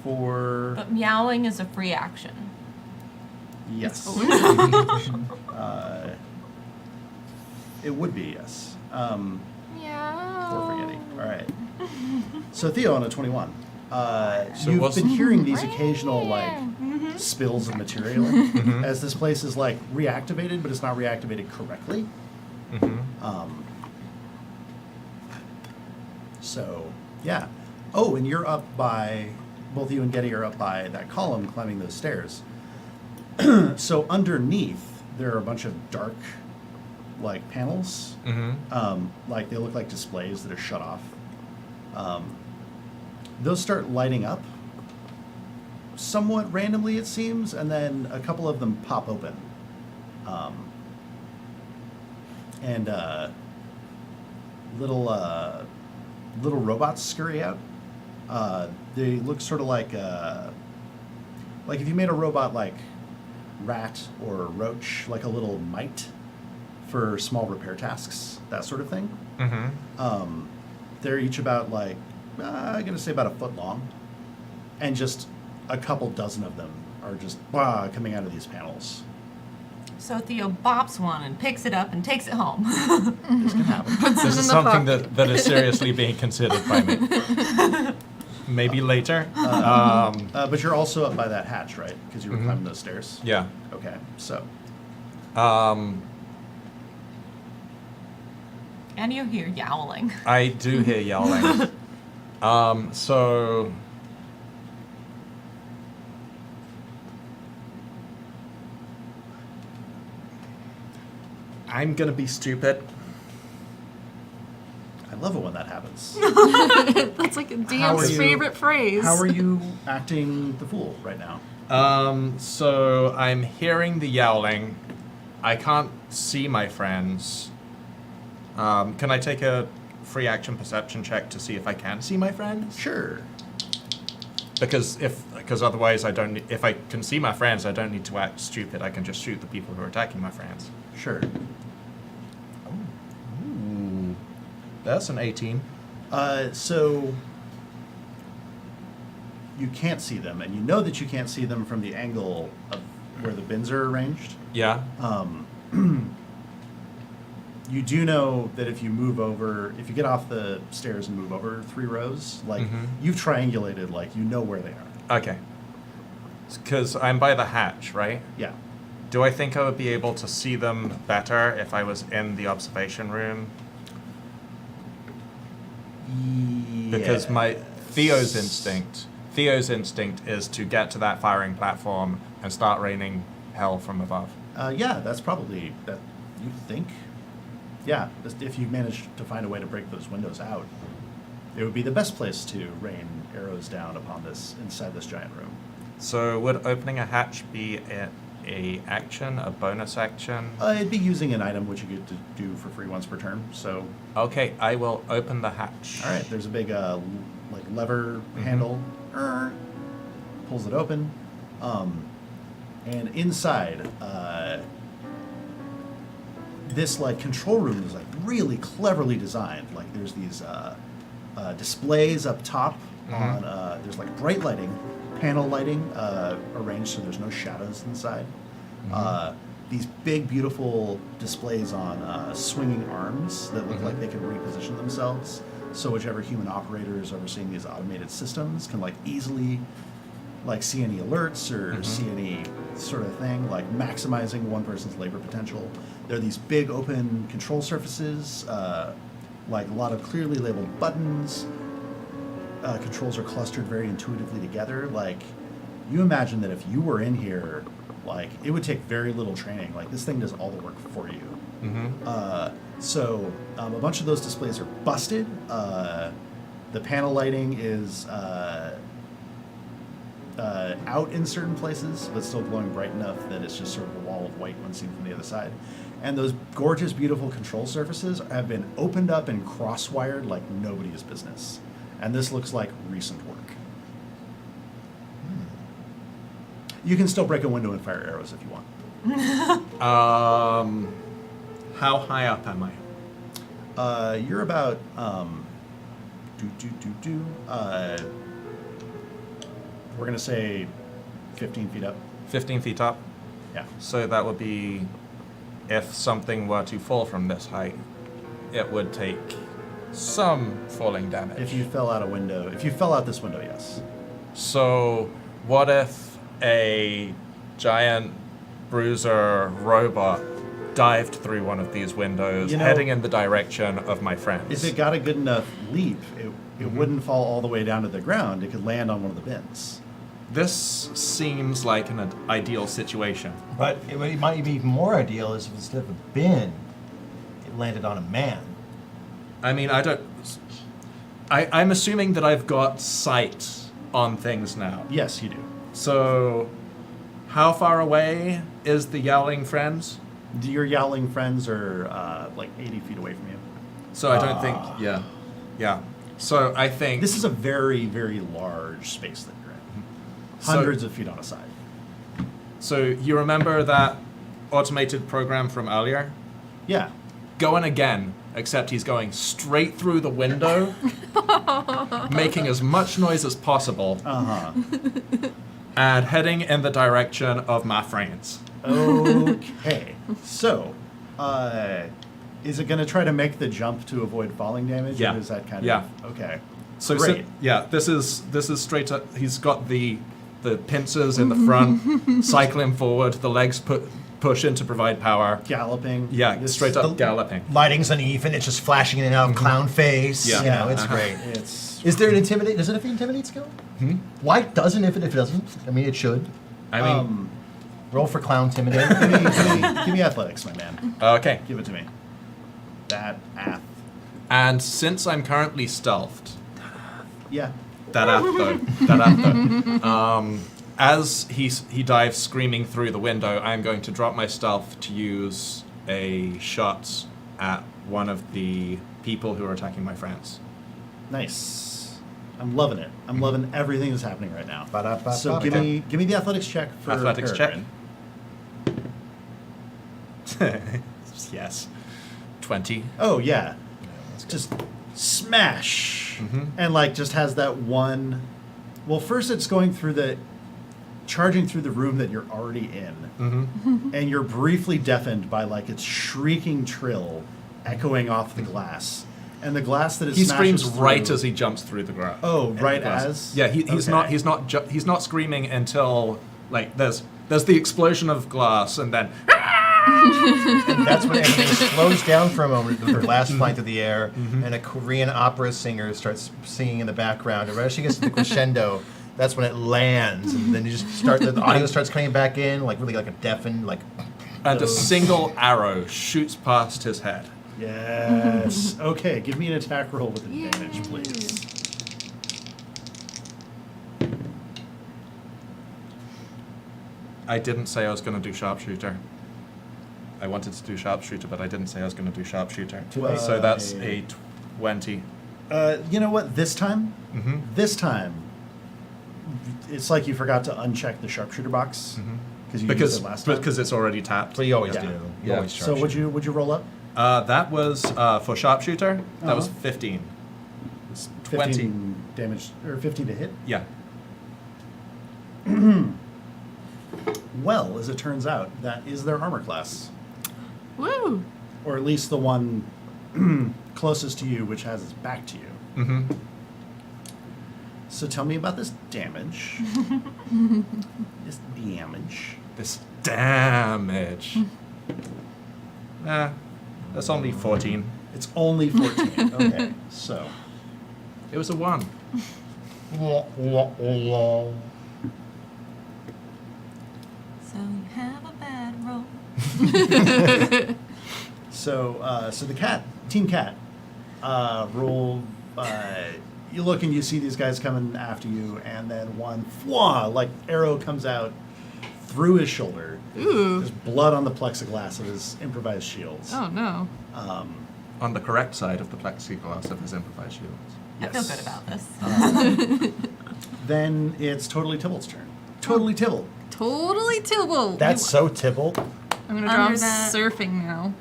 4. But meowing is a free action. Yes. It would be, yes. Meow. 4 for Getty. All right. So Theo on a 21. So You've what's- been hearing these occasional like spills of material as this place is like reactivated, but it's not reactivated correctly. So yeah. Oh, and you're up by both you and Getty are up by that column climbing those stairs. So underneath there are a bunch of dark like panels. Like they look like displays that are shut off. Those start lighting up somewhat randomly, it seems, and then a couple of them pop open. And little robots scurry out. They look sort of like if you made a robot like rat or roach, like a little mite for small repair tasks, that sort of thing. They're each about like, I'm going to say about a foot long. And just a couple dozen of them are just coming out of these panels. So Theo bops one and picks it up and takes it home. This can happen. This in is the something pocket. that is seriously being considered by me. Maybe later. But you're also up by that hatch, right? Because you were climbing those stairs? Yeah. Okay, so. And you hear yowling. I do hear yowling. So I'm gonna be stupid. I love it when that happens. That's like How are Dan's you- favorite phrase. How are you acting the fool right now? So I'm hearing the yowling. I can't see my friends. Can I take a free action perception check to see if I can see my friends? Sure. Because otherwise I don't. If I can see my friends, I don't need to act stupid. I can just shoot the people who are attacking my friends. Sure. Ooh, that's an 18. So you can't see them, and you know that you can't see them from the angle of where the bins are arranged. Yeah. You do know that if you move over, if you get off the stairs and move over 3 rows, like you've triangulated, like you know where they are. Okay. Because I'm by the hatch, right? Yeah. Do I think I would be able to see them better if I was in the observation room? Because my Theo's instinct is to get to that firing platform and start raining hell from above. Yeah, that's probably that. You think? Yeah, if you manage to find a way to break those windows out, it would be the best place to rain arrows down upon this inside this giant room. So would opening a hatch be a action, a bonus action? It'd be using an item which you get to do for free once per turn. So, Okay, I will open the hatch. all right, there's a big like lever handle, pulls it open, and inside, this like control room is like really cleverly designed. Like there's these displays up top on there's like bright lighting, panel lighting arranged so there's no shadows inside. These big beautiful displays on swinging arms that look like they can reposition themselves. So whichever human operator is overseeing these automated systems can like easily like see any alerts or see any sort of thing, like maximizing one person's labor potential. There are these big open control surfaces, like a lot of clearly labeled buttons. Controls are clustered very intuitively together. Like, you imagine that if you were in here, like, it would take very little training. Like, this thing does all the work for you. So a bunch of those displays are busted. The panel lighting is out in certain places, but still glowing bright enough that it's just sort of a wall of white when seen from the other side. And those gorgeous, beautiful control surfaces have been opened up and cross-wired like nobody's business. And this looks like recent work. You can still break a window and fire arrows if you want. How high up am I? You're about we're gonna say 15 feet up. 15 feet up. Yeah. So that would be, if something were to fall from this height, it would take some falling damage. If you fell out a window, if you fell out this window, yes. So, what if a giant bruiser robot dived through one of these windows, You know, heading in the direction of my friends? If it got a good enough leap, it wouldn't fall all the way down to the ground. It could land on one of the bins. This seems like an ideal situation. But it might be even more ideal is if instead of a bin, it landed on a man. I mean, I'm assuming that I've got sight on things now. Yes, you do. So, how far away is the yowling friends? Your yowling friends are like 80 feet away from you. So I don't think, yeah. So I think This is a very, very large space that you're in. Hundreds of feet on a side. So you remember that automated program from earlier? Yeah. Going again, except he's going straight through the window, making as much noise as possible, Uh-huh. and heading in the direction of my friends. Okay. So, is it going to try to make the jump to avoid falling damage? Yeah. Or is that kind Yeah. of... Okay. So Great. this is straight up. He's got the pincers in the front, cycling forward. The legs push in to provide power. Galloping. Yeah, This- straight up galloping. Lighting's uneven, it's just flashing in and out of clown face. Yeah. You know, it's Uh-huh. great. It's... Is there an intimidate? Does it have an intimidate skill? Why doesn't if it doesn't? I mean, it should. I mean, Roll for clown intimidate. give me athletics, my man. okay. Give it to me. That ath. And since I'm currently stealthed, Yeah. as he dives screaming through the window, I'm going to drop my stealth to use a shot at one of the people who are attacking my friends. Nice. I'm loving it. I'm loving everything that's happening right now. Ba-da-ba-ba. So give me the athletics check for Athletics check. Peregrine. Yes. 20. Oh yeah. Just smash. And like just has that one. Well, first it's going through charging through the room that you're already in, and you're briefly deafened by like its shrieking trill echoing off the glass, and the glass that it He smashes screams right through- as he jumps through the ground. Oh, right as? Yeah, he's Okay. not screaming until like there's the explosion of glass and then And that's when everything slows down for a moment with her last flight through the air, and a Korean opera singer starts singing in the background. And right as she gets to the crescendo, that's when it lands, and then you just start. The audio starts coming back in, like really like a deafened, like. and a single arrow shoots past his head. Yes. Okay, give me an attack roll with advantage, please. I didn't say I was going to do sharpshooter. I wanted to do sharpshooter, but I didn't say I was going to do sharpshooter. So that's a 20. You know what? This time, it's like you forgot to uncheck the sharpshooter box because you used it last time. Because it's already tapped. But you always Yeah. do. You Yeah. always So would you roll up? That was for sharpshooter. That was 15. It's 20. 15 damage or 15 to hit. Yeah. Well, as it turns out, that is their armor class, Woo! or at least the one closest to you, which has its back to you. Mm-hmm. So tell me about this damage. This damage. This damage. That's only 14. It's only 14. Okay, so It was a 1. So you have a bad roll. so the cat, Team Cat, roll. You look and you see these guys coming after you, and then one like arrow comes out through his shoulder. Ooh. There's blood on the plexiglass of his improvised shields. Oh no. On the correct side of the plexiglass of his improvised shields. I feel Yes. good about this. Then it's totally Tybalt's turn. totally Tibble. Totally Tibble. That's so Tibble. I'm gonna Under draw that- surfing now.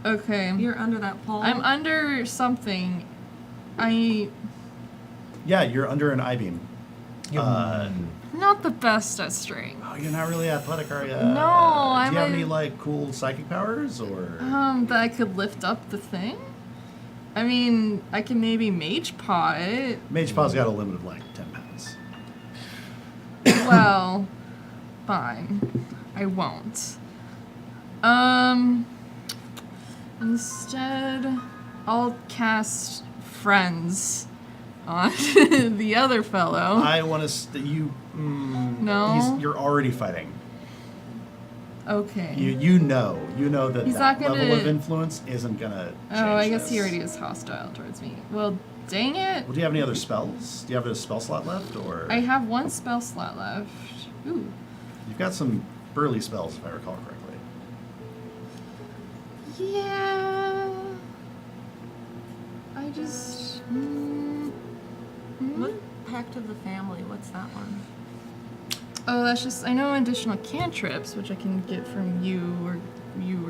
Okay. You're under that pole. I'm under something. Yeah, you're under an I-beam. Not the best at string. Oh, you're not really athletic, are you? No, Do you I'm have a- any like cool psychic powers or? That I could lift up the thing. I mean, I can maybe mage paw it. Mage Paw's got a limit of like 10 pounds. Well, fine. I won't. Instead, I'll cast Friends on the other fellow. I want to you. No? You're already fighting. Okay. You know that He's that not gonna- level of influence isn't gonna. Oh, I change guess he this. already is hostile towards me. Well, dang it. Well, do you have any other spells? Do you have a spell slot left, or I have one spell slot left. Ooh. you've got some burly spells, if I recall correctly. Yeah. I just. What Pact of the Family? What's that one? Oh, that's just. I know additional cantrips, which I can get from you or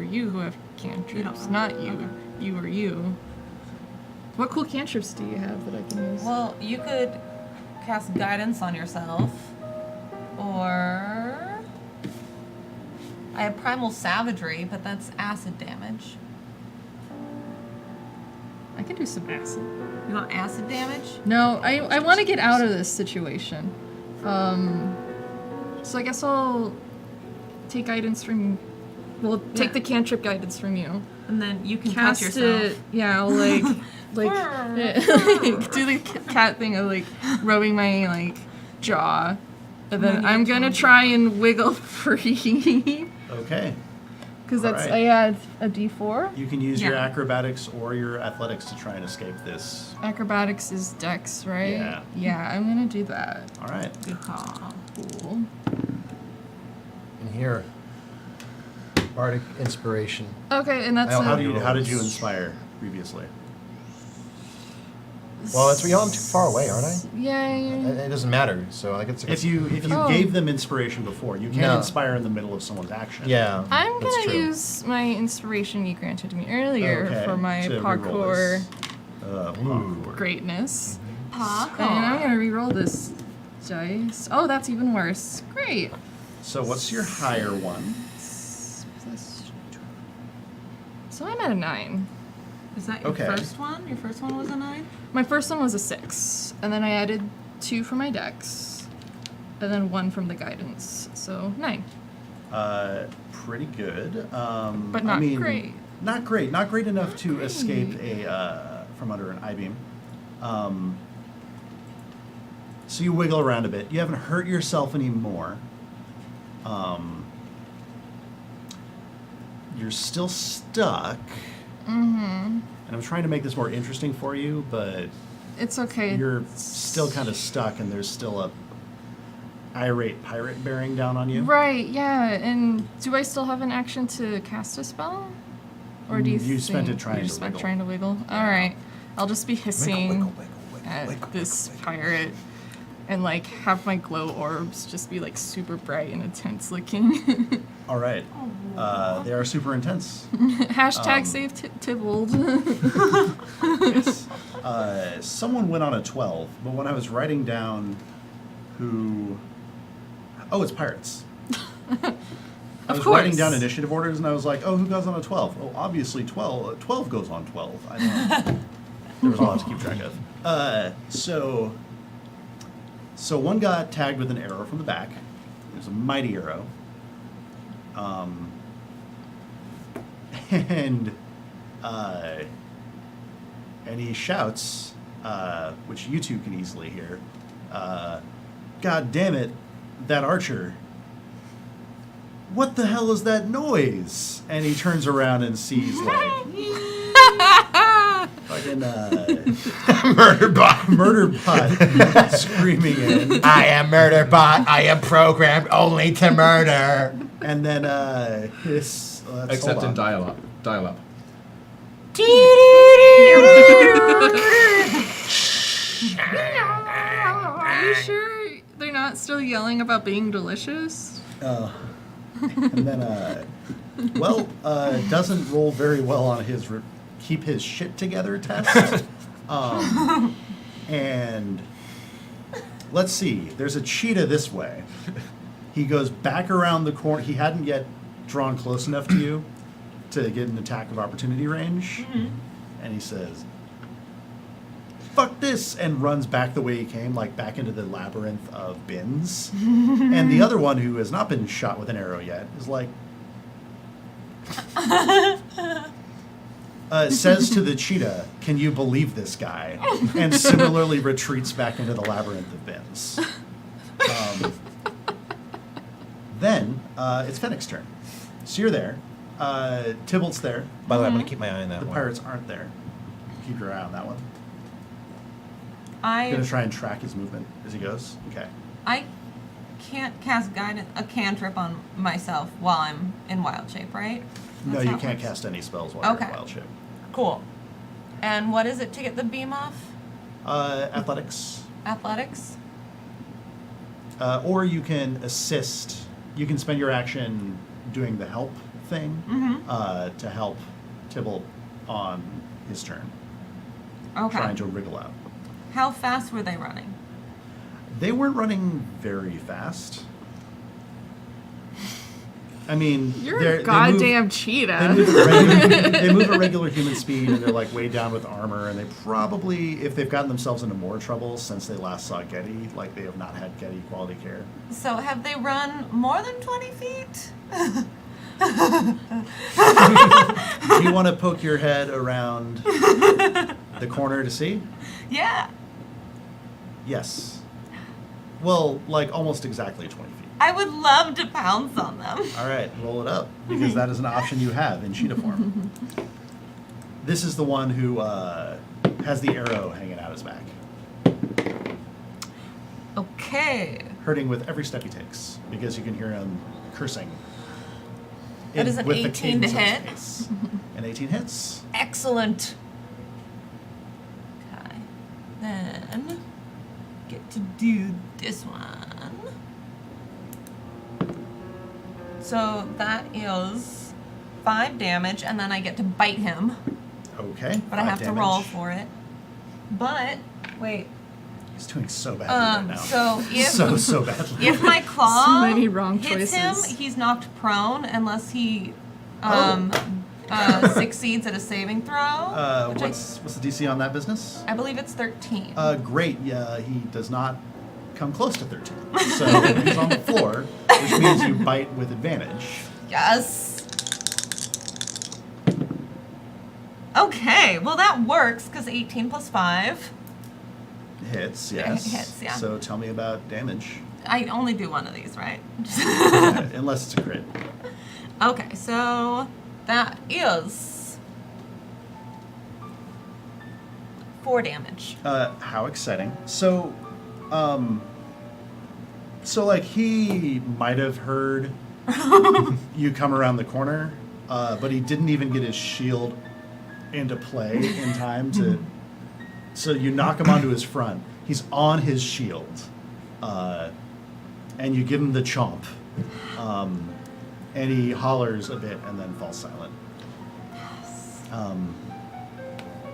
you who have cantrips. Not you. You or you. What cool cantrips do you have that I can use? Well, you could cast guidance on yourself, or I have primal savagery, but that's acid damage. I can do some acid. You want acid damage? No, I want to get out of this situation. So I guess I'll take guidance from. Well, take Yeah. the cantrip guidance from you. And then you can Cast touch yourself. it. Yeah, I'll like do the cat thing of like rubbing my like jaw, and then Maybe I'm it's gonna on. try and wiggle free. Okay, Because that's Alright. I had a D4. you can use your Yeah. acrobatics or your athletics to try and escape this. Acrobatics is Dex, right? Yeah. Yeah, I'm gonna do that. All right. Good call. Cool. And here, bardic inspiration. Okay, and that's How a, do How did you inspire previously? Well, that's I'm too far away, aren't I? Yeah. It doesn't matter. So like it's If you Oh. gave them inspiration before, you can't No. inspire in the middle of someone's action. yeah. I'm that's gonna true. use my inspiration you granted me earlier Okay, for my to reroll parkour this. Parkour. greatness. Parkour. And I'm gonna re-roll this dice. Oh, that's even worse. Great. So what's your higher one? So I'm at a 9. Is that your Okay. first one? Your first one was a 9? My first one was a 6, and then I added 2 for my dex, and then 1 from the guidance. So 9. Pretty good. But not great. Not great. Not great enough Not to great. escape from under an I-beam. So you wiggle around a bit. You haven't hurt yourself anymore. You're still stuck. Mm-hmm. And I'm trying to make this more interesting for you, but It's okay. you're still kind of stuck, and there's still a irate pirate bearing down on you. Right, yeah. And do I still have an action to cast a spell? Or do you You spent think it trying you to just spent wiggle. trying to wiggle? Alright. I'll just be hissing Wiggle, wiggle, wiggle, at wiggle, this wiggle, pirate and like have my glow orbs just be like super bright and intense looking. All right. They are super intense. Hashtag save Tybalt. Yes. Someone went on a 12, but when I was writing down who... Oh, it's pirates. I was writing course. down initiative orders, and I was like, oh, who goes on a 12? Oh, obviously 12. 12 goes on 12. I don't There was a lot to keep track of. So one got tagged with an arrow from the back. It was a mighty arrow. And he shouts, which you two can easily hear, God damn it, that archer. What the hell is that noise? And he turns around and sees like fucking Murderbot screaming in. I am Murderbot. I am programmed only to murder. And then his Except in hold on. dial-up. Are you sure they're not not still yelling about being delicious? And then, doesn't roll very well on his keep his shit together test. And let's see, there's a cheetah this way. He goes back around the corner. He hadn't yet drawn close enough to you to get an attack of opportunity range. Mm-hmm. And he says, fuck this, and runs back the way he came, like back into the labyrinth of bins. And the other one, who has not been shot with an arrow yet, is like, says to the cheetah, can you believe this guy? And similarly retreats back into the labyrinth of bins. Then it's Fennec's turn. So you're there. Tybalt's there. By the way, I'm going to keep my eye on that The one. pirates aren't there. Keep your eye on that one. I Gonna try and track his movement as he goes. Okay. can't cast a cantrip on myself while I'm in wild shape, right? No, That's you how it can't works. cast any spells while you're Okay. in wild shape. Cool. And what is it to get the beam off? Athletics. Athletics? Or you can assist. You can spend your action doing the help thing to help Tybalt on his turn, Okay. trying to wriggle out. How fast were they running? They weren't running very fast. I mean, You're they're- a goddamn They move, cheetah. they move at regular human speed, and they're like weighed down with armor. And they probably, if they've gotten themselves into more trouble since they last saw Getty, like they have not had Getty quality care. So have they run more than 20 feet? Do you want to poke your head around the corner to see? Yeah. Yes. Well, like almost exactly 20 feet. I would love to pounce on them. All right, roll it up, because that is an option you have in cheetah form. This is the one who has the arrow hanging out his back, Okay. hurting with every step he takes, because you can hear him cursing. That is an with the 18 to cadence of his hit. pace. An 18 hits. Excellent. Okay. Then get to do this one. So that is 5 damage, and then I get to bite him, Okay. but I 5 have to damage. roll for it. But wait. He's doing so badly right now. So if so badly. if my claw So many wrong hits choices. him, he's knocked prone unless he succeeds at a saving throw. Which what's the DC on that business? I believe it's 13. Great. Yeah, he does not come close to 13. So he's on the floor, which means you bite with advantage. Yes. Okay, well that works because 18 plus 5. Hits, yes. Hits, yeah. So tell me about damage. I only do one of these, right? Yeah, unless it's a crit. Okay, so that is 4 damage. How exciting. So like he might have heard you come around the corner, but he didn't even get his shield into play in time to. So you knock him onto his front. He's on his shield, and you give him the chomp, and he hollers a bit and then falls silent.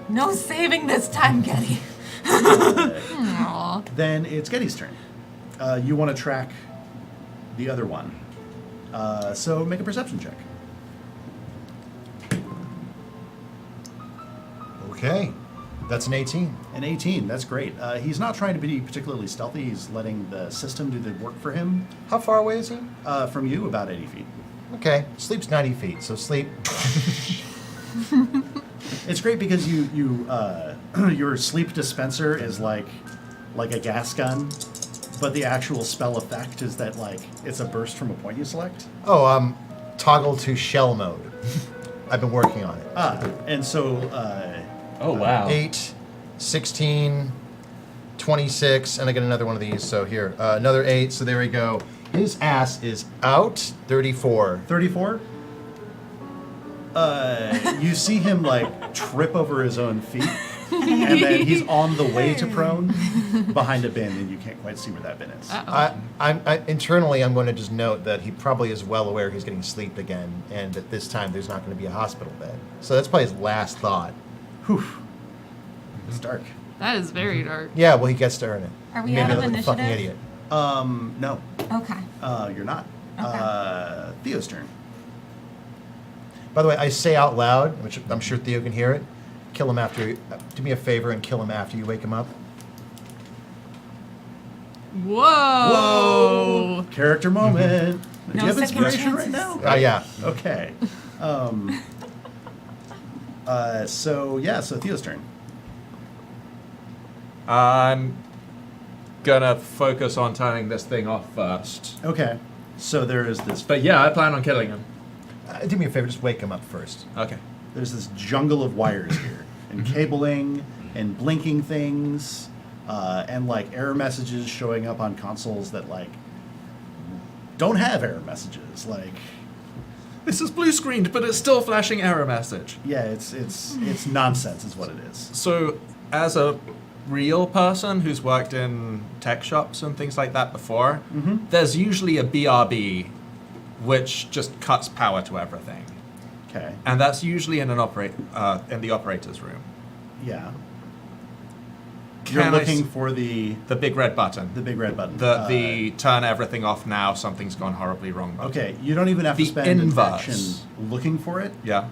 No saving this time, Getty. Aw. Then it's Getty's turn. You want to track the other one. So make a perception check. Okay. That's an 18. An 18, that's great. He's not trying to be particularly stealthy. He's letting the system do the work for him. How far away is he? From you, about 80 feet. Okay. Sleep's 90 feet, so sleep. It's great because your sleep dispenser is like a gas gun, but the actual spell effect is that like it's a burst from a point you select. Oh, toggle to shell mode. I've been working on it. And so Oh, wow. 8, 16, 26, and I get another one of these. So here, another 8. So there we go. His ass is out. 34. 34. You see him like trip over his own feet and then he's on the way to prone behind a bin, and you can't quite see where that bin is. Internally, I'm going to just note that he probably is well aware he's getting sleep again, and that this time there's not going to be a hospital bed. So that's probably his last thought. Whew. It's dark. That is very dark. Yeah, well, he gets to earn it. Are we Maybe out of I look like a fucking initiative? idiot. No, Okay. you're not. Okay. Theo's turn. By the way, I say out loud, which I'm sure Theo can hear it. Kill him after. Do me a favor and kill him after you wake him up. Whoa! Character moment. Do No you have second inspiration right chances. now? Yeah. Okay. So Theo's turn. I'm gonna focus on turning this thing off first. Okay. So there's this But yeah, I plan on killing him. Do me a favor, just wake him up first. Okay. there's this jungle of wires here, and cabling, and blinking things, and like error messages showing up on consoles that like don't have error messages. Like, This is blue screened, but it's still flashing error message. yeah, it's nonsense, is what it is. So, as a real person who's worked in tech shops and things like that before, there's usually a BRB which just cuts power to everything, Okay. and that's usually in an in the operator's room. Yeah. You're Can I looking s- for the the big red button. big red button. The turn everything off now. Something's gone horribly wrong button. Okay, you don't even have to The spend an inverse. action looking for it. Yeah.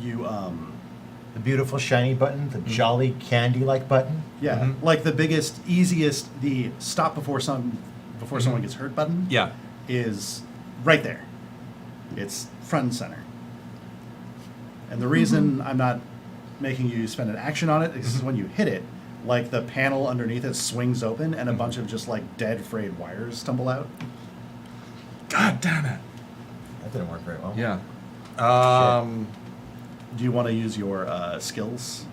You The beautiful shiny button, the jolly candy-like button. yeah, Mhm. like the biggest, easiest, the stop before someone gets hurt button. Yeah. Is right there. It's front and center. And the reason I'm not making you spend an action on it is when you hit it, like the panel underneath it swings open and a bunch of just like dead frayed wires tumble out. God damn it. That didn't work very well. Yeah. Do you want to use your skills?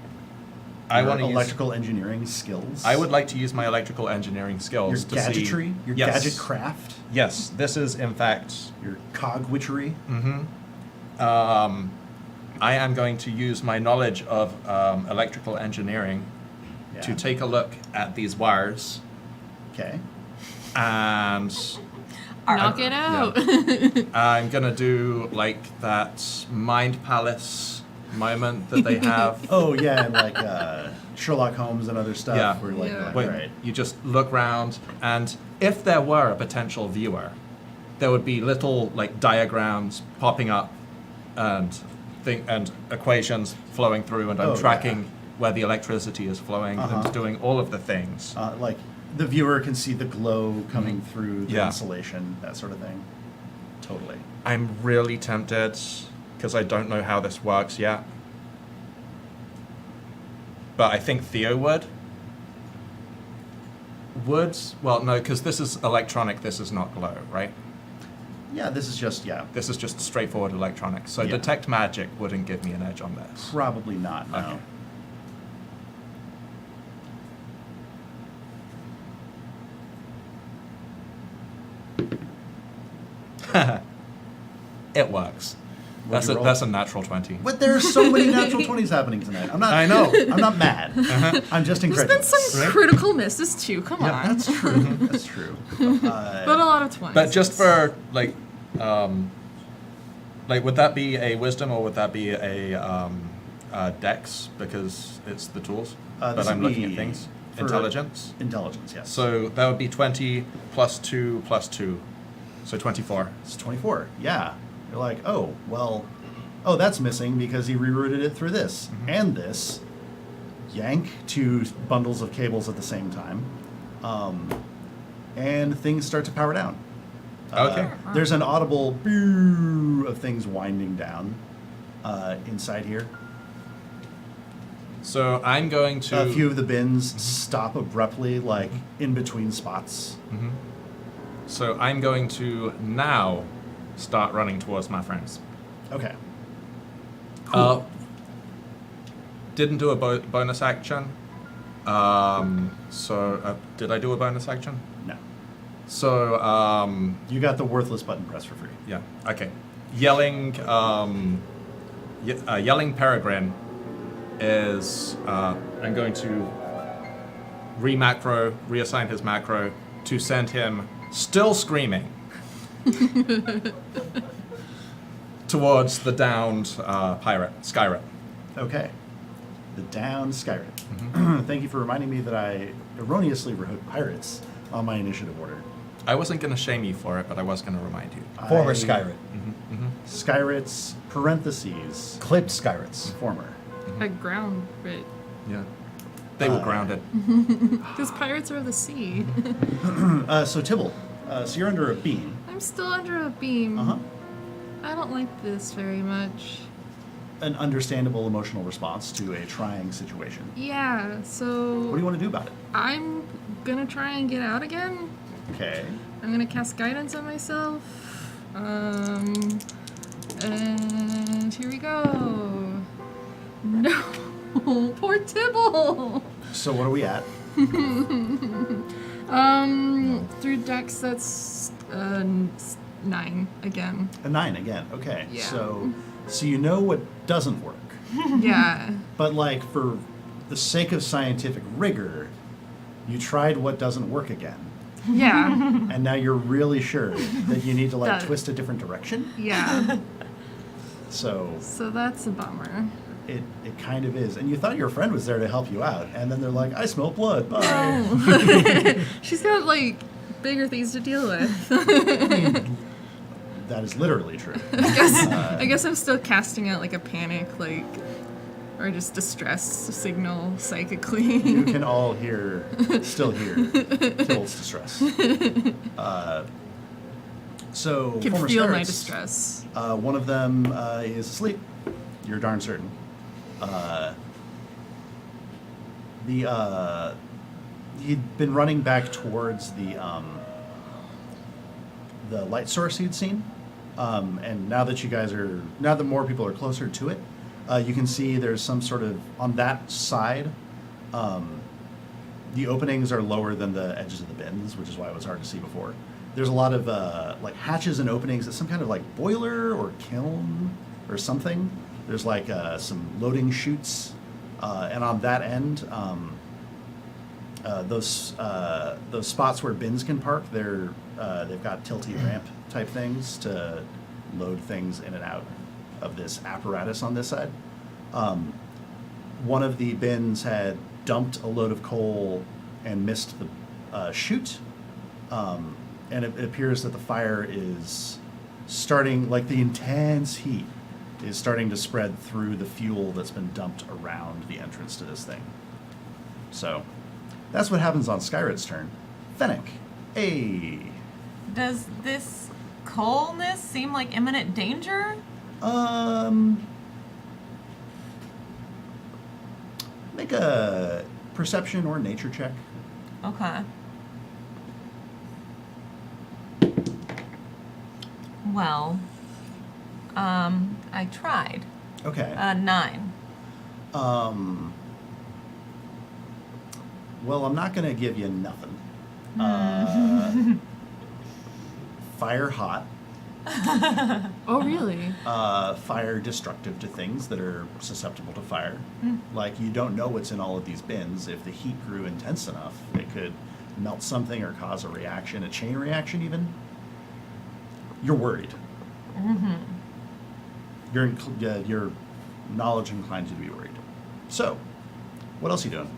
I Your want to use. electrical engineering skills. I would like to use my electrical engineering your skills to see. gadgetry, your Yes. gadget craft, Yes, this is in fact. your cog witchery. I am going to use my knowledge of electrical engineering to Yeah. take a look at these wires Okay. and Knock it out. I'm gonna do like that Mind Palace moment that they have. Oh yeah, and like Sherlock Holmes and other stuff. Yeah. Where like, Yeah. like, Wait, right. you just look round, and if there were a potential viewer, there would be little like diagrams popping up, and equations flowing through, and I'm Oh, tracking yeah. where the electricity is flowing Uh-huh. and doing all of the things. Like the viewer can see the glow coming through the Yeah. insulation, that sort of thing. Totally. I'm really tempted because I don't know how this works yet. But I think Theo would. Would? Well, no, because this is electronic, this is not glow, right? Yeah, this is just This is just straightforward electronics. So Yeah. detect magic wouldn't give me an edge on this. probably not. No. Okay. It works. What'd you roll? That's a natural 20. But there are so many natural 20s happening tonight. I'm not. I know. I'm not mad. I'm just There's been incredulous. some Right? critical misses too. Come Yeah, on. that's true. That's true. But a lot of 20s. But just for like, would that be a wisdom or would that be a dex because it's the tools? This But I'm would looking at be things. for Intelligence. Intelligence, yes. So that would be 20 plus 2 plus 2. So 24. It's 24. Yeah. You're like, oh, well, oh, that's missing because he rerouted it through this and this. Yank two bundles of cables at the same time. And things start to power down. Okay. There's an audible boo of things winding down inside here. So I'm going to. A few of the bins stop abruptly, like in between spots. So I'm going to now start running towards my friends. Okay. Didn't do a bonus action. Did I do a bonus action? No. So, You got the worthless button pressed for free. yeah, okay. Yelling, yelling Peregrine is I'm going to reassign his macro to send him still screaming towards the downed Skyrit. Okay. The down Skyrit. Mm-hmm. Thank you for reminding me that I erroneously wrote pirates on my initiative order. I wasn't going to shame you for it, but I was going to remind you. Former I- Skyrit. Skyrits, parentheses, Clipped Skyrits. former. A ground bit. Yeah. They were grounded. Because pirates are of the sea. So Tibble, so you're under a beam. I'm still under a beam. Uh-huh. I don't like this very much. An understandable emotional response to a trying situation. Yeah, so What do you want to do about it? I'm gonna try and get out again. Okay. I'm gonna cast guidance on myself. And here we go. No, poor Tibble. So what are we at? Through Dex, that's 9 again. A 9 again. Okay. Yeah. So you know what doesn't work. Yeah. But like for the sake of scientific rigor, you tried what doesn't work again. Yeah. And now you're really sure that you need to like That- twist a different direction. Yeah. So So that's a bummer. it kind of is. And you thought your friend was there to help you out, and then they're like, I smell blood. Bye. No. She's got like bigger things to deal with. That is literally true. I guess I'm still casting out like a panic, like, or just distress signal psychically. You can all still hear Till's distress. So Can former feel my Skyritts, distress. one of them is asleep. You're darn certain. He'd been running back towards the light source he'd seen, and now that more people are closer to it, you can see there's some sort of on that side. The openings are lower than the edges of the bins, which is why it was hard to see before. There's a lot of like hatches and openings at some kind of like boiler or kiln or something. There's like some loading chutes, and on that end, those spots where bins can park, they've got tilty ramp type things to load things in and out of this apparatus on this side. One of the bins had dumped a load of coal and missed the chute, and it appears that the fire is starting, like the intense heat is starting to spread through the fuel that's been dumped around the entrance to this thing. So that's what happens on Skyrit's turn. Fennec, hey. Does this coalness seem like imminent danger? Make a perception or nature check. Okay. Well, I tried. Okay. 9. Well, I'm not going to give you nothing. Fire hot. Oh, really? Fire destructive to things that are susceptible to fire. Like, you don't know what's in all of these bins. If the heat grew intense enough, it could melt something or cause a reaction, a chain reaction even. You're worried. Your knowledge inclines you to be worried. So, what else are you doing?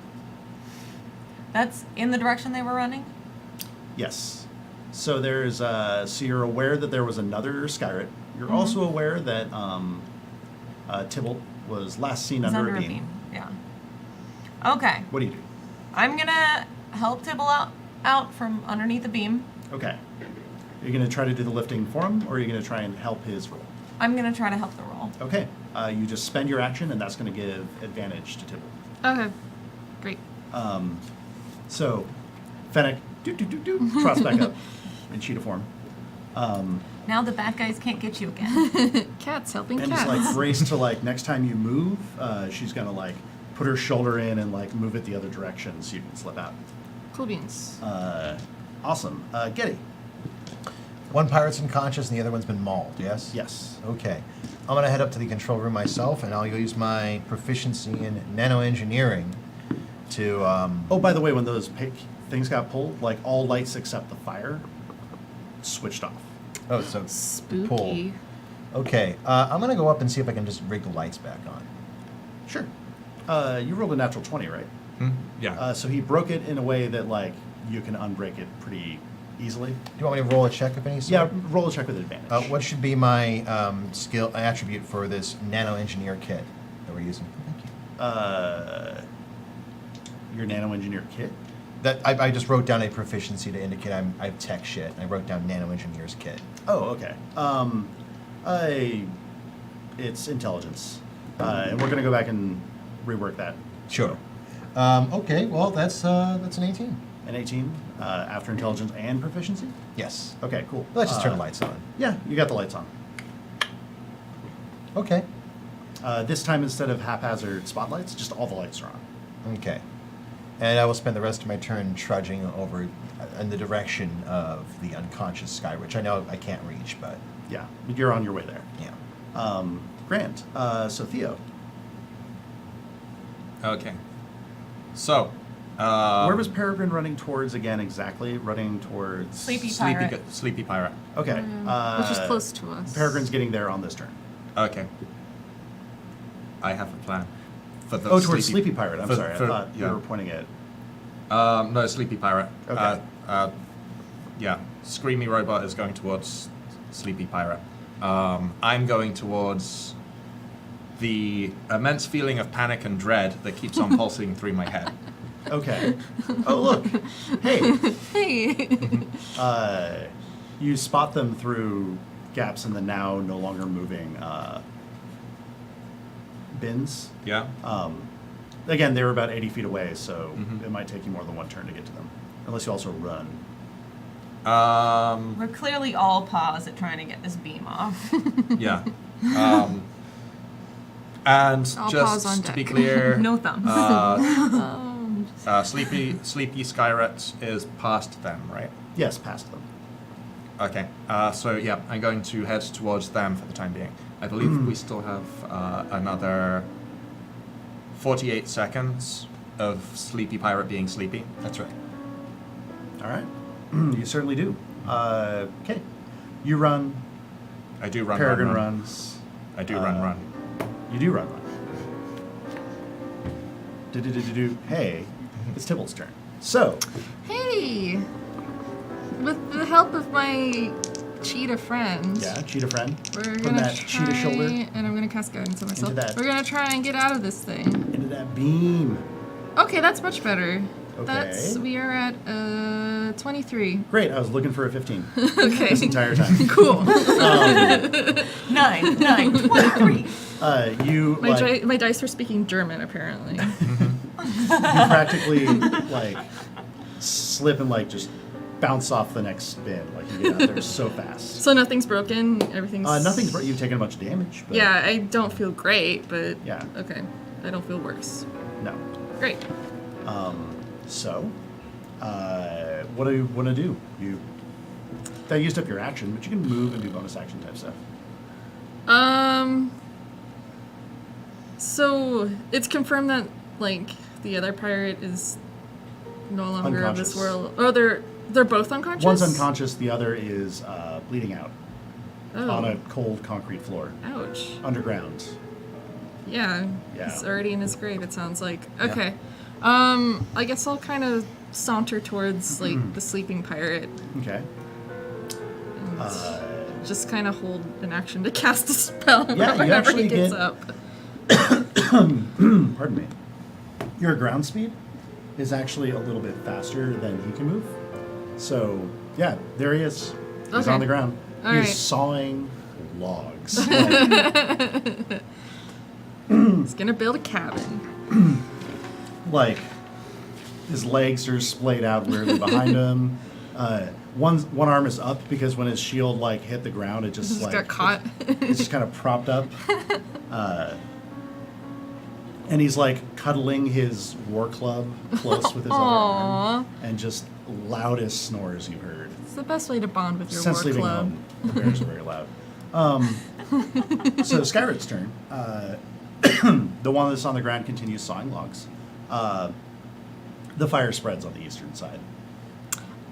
That's in the direction they were running? Yes. So there's so you're aware that there was another Skyrit. You're also aware that Tybalt was last seen It's under a beam. Yeah. Okay. What do you do? I'm gonna help Tibble out from underneath the beam. Okay. You're going to try to do the lifting for him, or are you going to try and help his roll? I'm gonna try to help the roll. Okay. You just spend your action, and that's going to give advantage to Tybalt. Okay. Great. So, Fennec, trots back up in cheetah form. Now the bad guys can't get you again. Cats helping And cats. just like brace to like next time you move, she's gonna like put her shoulder in and like move it the other direction so you can slip out. Cool beans. Awesome. Getty. One pirate's unconscious and the other one's been mauled, yes? Yes. Okay. I'm going to head up to the control room myself, and I'll use my proficiency in nanoengineering to... Oh, by the way, when those things got pulled, like all lights except the fire switched off. Oh, so Spooky. pull. Okay. I'm going to go up and see if I can just rig the lights back on. Sure. You rolled a natural 20, right? Yeah. So he broke it in a way that, like, you can unbreak it pretty easily. Do you want me to roll a check of any sort? Yeah, roll a check with advantage. What should be my skill attribute for this nanoengineer kit that we're using? Thank you. Your nano-engineer kit? That I just wrote down a proficiency to indicate I tech shit. I wrote down nanoengineer's kit. Oh, okay. It's intelligence. And we're going to go back and rework that. Sure. Okay, well, that's an 18. An 18 after intelligence and proficiency? Yes. Okay, cool. Let's just turn the lights on. Yeah, you got the lights on. Okay. This time, instead of haphazard spotlights, just all the lights are on. Okay. And I will spend the rest of my turn trudging over in the direction of the unconscious sky, which I know I can't reach, but Yeah, you're on your way there. yeah. Grant, so Theo, Okay. So, where was Peregrine running towards again exactly? Running towards... Sleepy pirate. Sleepy pirate. Okay. Which is close to us. Peregrine's getting there on this turn. Okay. I have a plan. For the Oh, towards Sleepy Pirate. I'm for- sorry. I for- thought yeah. you were pointing at... No, Sleepy Pirate. Okay. Yeah, Screamy Robot is going towards Sleepy Pirate. I'm going towards the immense feeling of panic and dread that keeps on pulsing through my head. Okay. Oh, look. Hey. Hey. You spot them through gaps in the now no longer moving bins. Yeah? Again, they were about 80 feet away, so Mhm. it might take you more than one turn to get to them. Unless you also run. We're clearly all paused at trying to get this beam off. Yeah. And I'll pause on just to be deck. clear, No thumbs. Sleepy Skyret is past them, right? Yes, past them. Okay. So yeah, I'm going to head towards them for the time being. I believe we still have another 48 seconds of Sleepy Pirate being sleepy. That's right. All right. You certainly do. Okay. You run. I do run. Peregrine run. runs. I do run. You do run. Do. Hey, it's Tybalt's turn. So, Hey. With the help of my cheetah friends. yeah, cheetah friend. We're Put gonna that try, cheetah shoulder and I'm gonna cast guidance on myself. into that. We're gonna try and get out of this thing. into that beam. Okay, that's much better. Okay. We are at 23. Great. I was looking for a 15 Okay. this entire time. Cool. 9, 23. You My dice were speaking German, apparently. you practically like slip and like just bounce off the next bin. Like you get out there so fast. So nothing's broken. Everything's. Nothing's. You've taken much damage. But Yeah, I don't feel great, but Yeah. okay, I don't feel worse. No. Great. So, what do you want to do? That used up your action, but you can move and do bonus action type stuff. So it's confirmed that like the other pirate is no longer of this Unconscious. world. Oh, they're both unconscious. One's unconscious, the other is bleeding out Oh. on a cold concrete floor, Ouch. underground. Yeah. Yeah. He's already in his grave. It sounds like. Okay. I guess I'll kind of saunter towards like the sleeping pirate Okay. and just kind of hold an action to cast a spell Yeah, you whenever actually he gets get- up. Pardon me. Your ground speed is actually a little bit faster than he can move. So, yeah, there he is. He's Okay. on the ground. All He's right. sawing logs. Like, He's gonna build a cabin. like, his legs are splayed out weirdly behind him. One arm is up because when his shield like hit the ground, it just Just like got caught. It's just kind of propped up. And he's like cuddling his war club close with his other arm Aww. and just loudest snores you've heard. It's the best way to bond with your Since war leaving club. home, the bears are very loud. So Skyrit's turn. The one that's on the ground continues sawing logs. The fire spreads on the eastern side.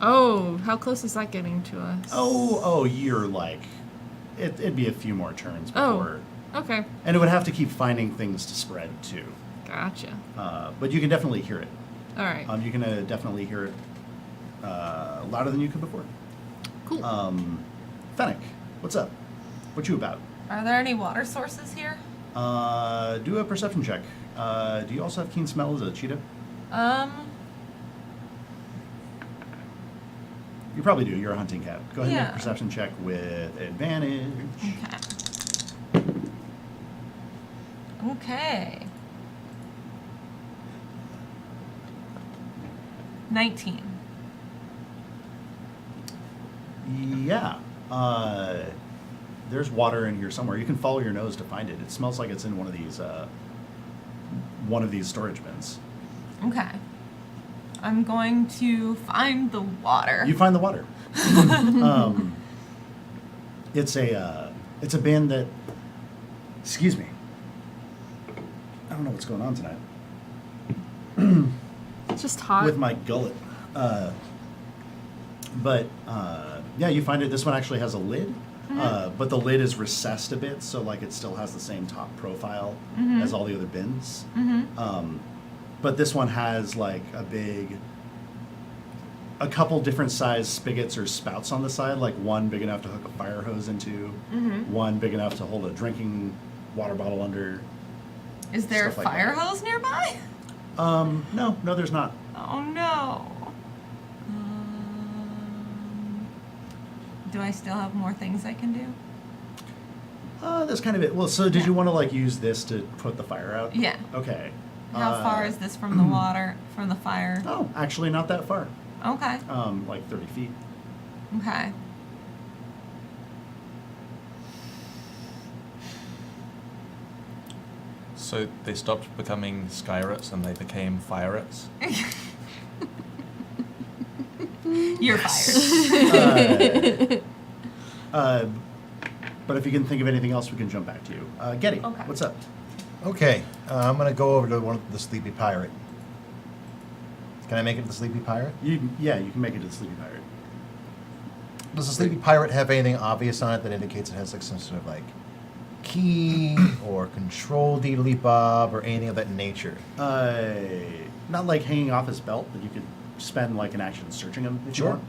Oh, how close is that getting to us? Oh, you're like, it'd be a few more turns before. Oh, okay. And it would have to keep finding things to spread too. Gotcha. But you can definitely hear it. All right. You can definitely hear it louder than you could before. Cool. Fennec, what's up? What you about? Are there any water sources here? Do a perception check. Do you also have keen smell as a cheetah? You probably do. You're a hunting cat. Go ahead and make Yeah. a perception check with advantage. Okay. 19. Yeah. There's water in here somewhere. You can follow your nose to find it. It smells like it's in one of these storage bins. Okay. I'm going to find the water. You find the water. It's a bin that. Excuse me. I don't know what's going on tonight It's just hot. with my gullet. But yeah, you find it. This one actually has a lid, but the lid is recessed a bit, so like it still has the same top profile as all the other bins. But this one has like a couple different size spigots or spouts on the side, like one big enough to hook a fire hose into, one big enough to hold a drinking water bottle under. Is there a stuff like fire that. hose nearby? No, there's not. Oh no. Do I still have more things I can do? That's kind of it. Well, so did you want to like use this to put the fire out? Yeah. Okay. How far is this from the water, from the fire? Oh, actually not that far. Okay. Like 30 feet. Okay. So they stopped becoming Skyrits and they became Firets. You're fired. But if you can think of anything else, we can jump back to you. Getty, Okay. what's up? Okay, I'm gonna go over to the Sleepy Pirate. Can I make it to the Sleepy Pirate? You can make it to the Sleepy Pirate. Does the Sleepy Pirate have anything obvious on it that indicates it has like some sort of like key or control deedly bob or anything of that nature? Not like hanging off his belt, but you could spend like an action searching him if you Sure. want.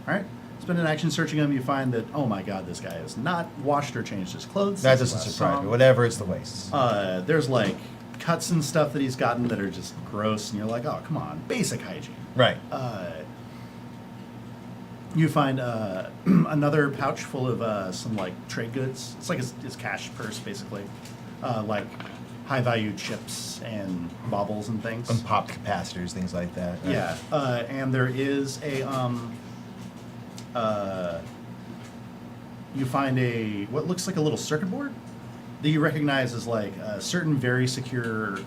All right. Spend an action searching him. You find that, oh my God, this guy has not washed or changed his clothes. That since doesn't last surprise song. me. Whatever, it's the waste. There's like cuts and stuff that he's gotten that are just gross, and you're like, oh, come on, basic hygiene. Right. You find another pouch full of some like trade goods. It's like his cash purse, basically. Like high value chips and baubles and things. And pop capacitors, things like that. Right. Yeah, and there is a you find what looks like a little circuit board that you recognize as like certain very secure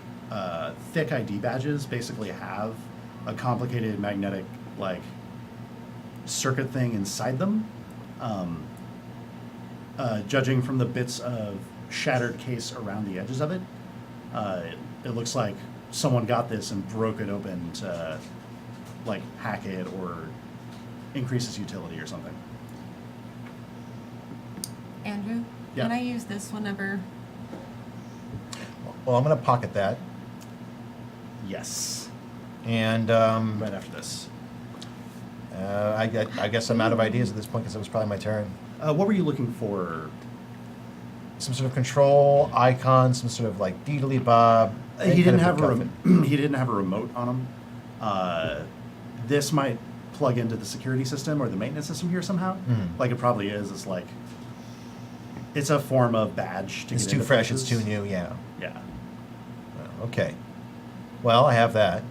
thick ID badges basically have a complicated magnetic like circuit thing inside them. Judging from the bits of shattered case around the edges of it, it looks like someone got this and broke it open to like hack it or increase its utility or something. Andrew, Yeah. can I use this whenever? Well, I'm gonna pocket that, Yes. and Right after this. I guess I'm out of ideas at this point because it was probably my turn. What were you looking for? Some sort of control icon, some sort of like deedly bob. He didn't have he didn't have a remote on him. This might plug into the security system or the maintenance system here somehow. Mhm. Like it probably is. It's like it's a form of badge to It's get too into fresh. It's places. too new. Yeah. Yeah. Okay. Well, I have that.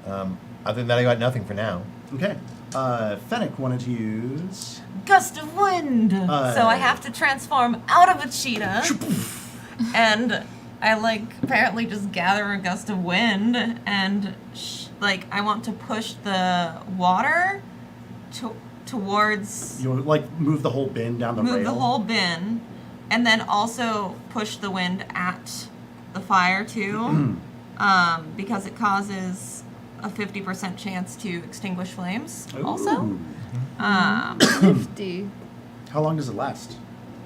Other than that, I got nothing for now. Okay. Fennec wanted to use. Gust of wind. So I have to transform out of a cheetah, and I like apparently just gather a gust of wind and like I want to push the water towards You like move the whole bin down the rail. move the whole bin, and then also push the wind at the fire too, because it causes a 50% chance to extinguish flames. Also, Ooh. 50. How long does it last?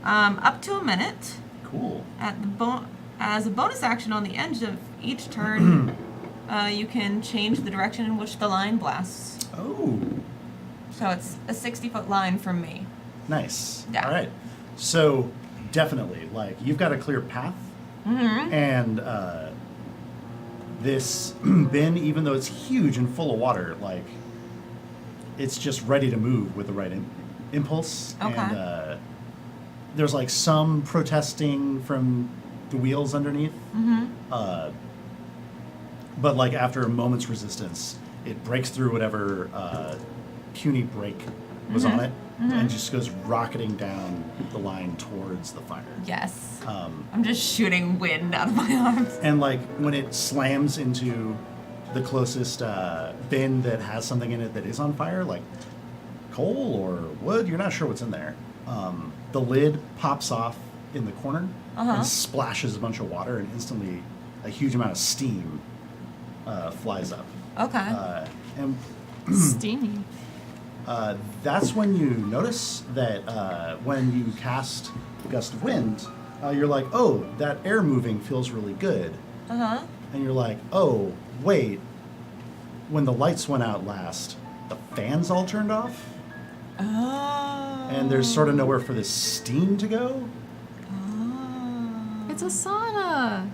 up to a minute. Cool. At the as a bonus action on the end of each turn, you can change the direction in which the line blasts. Oh, So it's a 60-foot line from me. nice. Yeah. All right. So definitely, like, you've got a clear path, and this bin, even though it's huge and full of water, like, it's just ready to move with the right impulse. Okay. And there's like some protesting from the wheels underneath. But like after a moment's resistance, it breaks through whatever puny brake was on it and just goes rocketing down the line towards the fire. Yes. I'm just shooting wind out of my arms. And like when it slams into the closest bin that has something in it that is on fire, like coal or wood, you're not sure what's in there. The lid pops off in the corner and splashes a bunch of water, and instantly a huge amount of steam flies up. Okay. And Steamy. that's when you notice that when you cast Gust of Wind, you're like, oh, that air moving feels really good. And you're like, oh, wait, when the lights went out last, the fans all turned off? Oh. And there's sort of nowhere for this steam to go? It's a sauna.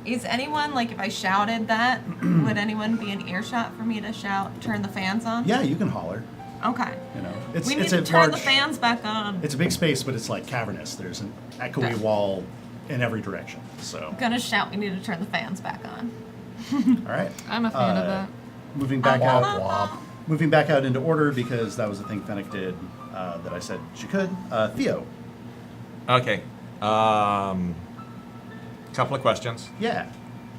Is anyone, like, if I shouted that, would anyone be in earshot for me to shout, turn the fans on? Yeah, you can holler. Okay. You know, it's We need it's to a turn large, the fans back on. It's a big space, but it's like cavernous. There's an echoey Okay. wall in every direction. So, I'm gonna shout, we need to turn the fans back on. all right. I'm a fan of that. Moving back Womp out. womp. Moving back out into order because that was the thing Fennec did that I said she could. Theo. Okay. Couple of questions. Yeah.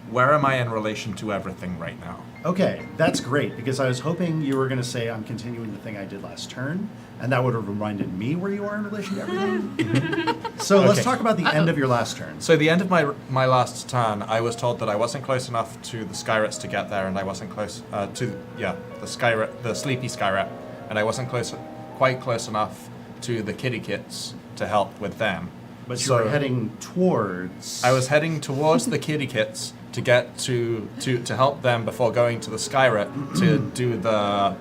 Where am I in relation to everything right now? Okay, that's great because I was hoping you were going to say I'm continuing the thing I did last turn, and that would have reminded me where you are in relation to everything. So let's Okay. talk about the end of your last turn. So the end of my last turn, I was told that I wasn't close enough to the Skyrets to get there, and I wasn't close the sleepy Skyret, and I wasn't quite close enough to the kitty kits to help with them. But you So were heading towards. I was heading towards the kitty kits to get to help them before going to the Skyret to do the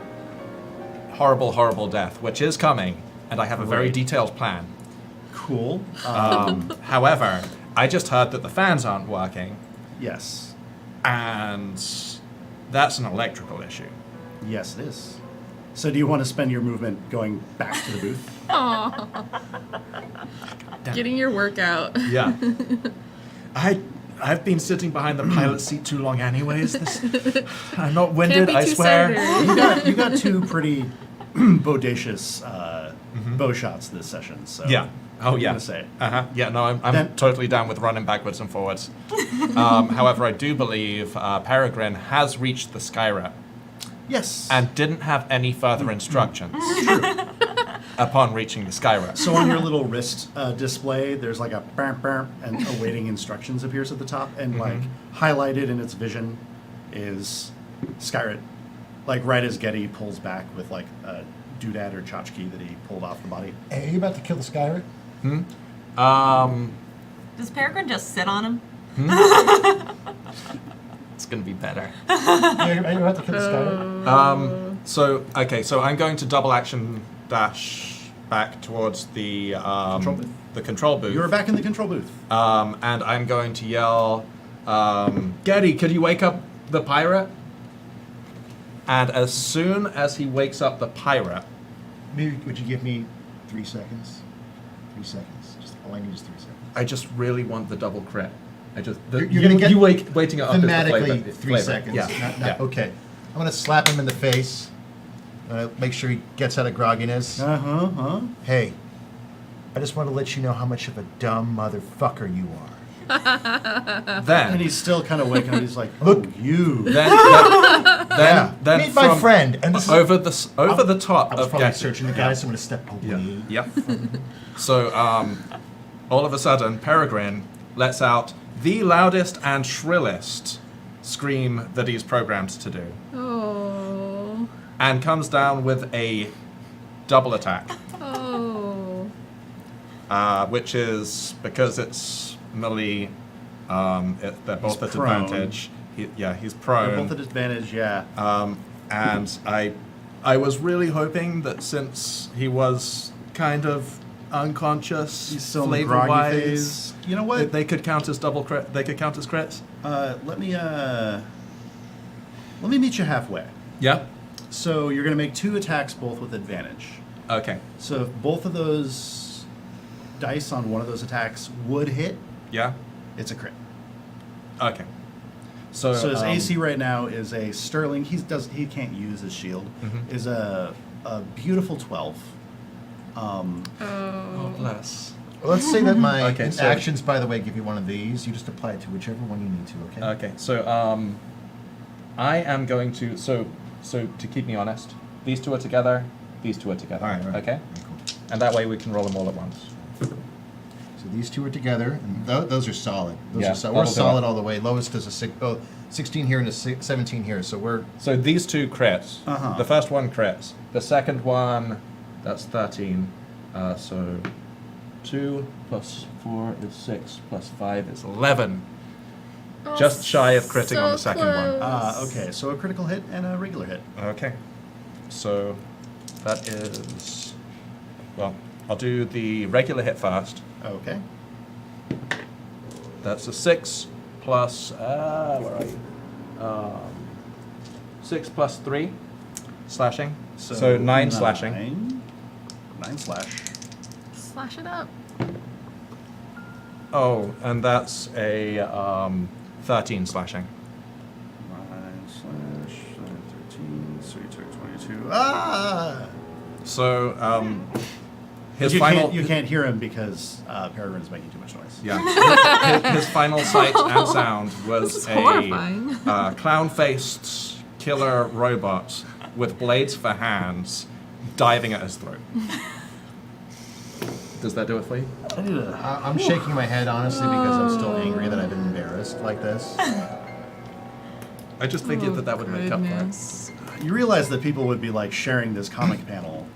horrible death, which is coming, and I have a very Right. detailed plan. Cool. However, I just heard that the fans aren't working, Yes. and that's an electrical issue. Yes, it is. So do you want to spend your movement going back to the booth? Aw. Getting your workout. Yeah. I've been sitting behind the pilot seat too long anyways. I'm not winded, Can't be I too swear. cider. You got two pretty bodacious bow shots this session. So Yeah. Oh, what are you yeah. gonna say? Uh-huh. Yeah, no, I'm Then- totally down with running backwards and forwards. However, I do believe Peregrine has reached the Skyret Yes. and didn't have any further instructions upon reaching the Skyret. So on your little wrist display, there's like a bam bam, and awaiting instructions appears at the top, and like highlighted in its vision is Skyret. Like right as Getty pulls back with like a doodad or tchotchke that he pulled off the body. Hey, are you about to kill the Skyret? Does Peregrine just sit on him? It's gonna be better. Are you about to kill the Skyret? So I'm going to double action dash back towards the Control booth. the control booth. You're back in the control booth. And I'm going to yell, Getty, could you wake up the pirate? And as soon as he wakes up the pirate, Maybe would you give me 3 seconds? 3 seconds. Just all I need is 3 seconds. I just really want the double crit. You're gonna get waiting it up is the Thematically, flavor. 3 seconds. Yeah. Not, okay. I'm gonna slap him in the face. Make sure he gets out of grogginess. Huh. Hey, I just want to let you know how much of a dumb motherfucker you are. And Then, he's still kind of waking up. He's like, "Oh, you." then Meet my from friend. And this is, over the top I was of probably Getty. searching the guy, so I'm going to step away. Yep. So, all of a sudden, Peregrine lets out the loudest and shrillest scream that he's programmed to do, Oh. and comes down with a double attack, Oh. which is because it's melee. They're both He's at prone. advantage. He's They're prone. both at disadvantage. Yeah. And I was really hoping that since he was kind of unconscious, He's still in the groggy flavor-wise, phase. You know what? that they could count as double crit. They could count as crits. Let me meet you halfway. Yeah. So you're going to make 2 attacks, both with advantage. Okay. So if both of those dice on one of those attacks would hit, Yeah. it's a crit. Okay. So, So his AC right now is a sterling. He can't use his shield. Mhm. Is a beautiful 12. Oh, Oh. bless. Well, let's say that my Okay, so- actions, by the way, give you one of these. You just apply it to whichever one you need to, okay? Okay. So I am going to so to keep me honest, these 2 are together. These 2 are together. All right. Okay. All right, cool. And that way we can roll them all at once. So these 2 are together, and those are solid. Those Yeah, are solid. that'll We're do solid it. all the way. Lowest is a 16 here and a 17 here, so we're... So these 2 crits. Uh-huh. The first one crits. The second one, that's 13. So 2 plus 4 is 6 plus 5 is 11. Oh, Just shy of critting on the so second one. close. Okay, so a critical hit and a regular hit. Okay. So that is. Well, I'll do the regular hit first. Okay. That's a 6 plus. Where are you? 6 plus 3 slashing. So 9 slashing. 9 slash. Slash it up. Oh, and that's a 13 slashing. 9 slash 13. So you took 22. Ah! So his you final. Can't, you can't hear him because Peregrine's making too much noise. Yeah. his final sight and sound This was is a horrifying. clown-faced killer robot with blades for hands diving at his throat. Does that do it for you? I need a. I'm shaking my head, honestly, because I'm still angry that I've been embarrassed like this. I just figured that would make up for it. Goodness. You realize that people would be like sharing this comic panel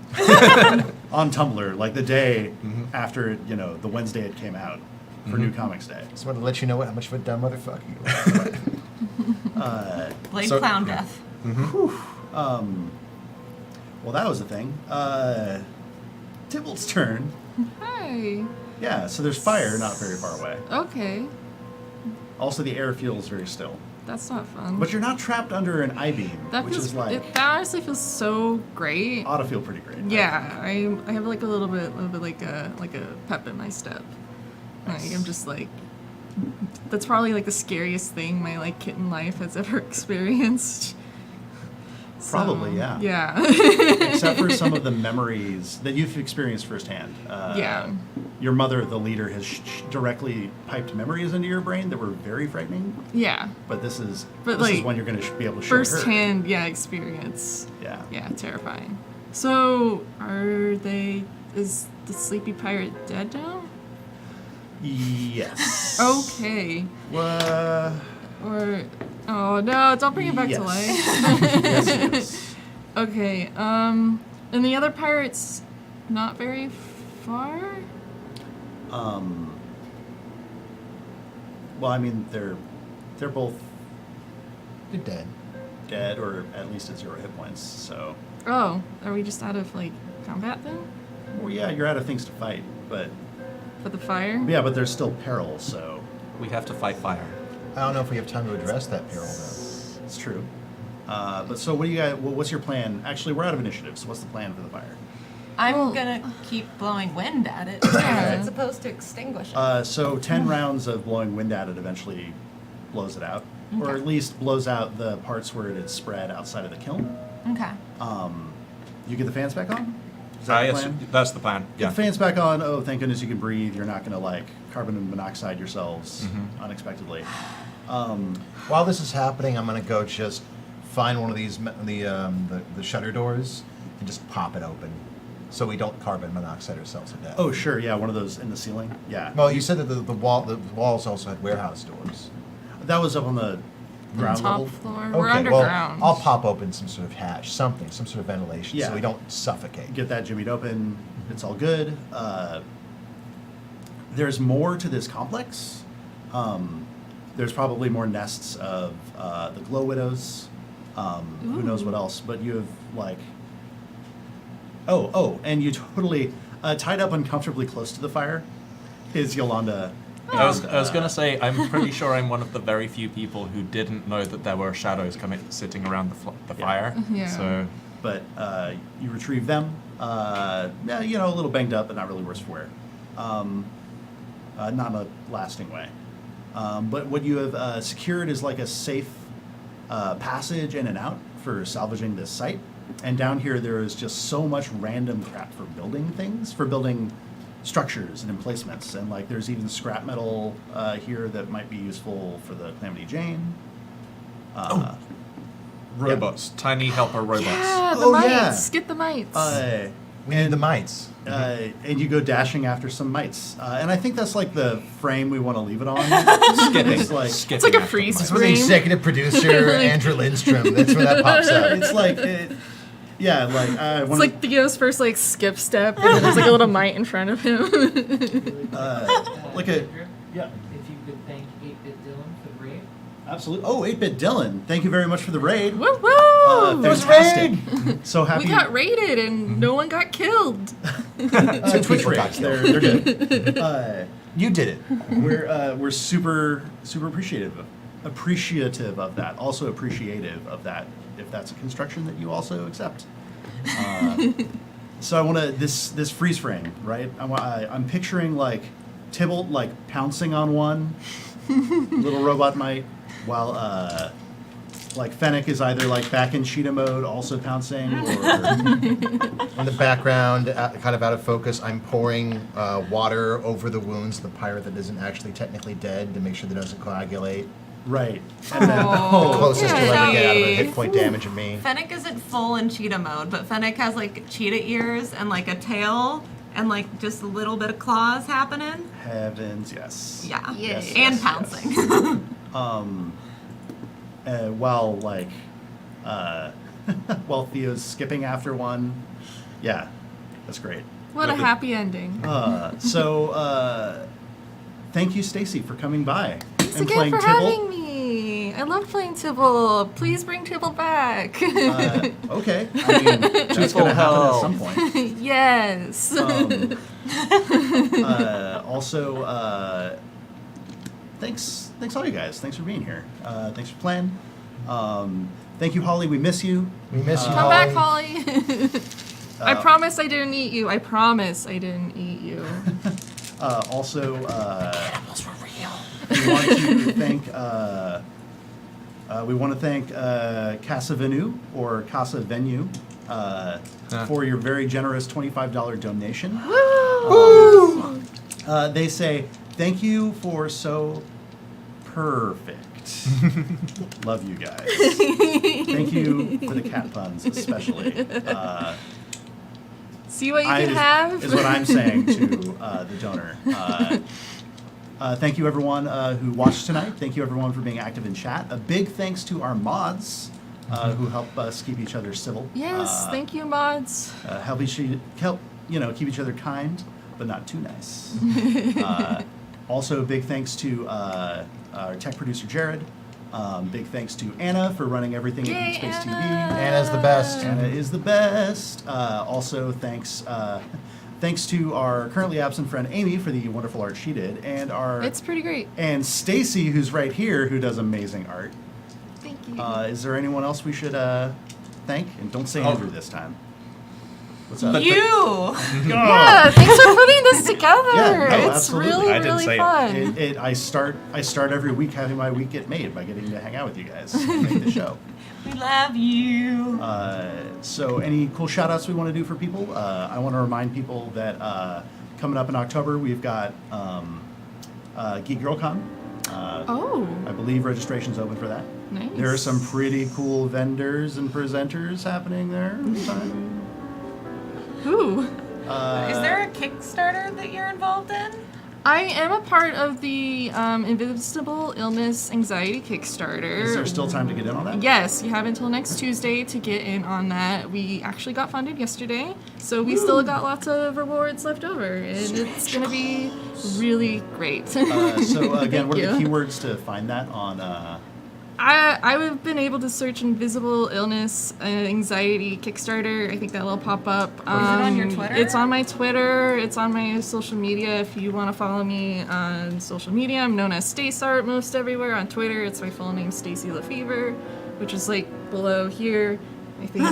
on Tumblr like the day after the Wednesday it came out for New Comics Day. Just wanted to let you know how much of a dumb motherfucker you are. Blade So- clown yeah. death. Well, that was the thing. Tybalt's turn. Hi. Yeah, so there's fire not very far away. Okay. Also, the air feels very still. That's not fun. But you're not trapped under an I-beam, that which feels is like that honestly feels so great. ought to feel pretty great. Yeah, I have like a little bit like a pep in my step. Like I'm just like that's probably like the scariest thing my like kitten life has ever experienced. So, Probably, yeah. Yeah. Except for some of the memories that you've experienced firsthand. Yeah. Your mother, the leader, has directly piped memories into your brain that were very frightening. Yeah. But this is But, this is like, when you're going to be able to show her. Firsthand, yeah, experience. Yeah. Yeah, terrifying. So, is the sleepy pirate dead now? Yes. Okay. Or, oh no, don't bring it back to life. Yes, it is. Okay, and the other pirates, not very far? Well, I mean, they're both You're dead. dead, or at least at 0 hit points. So, Oh, are we just out of, like, combat then? well, yeah, you're out of things to fight, but For the fire? yeah, but there's still peril. So We have to fight fire. I don't know if we have time to address that peril, though. it's true. But so, what do you guys? What's your plan? Actually, we're out of initiative. So, what's the plan for the fire? I'm Well- gonna keep blowing wind at it. Yeah. It's supposed to extinguish it. So 10 rounds of blowing wind at it eventually blows it out, or Okay. at least blows out the parts where it had spread outside of the kiln. Okay. You get the fans back on? Is that the plan? That's the plan. Get Yeah. the fans back on. Oh, thank goodness you can breathe. You're not going to like carbon monoxide yourselves Mm-hmm. unexpectedly. While this is happening, I'm gonna go just find one of these the shutter doors and just pop it open, so we don't carbon monoxide ourselves to death. Oh, sure. Yeah, one of those in the ceiling. Yeah. Well, you said that the walls also had warehouse doors. That was up on the ground Top level. floor. We're Okay, underground. well, I'll pop open some sort of hatch, some sort of ventilation, Yeah. so we don't suffocate. Get that jimmied open. It's all good. There's more to this complex. There's probably more nests of the glow widows. Who knows what else? But you have like, and you totally tied up uncomfortably close to the fire is Yolanda. I was gonna say, I'm pretty sure I'm one of the very few people who didn't know that there were shadows sitting around the fire. Yeah. So But you retrieve them. Yeah, you know, a little banged up, but not really worse for wear. Not in a lasting way. But what you have secured is like a safe passage in and out for salvaging this site. And down here, there is just so much random crap for building things, for building structures and emplacements. And like, there's even scrap metal here that might be useful for the Calamity Jane. robots, tiny helper robots. Yeah, the Oh, mites. yeah. Get the mites. We need the mites. And you go dashing after some mites. And I think that's like the frame we want to leave it on. Skipping. It's like, It's like a after freeze mice. For the frame. executive producer, Andrew Lindstrom, that's where that pops out. it's like, yeah, like I It's want like Theo's first like skip step, and then there's like a little mite in front of him. like a, yeah, If you could thank 8-Bit Dylan for the raid. absolutely. Oh, 8-Bit Dylan, thank you very much for the raid. Woo woo! Fantastic. So happy. We got raided and no one got killed. Twitch people got raids. killed. They're good. You did it. We're super appreciative of that. Also appreciative of that, if that's a construction that you also accept. So I want to this freeze frame, right? I'm picturing like Tybalt like pouncing on one little robot mite, while like Fennec is either like back in Cheetah mode, also pouncing, or In the background, kind of out of focus, I'm pouring water over the wounds of the pirate that isn't actually technically dead to make sure that it doesn't coagulate. right. And then Oh, The closest you'll ever get out of a yay. hit point damage of me. Fennec isn't full in cheetah mode, but Fennec has like cheetah ears and like a tail and like just a little bit of claws happening. heavens, yes. Yeah. Yay. Yes, And yes, pouncing. While like while Theo's skipping after one, yeah, that's great. What a happy ending. Thank you, Stacy, for coming by Thanks and again playing for Tybalt. having me. I love playing Tybalt. Please bring Tybalt back. Okay, I mean that's gonna happen at some point. Yes. Also, thanks all you guys. Thanks for being here. Thanks for playing. Thank you, Holly. We miss you. We miss you, Come back, Holly. Holly. I promise I didn't eat you. I promise I didn't eat you. Also, we want to thank Casa Venue or Casa Venue for your very generous $25 donation. Woo! They say thank you for so perfect. Love you guys. Thank you for the cat puns, especially. See what you can have? Is what I'm saying to the donor. Thank you, everyone who watched tonight. Thank you, everyone, for being active in chat. A big thanks to our mods who help us keep each other civil. Yes, thank you, mods. Help keep each other kind, but not too nice. Also, big thanks to our tech producer Jared. Big thanks to Anna for running everything Yay, at GeekSpaceTV. Anna's the best. Anna is the best. Also, thanks to our currently absent friend Amy for the wonderful art she did, and It's pretty great. and Stacy, who's right here, who does amazing art. Thank you. Is there anyone else we should thank? And don't say Oh. Andrew this time. What's up? You. Yeah, thanks for putting this together. Yeah, no, it's absolutely. really, I didn't really say it. fun. I start every week having my week get made by getting to hang out with you guys and make the show. We love you. So any cool shout outs we want to do for people? I want to remind people that coming up in October, we've got Geek Girl Con. Oh, I believe registration's open for that. nice. There are some pretty cool vendors and presenters happening there. Ooh. Is there a Kickstarter that you're involved in? I am a part of the Invisible Illness Anxiety Kickstarter. Is there still time to get in on that? Yes, you have until next Tuesday to get in on that. We actually got funded yesterday, so we still got lots of rewards left over, and it's going to be really great. So again, Thank what are the you. keywords to find that on? I've been able to search Invisible Illness Anxiety Kickstarter. I think that'll pop up. Is it on your Twitter? It's on my Twitter. It's on my social media. If you want to follow me on social media, I'm known as Stacart most everywhere. On Twitter, it's my full name, Stacy LaFever, which is like below here. I think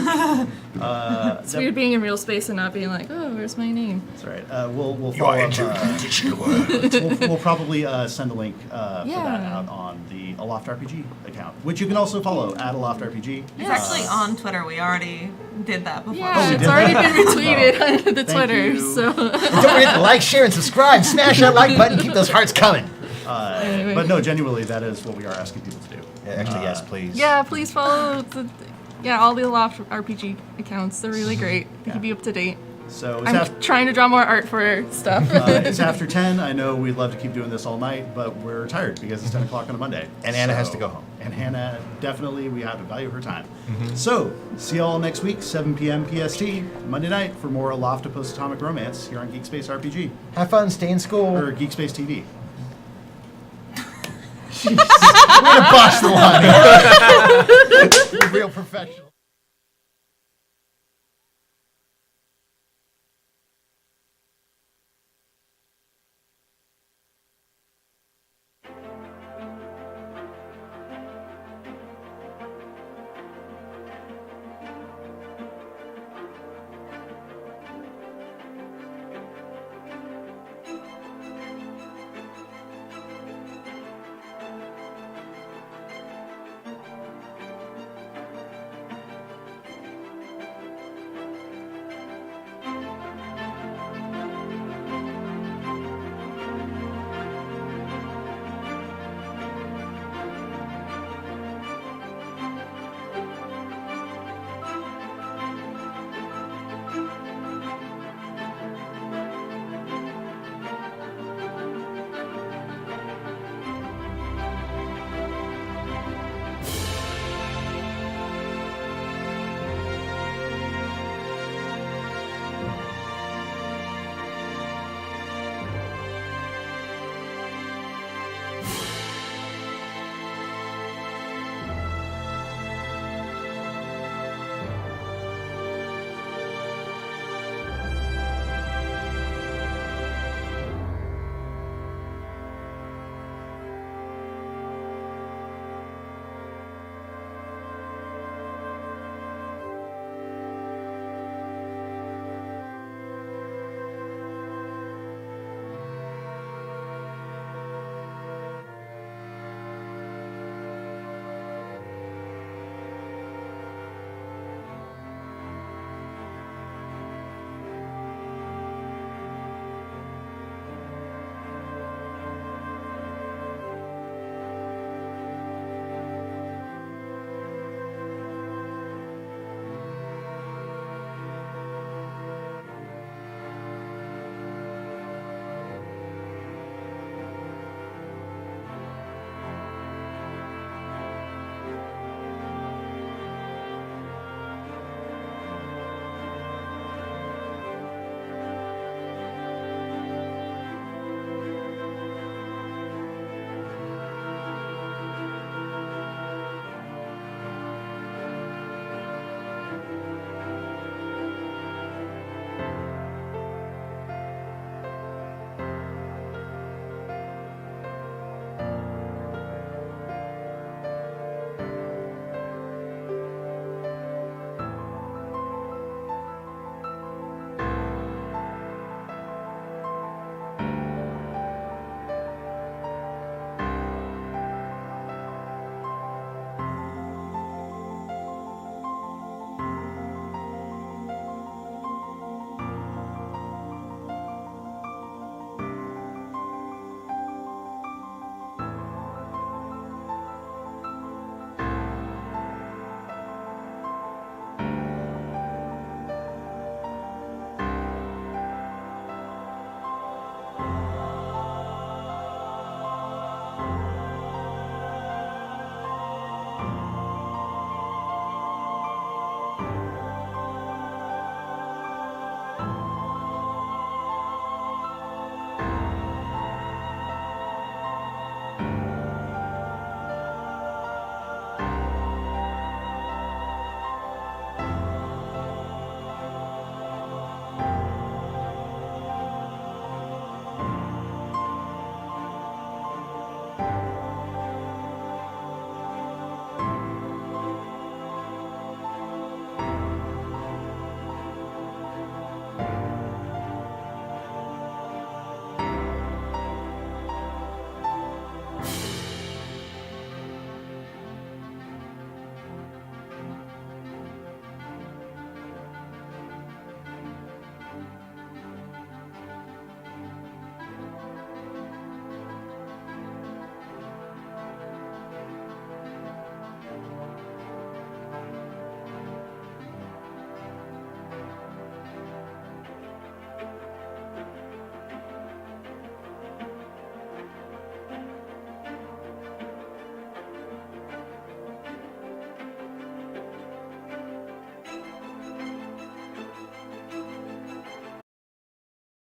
it's weird being in real space and not being like, oh, where's my name? That's right. We'll follow up. We'll probably send a link for that Yeah. out on the Aloft RPG account, which you can also follow at Aloft RPG. It's actually on Twitter. We already did that before. Yeah, we it's did already that? been retweeted on the Thank Twitter. you. So And don't forget to like, share, and subscribe. Smash that like button. Keep those hearts coming. Anyway. But no, genuinely, that is what we are asking people to do. Yeah, actually, yes, please. yeah, please follow all the Aloft RPG accounts. They're really great. They keep you up to date. So it's, I'm trying to draw more art for stuff. it's after 10. I know we'd love to keep doing this all night, but we're tired because it's 10 o'clock on a Monday. And Anna has to go home. And Hannah, definitely, we have to value her time. So, see y'all next week, 7 p.m. PST, Monday night, for more Aloft Post-Atomic Romance here on Geek Space RPG, Have fun. Stay in school. or Geek Space TV. Way to boss the line.